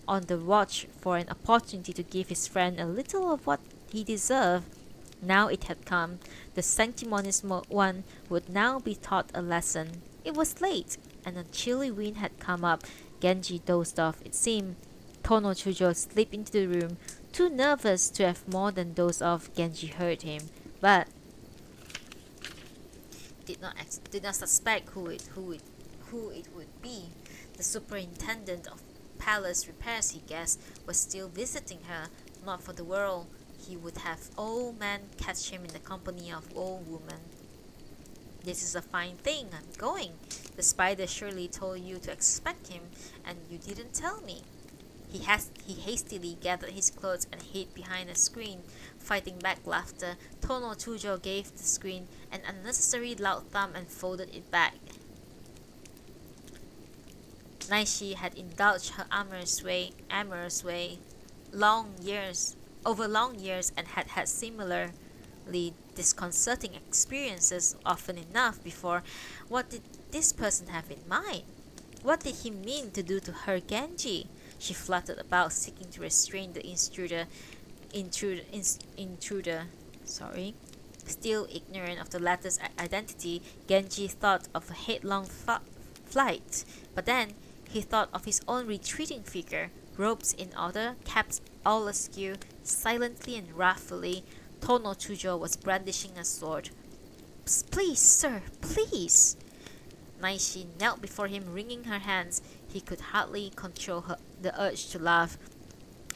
on the watch for an opportunity to give his friend a little of what he deserved. Now it had come. The sanctimonious one would now be taught a lesson. It was late, and a chilly wind had come up. Genji dozed off. It seemed Tono Chujo slipped into the room, too nervous to have more than dozed off. Genji heard him, but did not suspect who it would be. The superintendent of palace repairs, he guessed, was still visiting her. Not for the world he would have old man catch him in the company of old woman. This is a fine thing. I'm going. The spider surely told you to expect him, and you didn't tell me. He hastily gathered his clothes and hid behind a screen. Fighting back laughter, Tono Chujo gave the screen an unnecessary loud thump and folded it back. Naishi had indulged her amorous way over long years and had had similarly disconcerting experiences often enough before. What did this person have in mind? What did he mean to do to her Genji? She fluttered about, seeking to restrain the intruder. Still ignorant of the latter's identity, Genji thought of a headlong flight. But then he thought of his own retreating figure, robes in order, caps all askew. Silently and wrathfully, Tono Chujo was brandishing a sword. Please, sir, please! Naishi knelt before him, wringing her hands. He could hardly control the urge to laugh.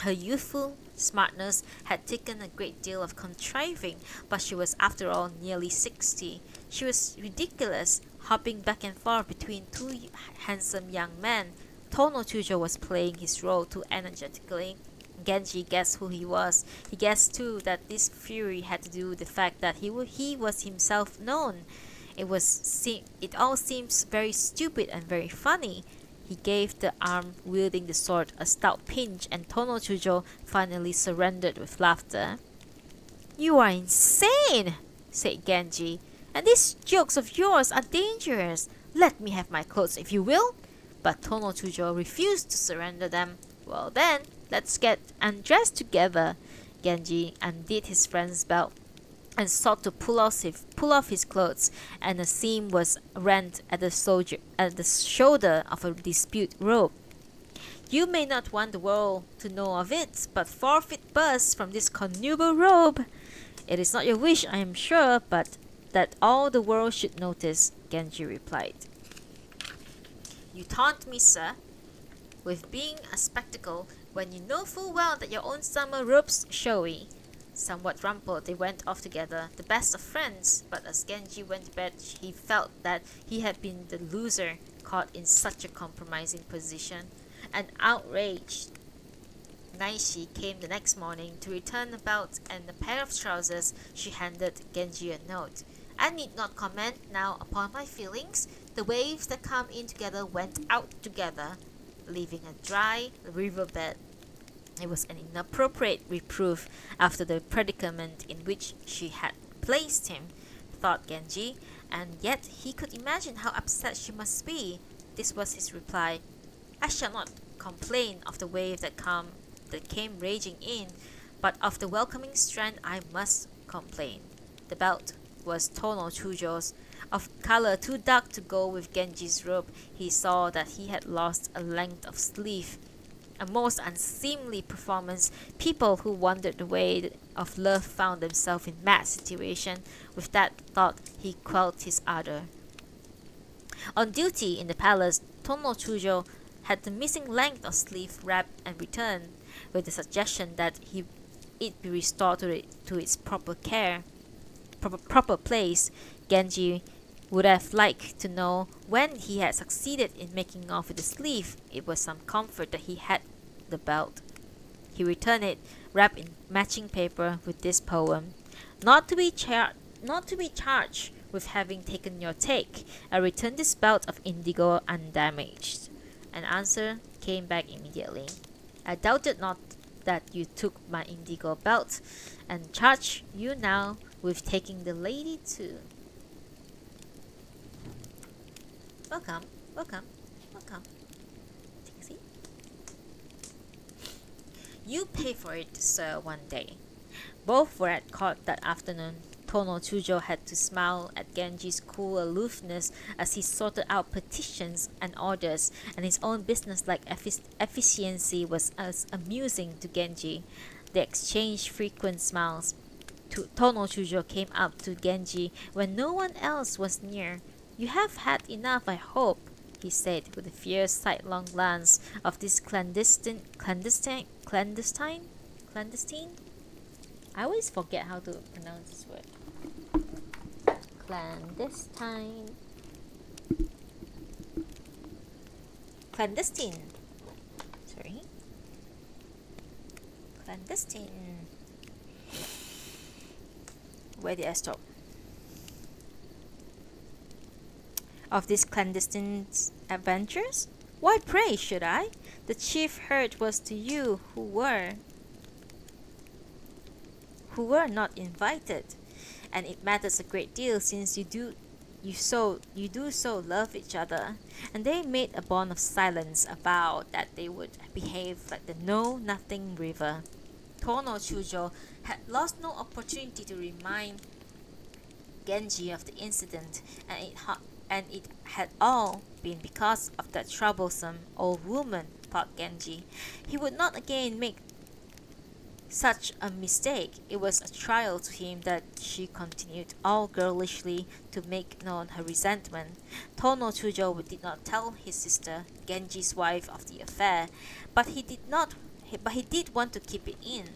Her youthful smartness had taken a great deal of contriving, but she was after all nearly 60. She was ridiculous, hopping back and forth between two handsome young men. Tono Chujo was playing his role too energetically. Genji guessed who he was. He guessed too that this fury had to do with the fact that he was himself known. It all seems very stupid and very funny. He gave the arm wielding the sword a stout pinch, and Tono Chujo finally surrendered with laughter. You are insane, said Genji, and these jokes of yours are dangerous. Let me have my clothes if you will. But Tono Chujo refused to surrender them. Well then, let's get undressed together. Genji undid his friend's belt and sought to pull off his clothes, and a seam was rent at the shoulder of a dispute robe. You may not want the world to know of it, but forfeit bursts from this connubial robe. It is not your wish, I am sure, but that all the world should notice, Genji replied. You taunt me, sir, with being a spectacle when you know full well that your own summer robe's showy. Somewhat rumpled, they went off together, the best of friends, but as Genji went to bed, he felt that he had been the loser, caught in such a compromising position. And outraged, Naishi came the next morning to return a belt and a pair of trousers. She handed Genji a note. I need not comment now upon my feelings. The waves that come in together went out together, leaving a dry riverbed. It was an inappropriate reproof after the predicament in which she had placed him, thought Genji, and yet he could imagine how upset she must be. This was his reply. I shall not complain of the wave that came raging in, but of the welcoming strand I must complain. The belt was Tono Chujo's, of color too dark to go with Genji's robe. He saw that he had lost a length of sleeve. A most unseemly performance. People who wandered the way of love found themselves in mad situation. With that thought, he quelled his ardor. On duty in the palace, Tono Chujo had the missing length of sleeve wrapped and returned, with the suggestion that it be restored to its proper place. Genji would have liked to know when he had succeeded in making off with the sleeve. It was some comfort that he had the belt. He returned it, wrapped in matching paper, with this poem. Not to be charged with having taken your take. I return this belt of indigo undamaged. An answer came back immediately. I doubted not that you took my indigo belt, and charge you now with taking the lady too. Welcome, welcome, welcome. Take a seat. You pay for it, sir, one day. Both were at court that afternoon. Tono Chujo had to smile at Genji's cool aloofness as he sorted out petitions and orders, and his own business-like efficiency was as amusing to Genji. They exchanged frequent smiles. Tono Chujo came up to Genji when no one else was near. "You have had enough, I hope," he said with a fierce sidelong glance of this clandestine? I always forget how to pronounce this word. Clandestine. Clandestine. Sorry. Clandestine. Where did I stop? Of these clandestine adventures? Why pray should I? The chief hurt was to you who were not invited, and it matters a great deal since you do so love each other." And they made a bond of silence, a vow that they would behave like the know-nothing river. Tono Chujo had lost no opportunity to remind Genji of the incident, and it had all been because of that troublesome old woman, thought Genji. He would not again make such a mistake. It was a trial to him that she continued all girlishly to make known her resentment. Tono Chujo did not tell his sister, Genji's wife, of the affair, but he did want to keep it in.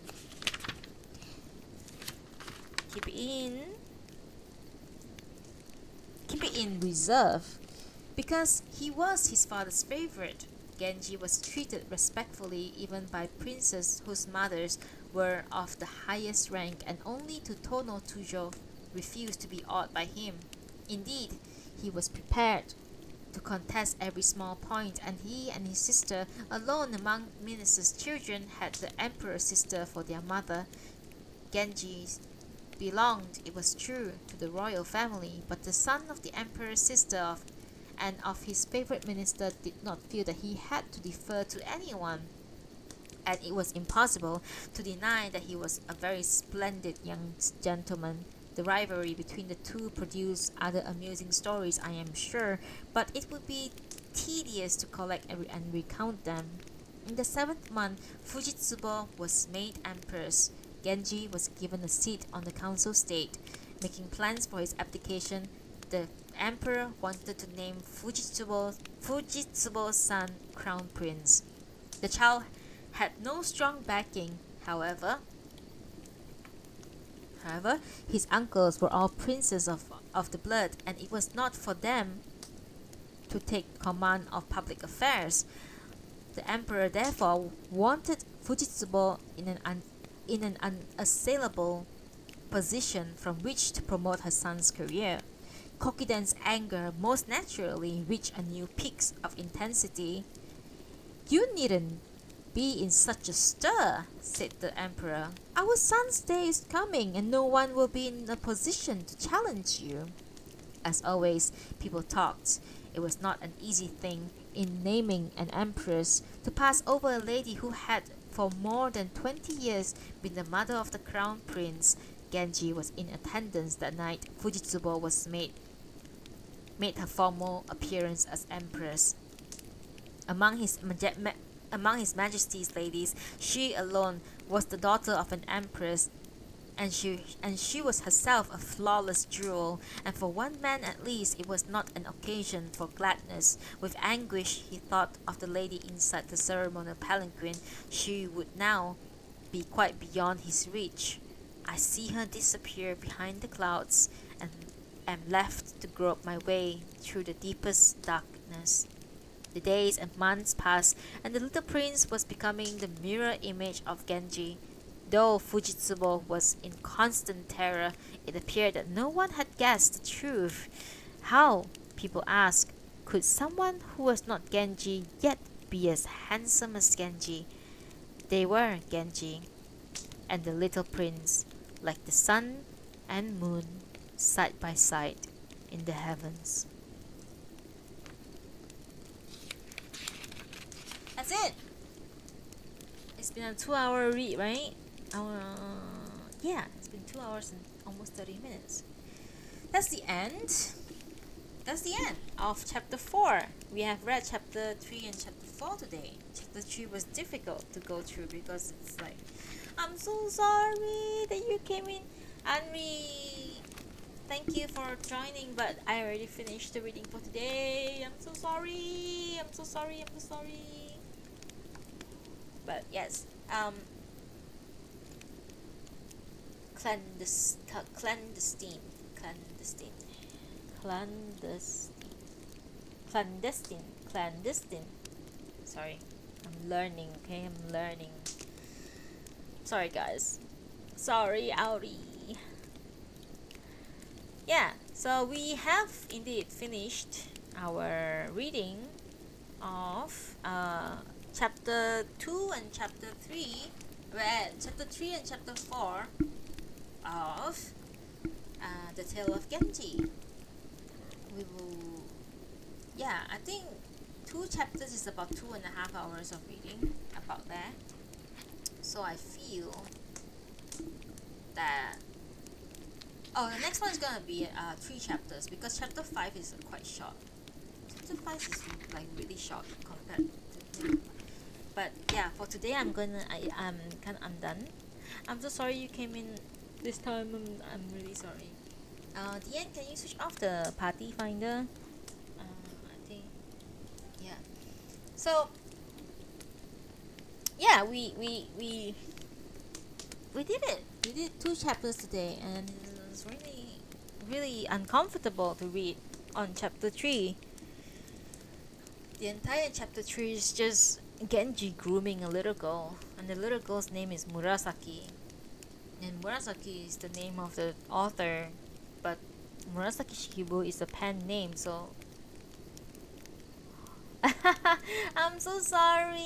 Keep it in reserve, because he was his father's favorite. Genji was treated respectfully even by princes whose mothers were of the highest rank, and only Tono Chujo refused to be awed by him. Indeed, he was prepared to contest every small point, and he and his sister, alone among ministers' children, had the emperor's sister for their mother. Genji belonged, it was true, to the royal family, but the son of the emperor's sister and of his favorite minister did not feel that he had to defer to anyone, and it was impossible to deny that he was a very splendid young gentleman. The rivalry between the two produced other amusing stories, I am sure, but it would be tedious to collect and recount them. In the 7th month, Fujitsubo was made empress. Genji was given a seat on the council state. Making plans for his abdication, the emperor wanted to name Fujitsubo's son crown prince. The child had no strong backing, however. His uncles were all princes of the blood, and it was not for them to take command of public affairs. The emperor therefore wanted Fujitsubo in an unassailable position from which to promote her son's career. Kokiden's anger most naturally reached a new peak of intensity. "You needn't be in such a stir," said the emperor. "Our son's day is coming, and no one will be in a position to challenge you." As always, people talked. It was not an easy thing, in naming an empress, to pass over a lady who had for more than 20 years been the mother of the crown prince. Genji was in attendance that night. Fujitsubo was made her formal appearance as empress. Among his Majesty's ladies, she alone was the daughter of an empress, and she was herself a flawless jewel, and for one man at least it was not an occasion for gladness. With anguish he thought of the lady inside the ceremonial palanquin. She would now be quite beyond his reach. "I see her disappear behind the clouds, and am left to grope my way through the deepest darkness." The days and months passed, and the little prince was becoming the mirror image of Genji. Though Fujitsubo was in constant terror, it appeared that no one had guessed the truth. How, people asked, could someone who was not Genji yet be as handsome as Genji? They were Genji and the little prince, like the sun and moon, side by side in the heavens. That's it! It's been a 2-hour read, right? Yeah, it's been 2 hours and almost 30 minutes. That's the end. That's the end of chapter 4. We have read chapter 3 and chapter 4 today. Chapter 3 was difficult to go through because it's like, I'm so sorry that you came in. Anri, thank you for joining, but I already finished the reading for today. I'm so sorry. I'm so sorry. I'm so sorry. But yes, clandestine. Sorry, I'm learning. Okay, I'm learning. Sorry, guys. Sorry, Audi. Yeah, so we have indeed finished our reading of chapter 2 and chapter 3. Well, chapter 3 and chapter 4 of the Tale of Genji. We will, yeah, I think 2 chapters is about 2.5 hours of reading, about that. So I feel that, oh, the next one is gonna be 3 chapters because chapter 5 is quite short. Chapter 5 is like really short compared to, but yeah, for today I'm done. I'm so sorry you came in this time. I'm really sorry. Deanne, can you switch off the party finder? I think, yeah. So yeah, we did it. We did 2 chapters today, and it was really uncomfortable to read on chapter 3. The entire chapter 3 is just Genji grooming a little girl, and the little girl's name is Murasaki. And Murasaki is the name of the author, but Murasaki Shikibu is a pen name, so I'm so sorry.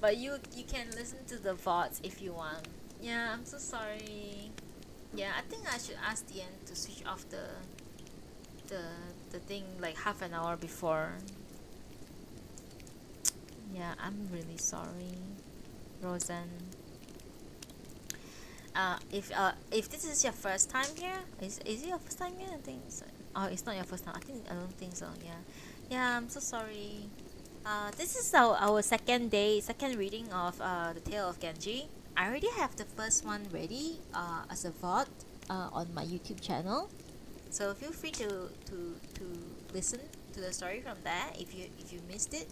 But you can listen to the VODs if you want. Yeah, I'm so sorry. Yeah, I think I should ask the end to switch off the thing like half an hour before. Yeah, I'm really sorry, Rosen. If this is your first time here, is it your first time here? I think so. Oh, it's not your first time. I don't think so. Yeah, I'm so sorry. This is our second reading of the Tale of Genji. I already have the first one ready as a VOD on my YouTube channel, so feel free to listen to the story from there if you missed it.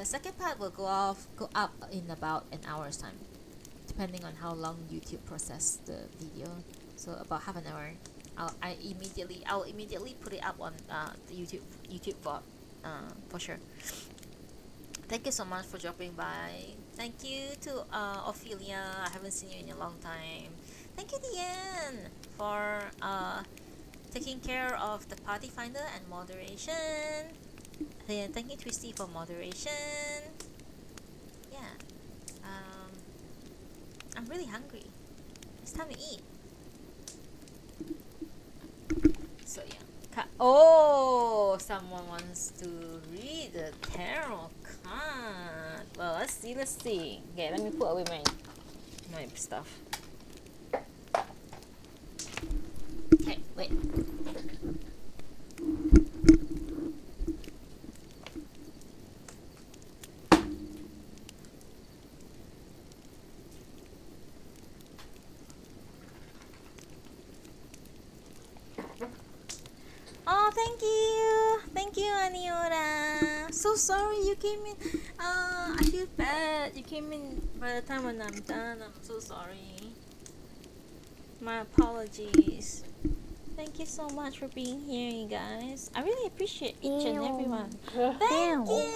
Second part will go up in about an hour's time, depending on how long YouTube process the video. So about half an hour. I'll immediately put it up on the YouTube VOD for sure. Thank you so much for dropping by. Thank you to Ophelia. I haven't seen you in a long time. Thank you, Diane, for taking care of the party finder and moderation. Then thank you, Twisty, for moderation. Yeah. I'm really hungry. It's time to eat. So yeah. Oh, someone wants to read the tarot card. Well, let's see. Okay, let me put away my stuff. Okay, wait. Oh, thank you, Aniora. So sorry you came in. I feel bad. You came in by the time when I'm done. I'm so sorry. My apologies. Thank you so much for being here, you guys. I really appreciate each and every one. Thank you.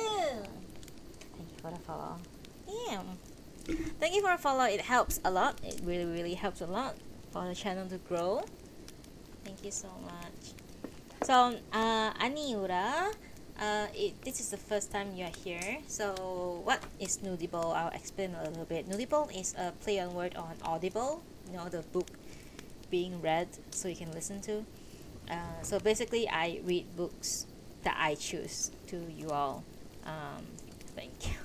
Thank you for the follow. Thank you for the follow. It helps a lot. It really helps a lot for the channel to grow. Thank you so much. So, Aniura, this is the first time you are here. So, what is Nudible? I'll explain a little bit. Nudible is a play on word on Audible. You know, the book being read so you can listen to. So basically, I read books that I choose to you all. Thank you.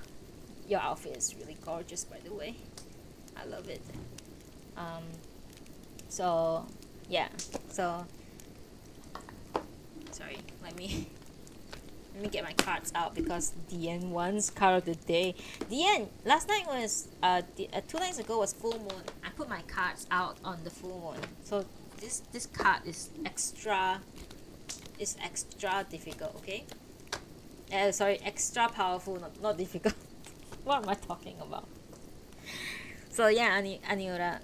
Your outfit is really gorgeous, by the way. I love it. So yeah, so sorry, let me get my cards out because Deanne wants card of the day. Deanne, last night was 2 nights ago was full moon. I put my cards out on the full moon, so this card is extra difficult. Okay, sorry, extra powerful, not difficult. What am I talking about? So yeah, Aniura,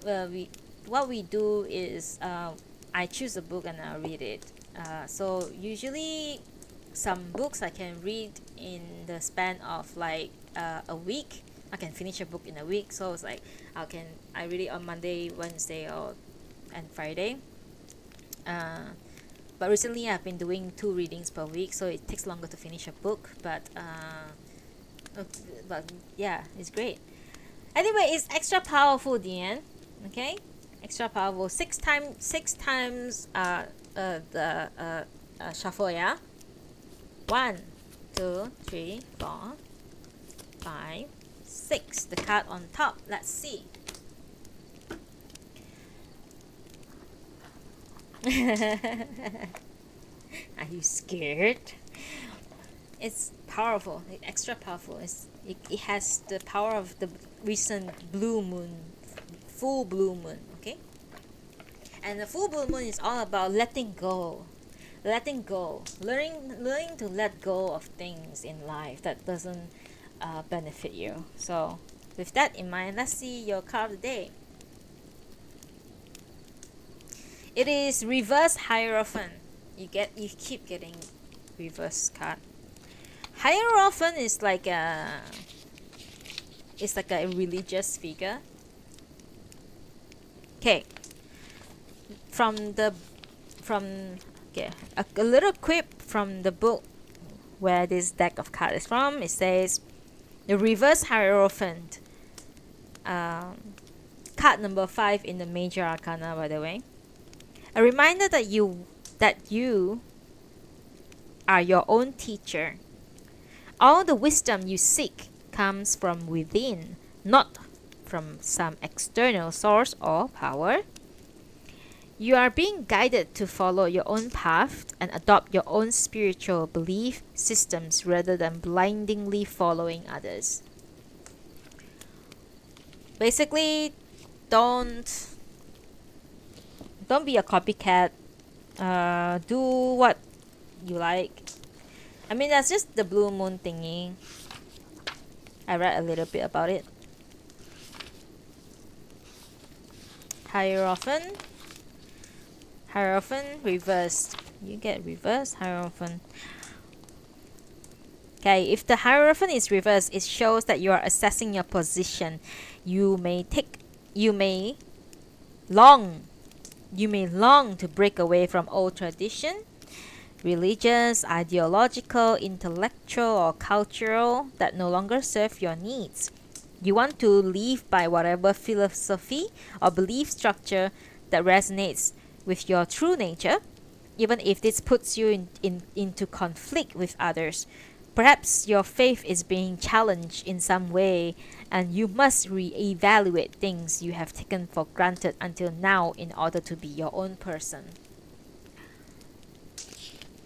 what we do is I choose a book and I read it. So usually some books I can read in the span of like a week. I can finish a book in a week. So it's like I read it on Monday, Wednesday, and Friday. But recently I've been doing 2 readings per week, so it takes longer to finish a book. But yeah, it's great. Anyway, it's extra powerful, Deanne. Okay, extra powerful. 6 times the shuffle. Yeah. 1, 2, 3, 4, 5, 6. The card on top. Let's see. Are you scared? It's powerful. It's extra powerful. It has the power of the recent blue moon, full blue moon. Okay, and the full blue moon is all about letting go, learning to let go of things in life that doesn't benefit you. So with that in mind, let's see your card of the day. It is reverse Hierophant. You keep getting reverse card. Hierophant is like a religious figure. Okay. A little quip from the book where this deck of cards is from. It says the reverse Hierophant. Card number 5 in the major arcana, by the way. A reminder that you are your own teacher. All the wisdom you seek comes from within, not from some external source or power. You are being guided to follow your own path and adopt your own spiritual belief systems rather than blindly following others. Basically, don't be a copycat. Do what you like. I mean, that's just the blue moon thingy. I read a little bit about it. Hierophant reversed. You get reversed Hierophant. Okay, if the Hierophant is reversed, it shows that you are assessing your position. You may long to break away from old tradition, religious, ideological, intellectual, or cultural that no longer serve your needs. You want to live by whatever philosophy or belief structure that resonates with your true nature, even if this puts you into conflict with others. Perhaps your faith is being challenged in some way, and you must re-evaluate things you have taken for granted until now in order to be your own person.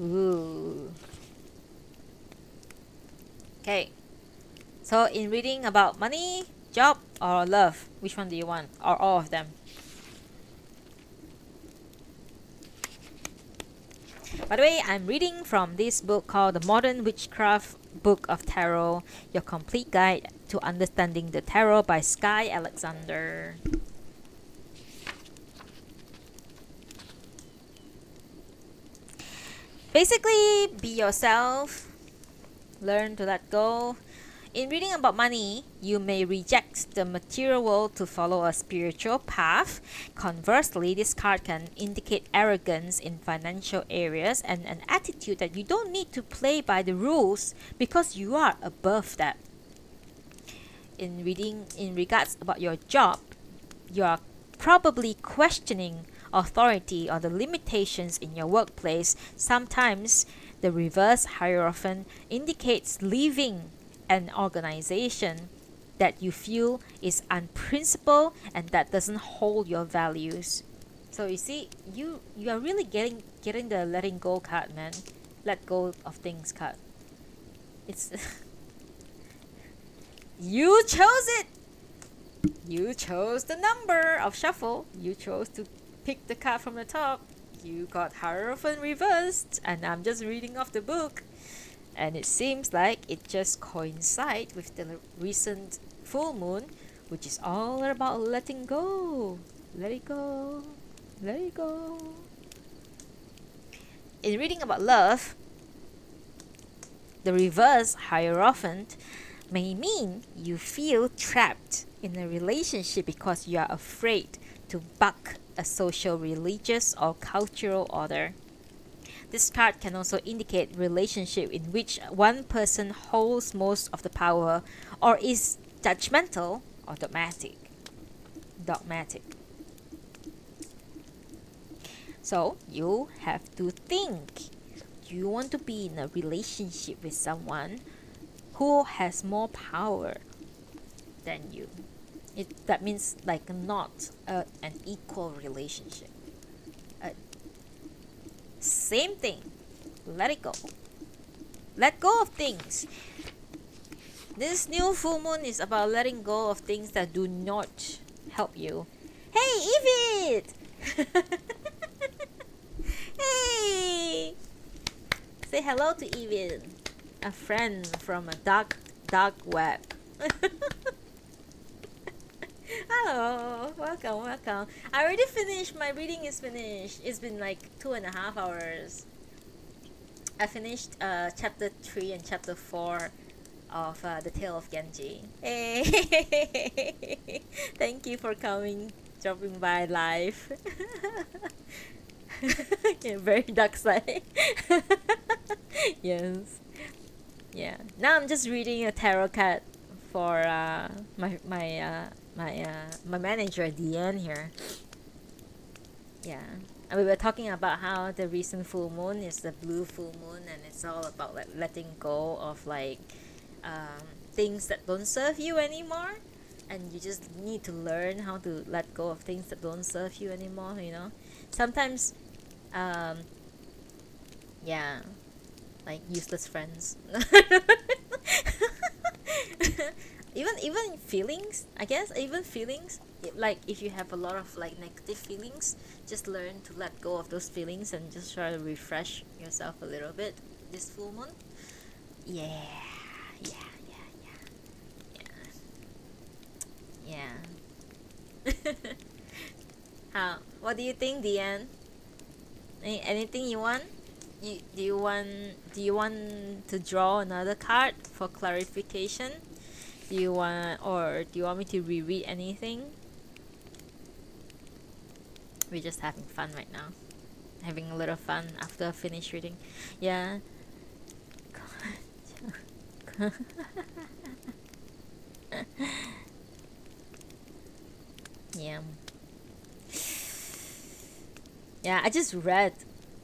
Ooh. Okay. So in reading about money, job, or love, which one do you want? Or all of them? By the way, I'm reading from this book called The Modern Witchcraft Book of Tarot, Your Complete Guide to Understanding the Tarot by Sky Alexander. Basically, be yourself. Learn to let go. In reading about money, you may reject the material world to follow a spiritual path. Conversely, this card can indicate arrogance in financial areas and an attitude that you don't need to play by the rules because you are above that. In regards about your job, you are probably questioning authority or the limitations in your workplace. Sometimes the reverse Hierophant indicates leaving an organization that you feel is unprincipled and that doesn't hold your values. So you see, you are really getting the letting go card, man. Let go of things card. It's you chose it. You chose the number of shuffle. You chose to pick the card from the top. You got Hierophant reversed, and I'm just reading off the book. And it seems like it just coincides with the recent full moon, which is all about letting go. Let it go. Let it go. In reading about love, the reverse Hierophant may mean you feel trapped in a relationship because you are afraid to buck a social, religious, or cultural order. This card can also indicate relationship in which one person holds most of the power or is judgmental or dogmatic. So you have to think. Do you want to be in a relationship with someone who has more power than you? That means like not an equal relationship. Same thing. Let it go. Let go of things. This new full moon is about letting go of things that do not help you. Hey, Evid! Hey! Say hello to Evid, a friend from a dark web. Hello, welcome. I already finished. My reading is finished. It's been like 2.5 hours. I finished chapter 3 and chapter 4 of the Tale of Genji. Hey, thank you for coming, dropping by live. Yeah, very dark side. Yes. Yeah. Now I'm just reading a tarot card for my manager at the end here. Yeah. And we were talking about how the recent full moon is the blue full moon, and it's all about like letting go of like things that don't serve you anymore, and you just need to learn how to let go of things that don't serve you anymore, you know. Sometimes yeah, like useless friends. even feelings, I guess. Even feelings, like if you have a lot of like negative feelings, just learn to let go of those feelings and just try to refresh yourself a little bit this full moon. Yeah. What do you think, Diane? Anything you want? Do you want to draw another card for clarification? Do you want me to reread anything? We're just having fun right now. Having a little fun after I finish reading. Yeah. Yeah. Yeah, I just read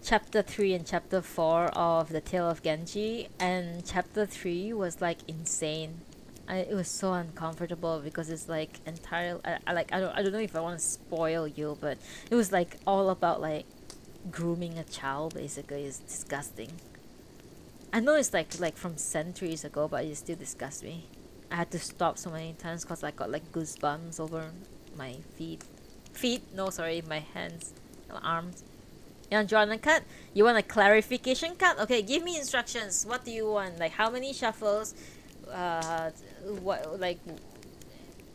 chapter 3 and chapter 4 of the Tale of Genji, and chapter 3 was like insane. It was so uncomfortable because it's like entirely I don't know if I want to spoil you, but it was like all about like grooming a child. Basically, it's disgusting. I know it's like from centuries ago, but it still disgusts me. I had to stop so many times because I got like goosebumps over my my hands, my arms. You want to draw a card? You want a clarification card? Okay, give me instructions. What do you want? Like how many shuffles?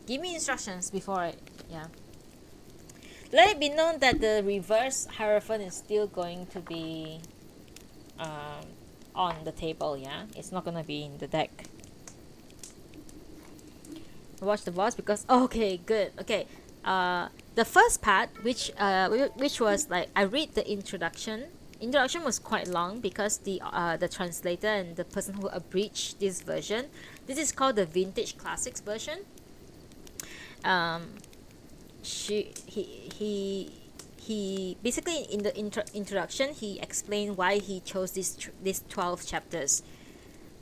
Give me instructions before I let it be known that the reverse Hierophant is still going to be on the table. It's not gonna be in the deck. Watch the boss because okay, good. Okay, the first part, which was like I read the introduction. Introduction was quite long because the translator and the person who abridged this version, this is called the Vintage Classics version. He basically in the introduction he explained why he chose these 12 chapters.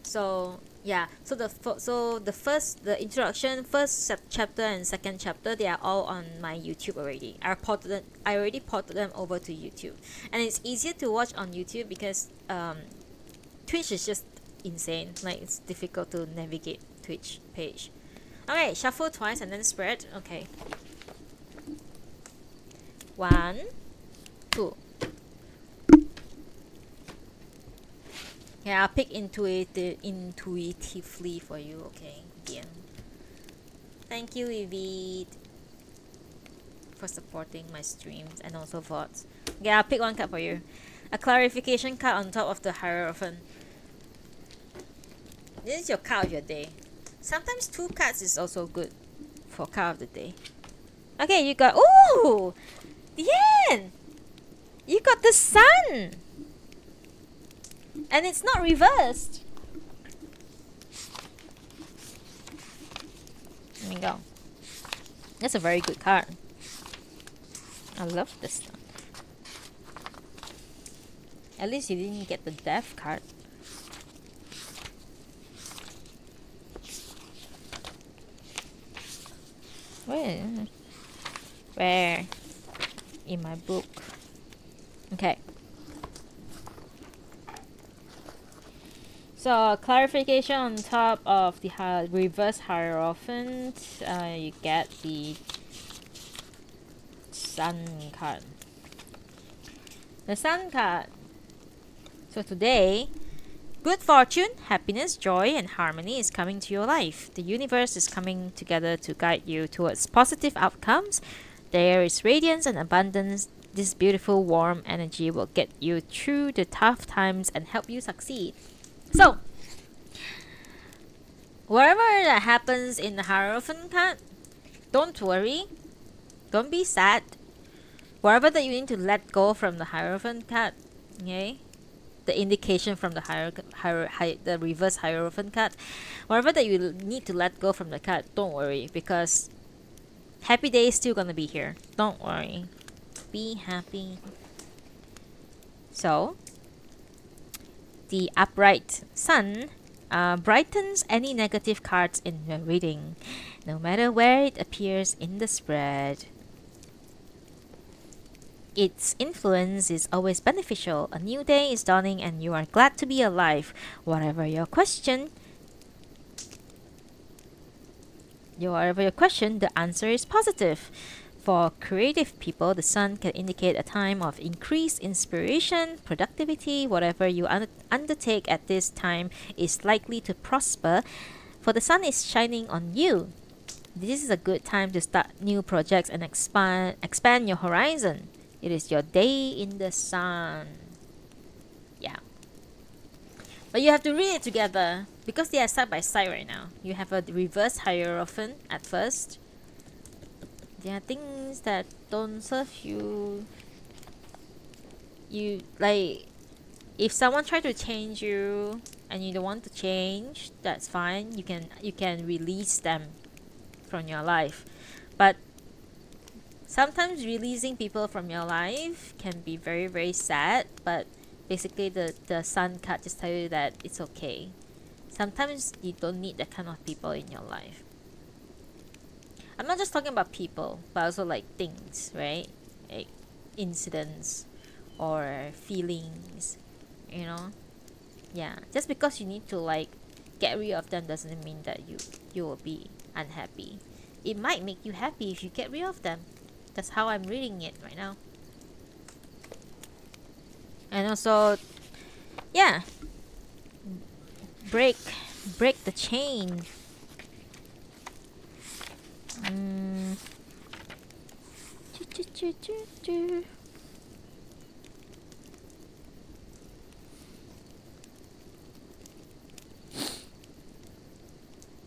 So yeah, so the introduction, first chapter and second chapter, they are all on my YouTube already. I already ported them over to YouTube, and it's easier to watch on YouTube because Twitch is just insane. Like, it's difficult to navigate Twitch page. Okay, shuffle twice and then spread. Okay. 1, 2. Yeah, I'll pick intuitively for you. Okay, again. Thank you, Evid, for supporting my streams and also VODs. Yeah, I'll pick one card for you. A clarification card on top of the Hierophant. This is your card of your day. Sometimes 2 cards is also good for card of the day. Okay, you got... Ooh! Dian! You got the sun! And it's not reversed. There we go. That's a very good card. I love this one. At least you didn't get the death card. Where? In my book. Okay. So, clarification on top of the reverse Hierophant, you get the Sun card. The Sun card. So today, good fortune, happiness, joy, and harmony is coming to your life. The universe is coming together to guide you towards positive outcomes. There is radiance and abundance. This beautiful, warm energy will get you through the tough times and help you succeed. So, whatever that happens in the Hierophant card, don't worry. Don't be sad. Whatever that you need to let go from the Hierophant card, okay? The indication from the the reverse Hierophant card, whatever that you need to let go from the card, don't worry, because happy day is still gonna be here. Don't worry. Be happy. So, the upright sun brightens any negative cards in your reading, no matter where it appears in the spread. Its influence is always beneficial. A new day is dawning and you are glad to be alive. Whatever your question, the answer is positive. For creative people, the sun can indicate a time of increased inspiration, productivity. Whatever you undertake at this time is likely to prosper, for the sun is shining on you. This is a good time to start new projects and expand your horizon. It is your day in the sun. Yeah. But you have to read it together because they are side by side right now. You have a reverse Hierophant at first. There are things that don't serve you. You, like, if someone tries to change you and you don't want to change, that's fine. You can release them from your life. But sometimes releasing people from your life can be very, very sad. But basically the sun card just tell you that it's okay. Sometimes you don't need that kind of people in your life. I'm not just talking about people, but also like things, right? Like incidents or feelings, you know? Yeah, just because you need to like get rid of them doesn't mean that you will be unhappy. It might make you happy if you get rid of them. That's how I'm reading it right now. And also, yeah, break the chain.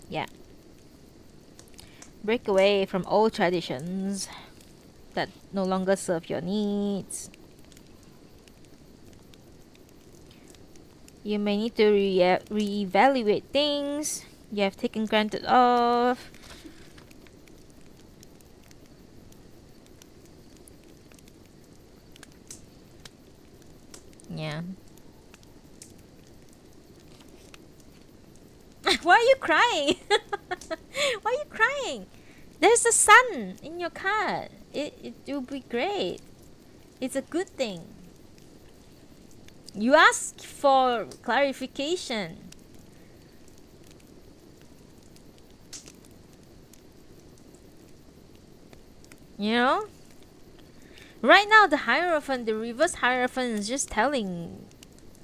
Yeah. Break away from old traditions that no longer serve your needs. You may need to reevaluate things you have taken granted of. Yeah. Why are you crying? Why are you crying? There's a sun in your card. It will be great. It's a good thing. You asked for clarification. You know? Right now, the Hierophant, the reverse Hierophant is just telling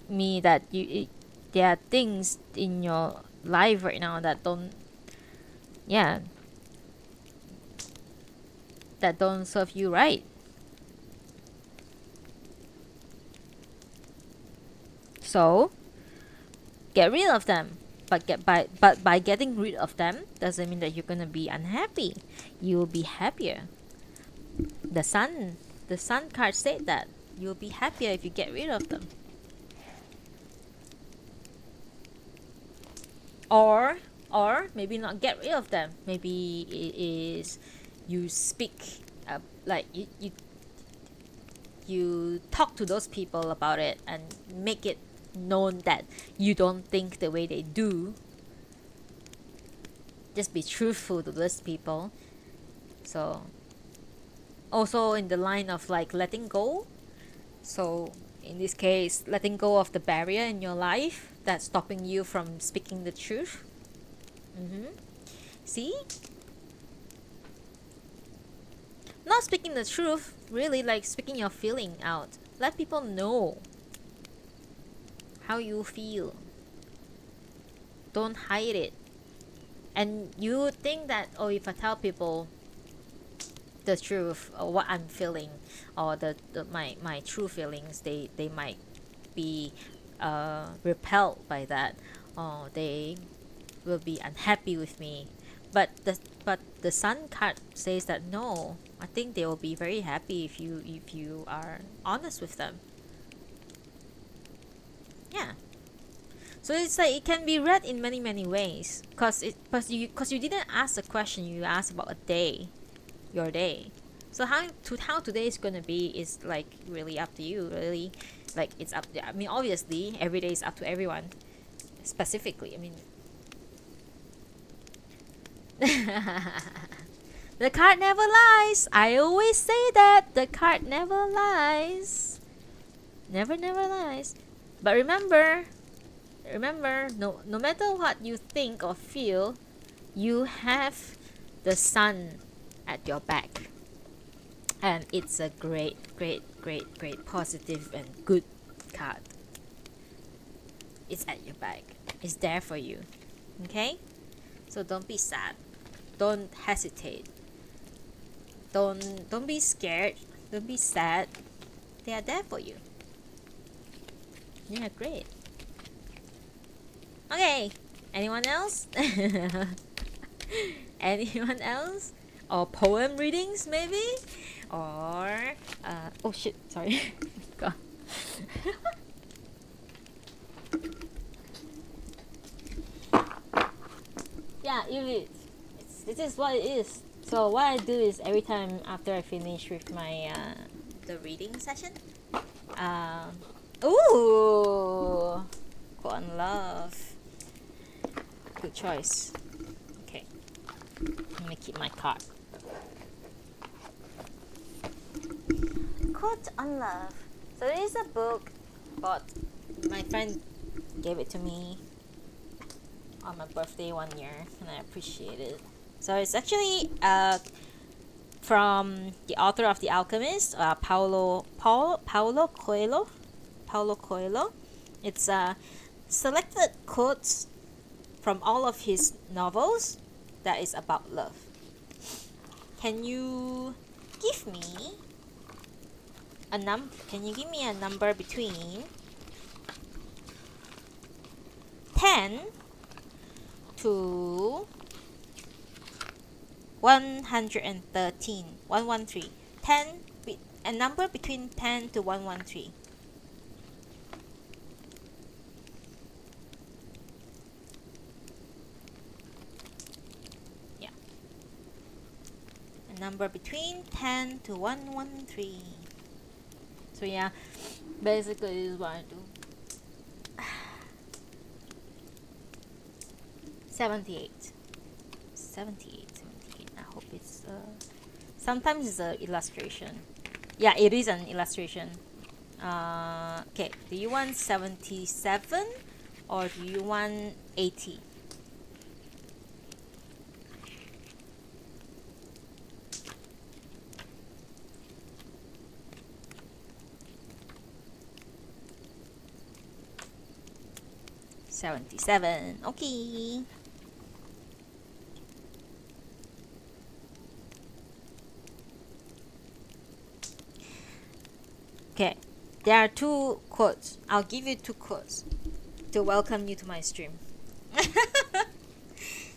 me that there are things in your life right now that don't, yeah, that don't serve you right. So, get rid of them. But by getting rid of them doesn't mean that you're gonna be unhappy. You'll be happier. The sun card said that you'll be happier if you get rid of them. Or maybe not get rid of them. Maybe it is you speak, like you talk to those people about it and make it known that you don't think the way they do. Just be truthful to those people. So also in the line of like letting go. So in this case, letting go of the barrier in your life that's stopping you from speaking the truth. See? Not speaking the truth, really, like speaking your feeling out. Let people know how you feel. Don't hide it. And you think that, oh, if I tell people the truth or what I'm feeling or my true feelings, they might be repelled by that, or they will be unhappy with me. But the Sun card says that no, I think they will be very happy if you are honest with them. Yeah. So it's like it can be read in many ways, cause you didn't ask a question, you asked about a day, your day. So how today is gonna be is like really up to you. Really, like it's up. I mean, obviously, every day is up to everyone. Specifically, I mean. The card never lies. I always say that the card never lies. Never lies. But remember, no matter what you think or feel, you have the sun at your back, and it's a great positive and good card. It's at your back. It's there for you. Okay? So don't be sad. Don't hesitate. Don't be scared. Don't be sad. They are there for you. Yeah, great. Okay. Anyone else? Anyone else? Or poem readings maybe? Or oh shit, sorry. God. Yeah, this is what it is. So what I do is every time after I finish with my the reading session, ooh, quote on love. Good choice. Okay, I'm gonna keep my card. Quote on love. So this is a book, but my friend gave it to me on my birthday 1 year, and I appreciate it. So it's actually from the author of The Alchemist, Paulo Coelho. It's selected quotes from all of his novels that is about love. Can you give me a number between 10 to 113. 113. 10, a number between 10 to 113. Yeah. A number between 10 to 113. So yeah, basically this is what I do. 78. 78. I hope it's sometimes it's an illustration. Yeah, it is an illustration. Okay, do you want 77 or do you want 80? $77. Okay. Okay, there are 2 quotes. I'll give you 2 quotes to welcome you to my stream.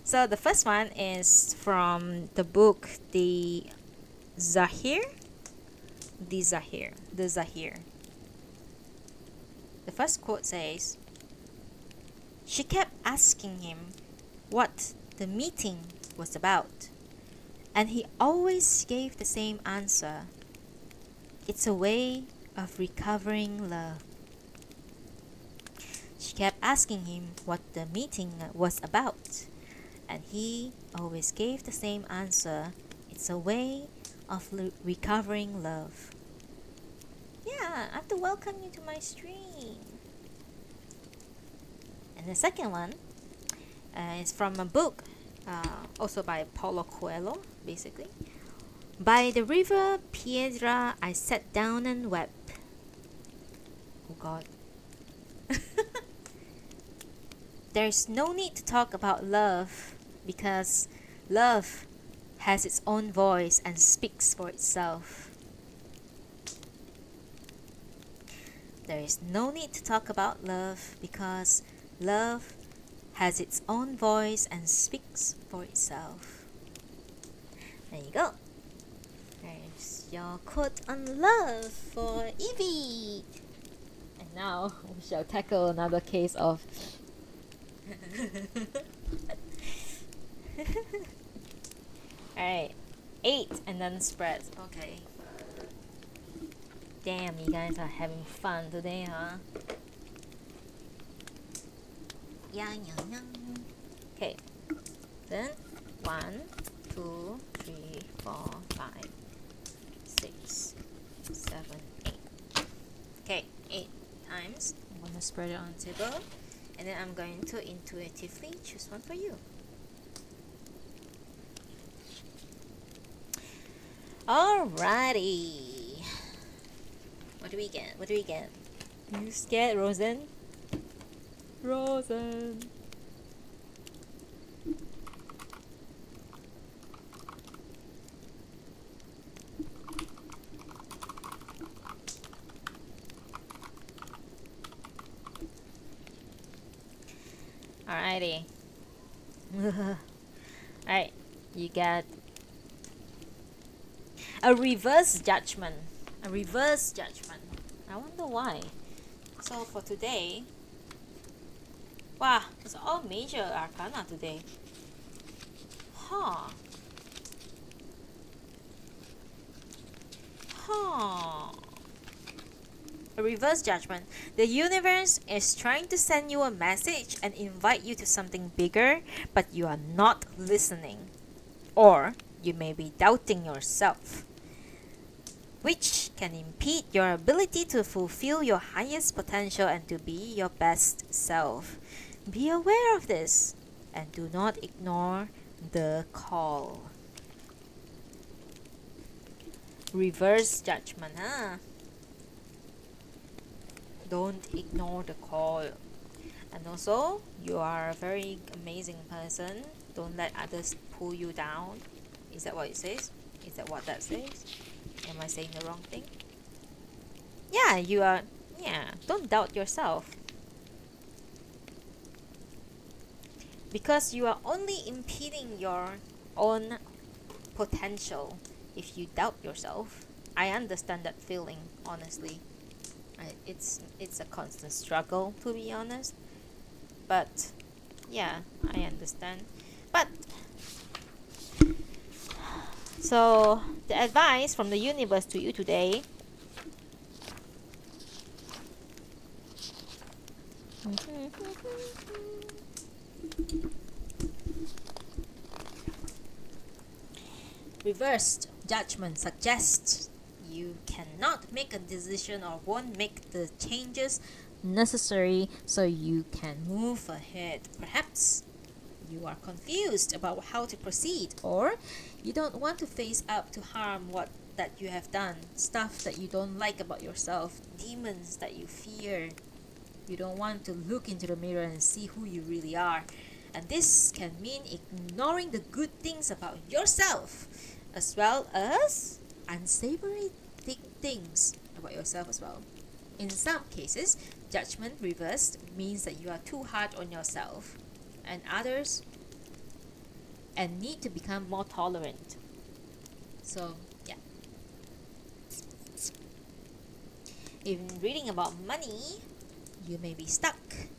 So the first one is from the book The Zahir. The first quote says, "She kept asking him what the meeting was about, and he always gave the same answer. It's a way of recovering love." She kept asking him what the meeting was about, and he always gave the same answer. It's a way of recovering love. Yeah, I have to welcome you to my stream. And the second one is from a book, also by Paulo Coelho, basically. "By the river Piedra I sat down and wept." Oh God. "There's no need to talk about love, because love has its own voice and speaks for itself." There is no need to talk about love, because love has its own voice and speaks for itself. There you go. There's your quote on love for Evie. And now we shall tackle another case of Alright, 8 and then spreads. Okay. Damn, you guys are having fun today, huh? Okay. Then 1, 2, 3, 4, 5, 6, 7, 8. Okay, 8 times. I'm gonna spread it on the table, and then I'm going to intuitively choose one for you. Alrighty. What do we get? What do we get? You scared, Rosen? Rosen. Alrighty. Alright, you got a reverse judgment. A reverse judgment. I wonder why. So for today, wow, it's all major arcana today. Huh. A reverse judgment. The universe is trying to send you a message and invite you to something bigger, but you are not listening. Or you may be doubting yourself, which can impede your ability to fulfill your highest potential and to be your best self. Be aware of this and do not ignore the call. Reverse judgment, huh? Don't ignore the call. And also, you are a very amazing person. Don't let others pull you down. Is that what it says? Is that what that says? Am I saying the wrong thing? Yeah, you are. Yeah, don't doubt yourself. Because you are only impeding your own potential if you doubt yourself. I understand that feeling, honestly. It's a constant struggle, to be honest. But yeah, I understand. But so the advice from the universe to you today Reversed judgment suggests you cannot make a decision or won't make the changes necessary so you can move ahead. Perhaps you are confused about how to proceed, or you don't want to face up to harm that you have done, stuff that you don't like about yourself, demons that you fear. You don't want to look into the mirror and see who you really are. And this can mean ignoring the good things about yourself, as well as unsavory things about yourself as well. In some cases, judgment reversed means that you are too hard on yourself and others and need to become more tolerant. So, yeah. In reading about money, you may be stuck,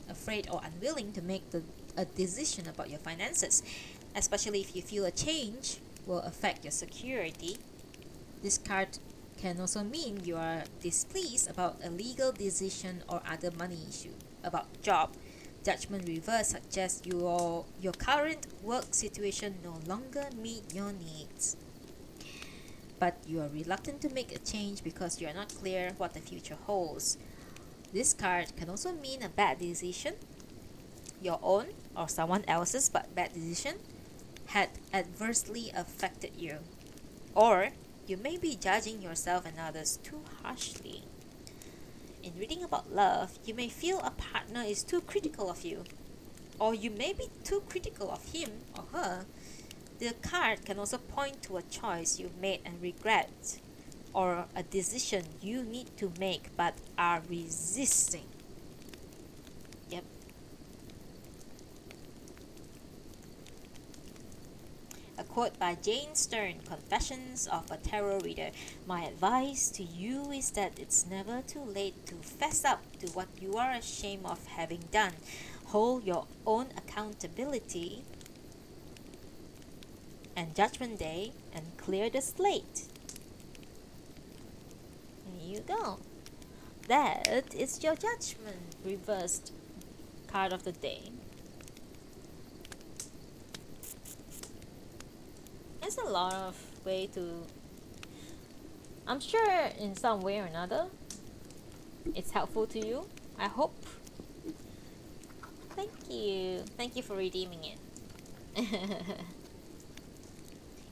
afraid or unwilling to make a decision about your finances, especially if you feel a change will affect your security. This card can also mean you are displeased about a legal decision or other money issue. About job, judgment reverse suggests your current work situation no longer meet your needs, but you are reluctant to make a change because you are not clear what the future holds. This card can also mean a bad decision, your own or someone else's but bad decision, had adversely affected you, or you may be judging yourself and others too harshly. In reading about love, you may feel a partner is too critical of you, or you may be too critical of him or her. The card can also point to a choice you've made and regret, or a decision you need to make but are resisting. Yep. A quote by Jane Stern, Confessions of a Tarot Reader. My advice to you is that it's never too late to fess up to what you are ashamed of having done. Hold your own accountability and Judgment Day and clear the slate. There you go. That is your judgment reversed card of the day. There's a lot of way to, I'm sure in some way or another it's helpful to you. I hope. Thank you for redeeming it.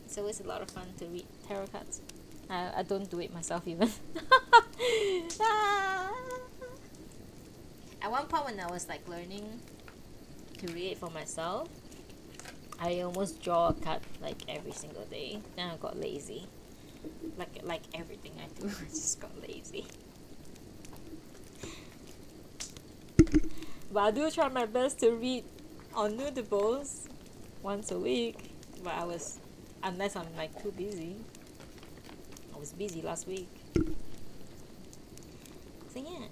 It's always a lot of fun to read tarot cards. I don't do it myself even. At one point when I was like learning to read it for myself, I almost draw a card like every single day. Then I got lazy. Like everything I do, I just got lazy. But I do try my best to read on Nudables once a week. But unless I'm like too busy. I was busy last week. So yeah.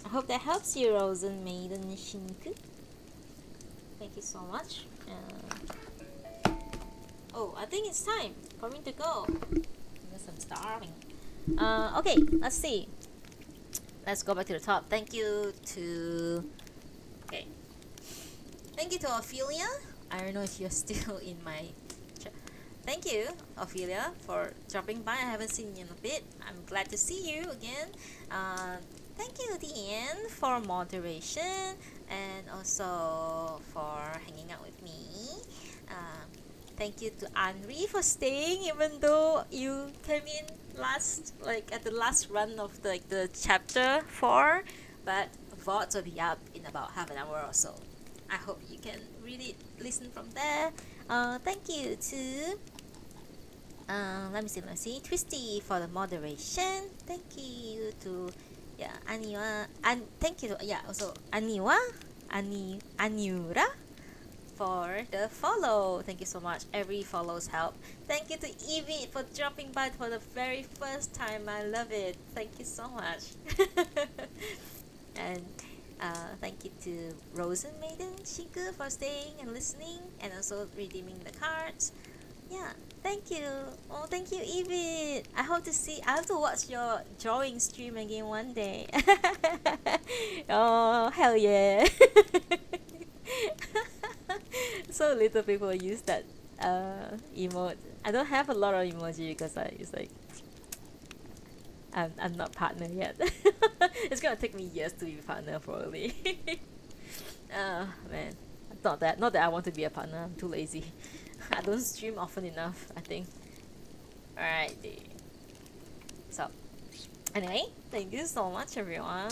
I hope that helps you, Rosen Maiden Shinku. Thank you so much. Oh, I think it's time for me to go because I'm starving. Okay, let's see. Let's go back to the top. Thank you to Ophelia. I don't know if you're still in my Thank you, Ophelia, for dropping by. I haven't seen you in a bit. I'm glad to see you again. Thank you, Deanne, for moderation and also for hanging out with me. Thank you to Henri for staying, even though you came in at the last run of the chapter 4. But VODs will be up in about half an hour or so. I hope you can really listen from there. Thank you to let me see, Twisty for the moderation. Thank you to Aniwa, and thank you to also Aniura for the follow. Thank you so much. Every follows help. Thank you to Evie for dropping by for the very first time. I love it. Thank you so much. And thank you to Rosen Maiden Shiku for staying and listening and also redeeming the cards. Yeah, thank you. Oh, thank you, Evie. I have to watch your drawing stream again one day. Oh, hell yeah. So little people use that emote. I don't have a lot of emoji because it's like I'm not partner yet. It's gonna take me years to be partner probably. Man, not that I want to be a partner. I'm too lazy. I don't stream often enough, I think. Alright. So anyway, thank you so much everyone.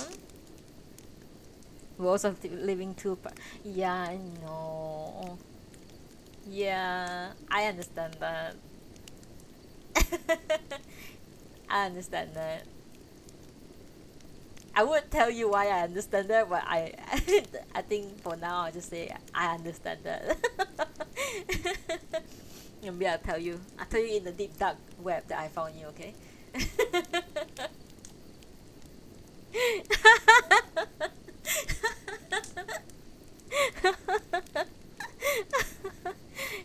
We're also living too. Yeah, I know. Yeah, I understand that. I understand that. I would tell you why I understand that, but I think for now I'll just say I understand that. Maybe I'll tell you in the deep dark web that I found you, okay?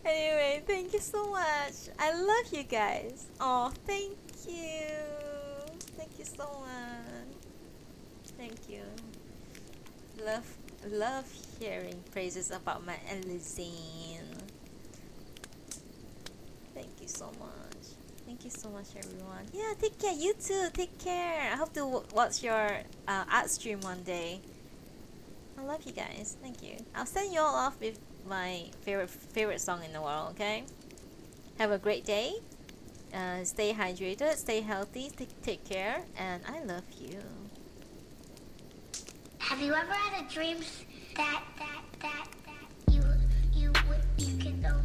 Anyway, thank you so much. I love you guys. Oh, thank you. Thank you so much. Thank you. Love hearing praises about my Elysian. Thank you so much. Thank you so much, everyone. Yeah, take care. You too. Take care. I hope to watch your art stream one day. I love you guys. Thank you. I'll send you all off with my favorite song in the world. Okay. Have a great day. Stay hydrated. Stay healthy. Take care. And I love you. Have you ever had a dream that you could know,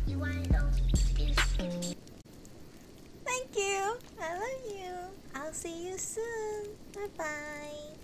you want to know, Thank you. I love you. I'll see you soon. Bye bye.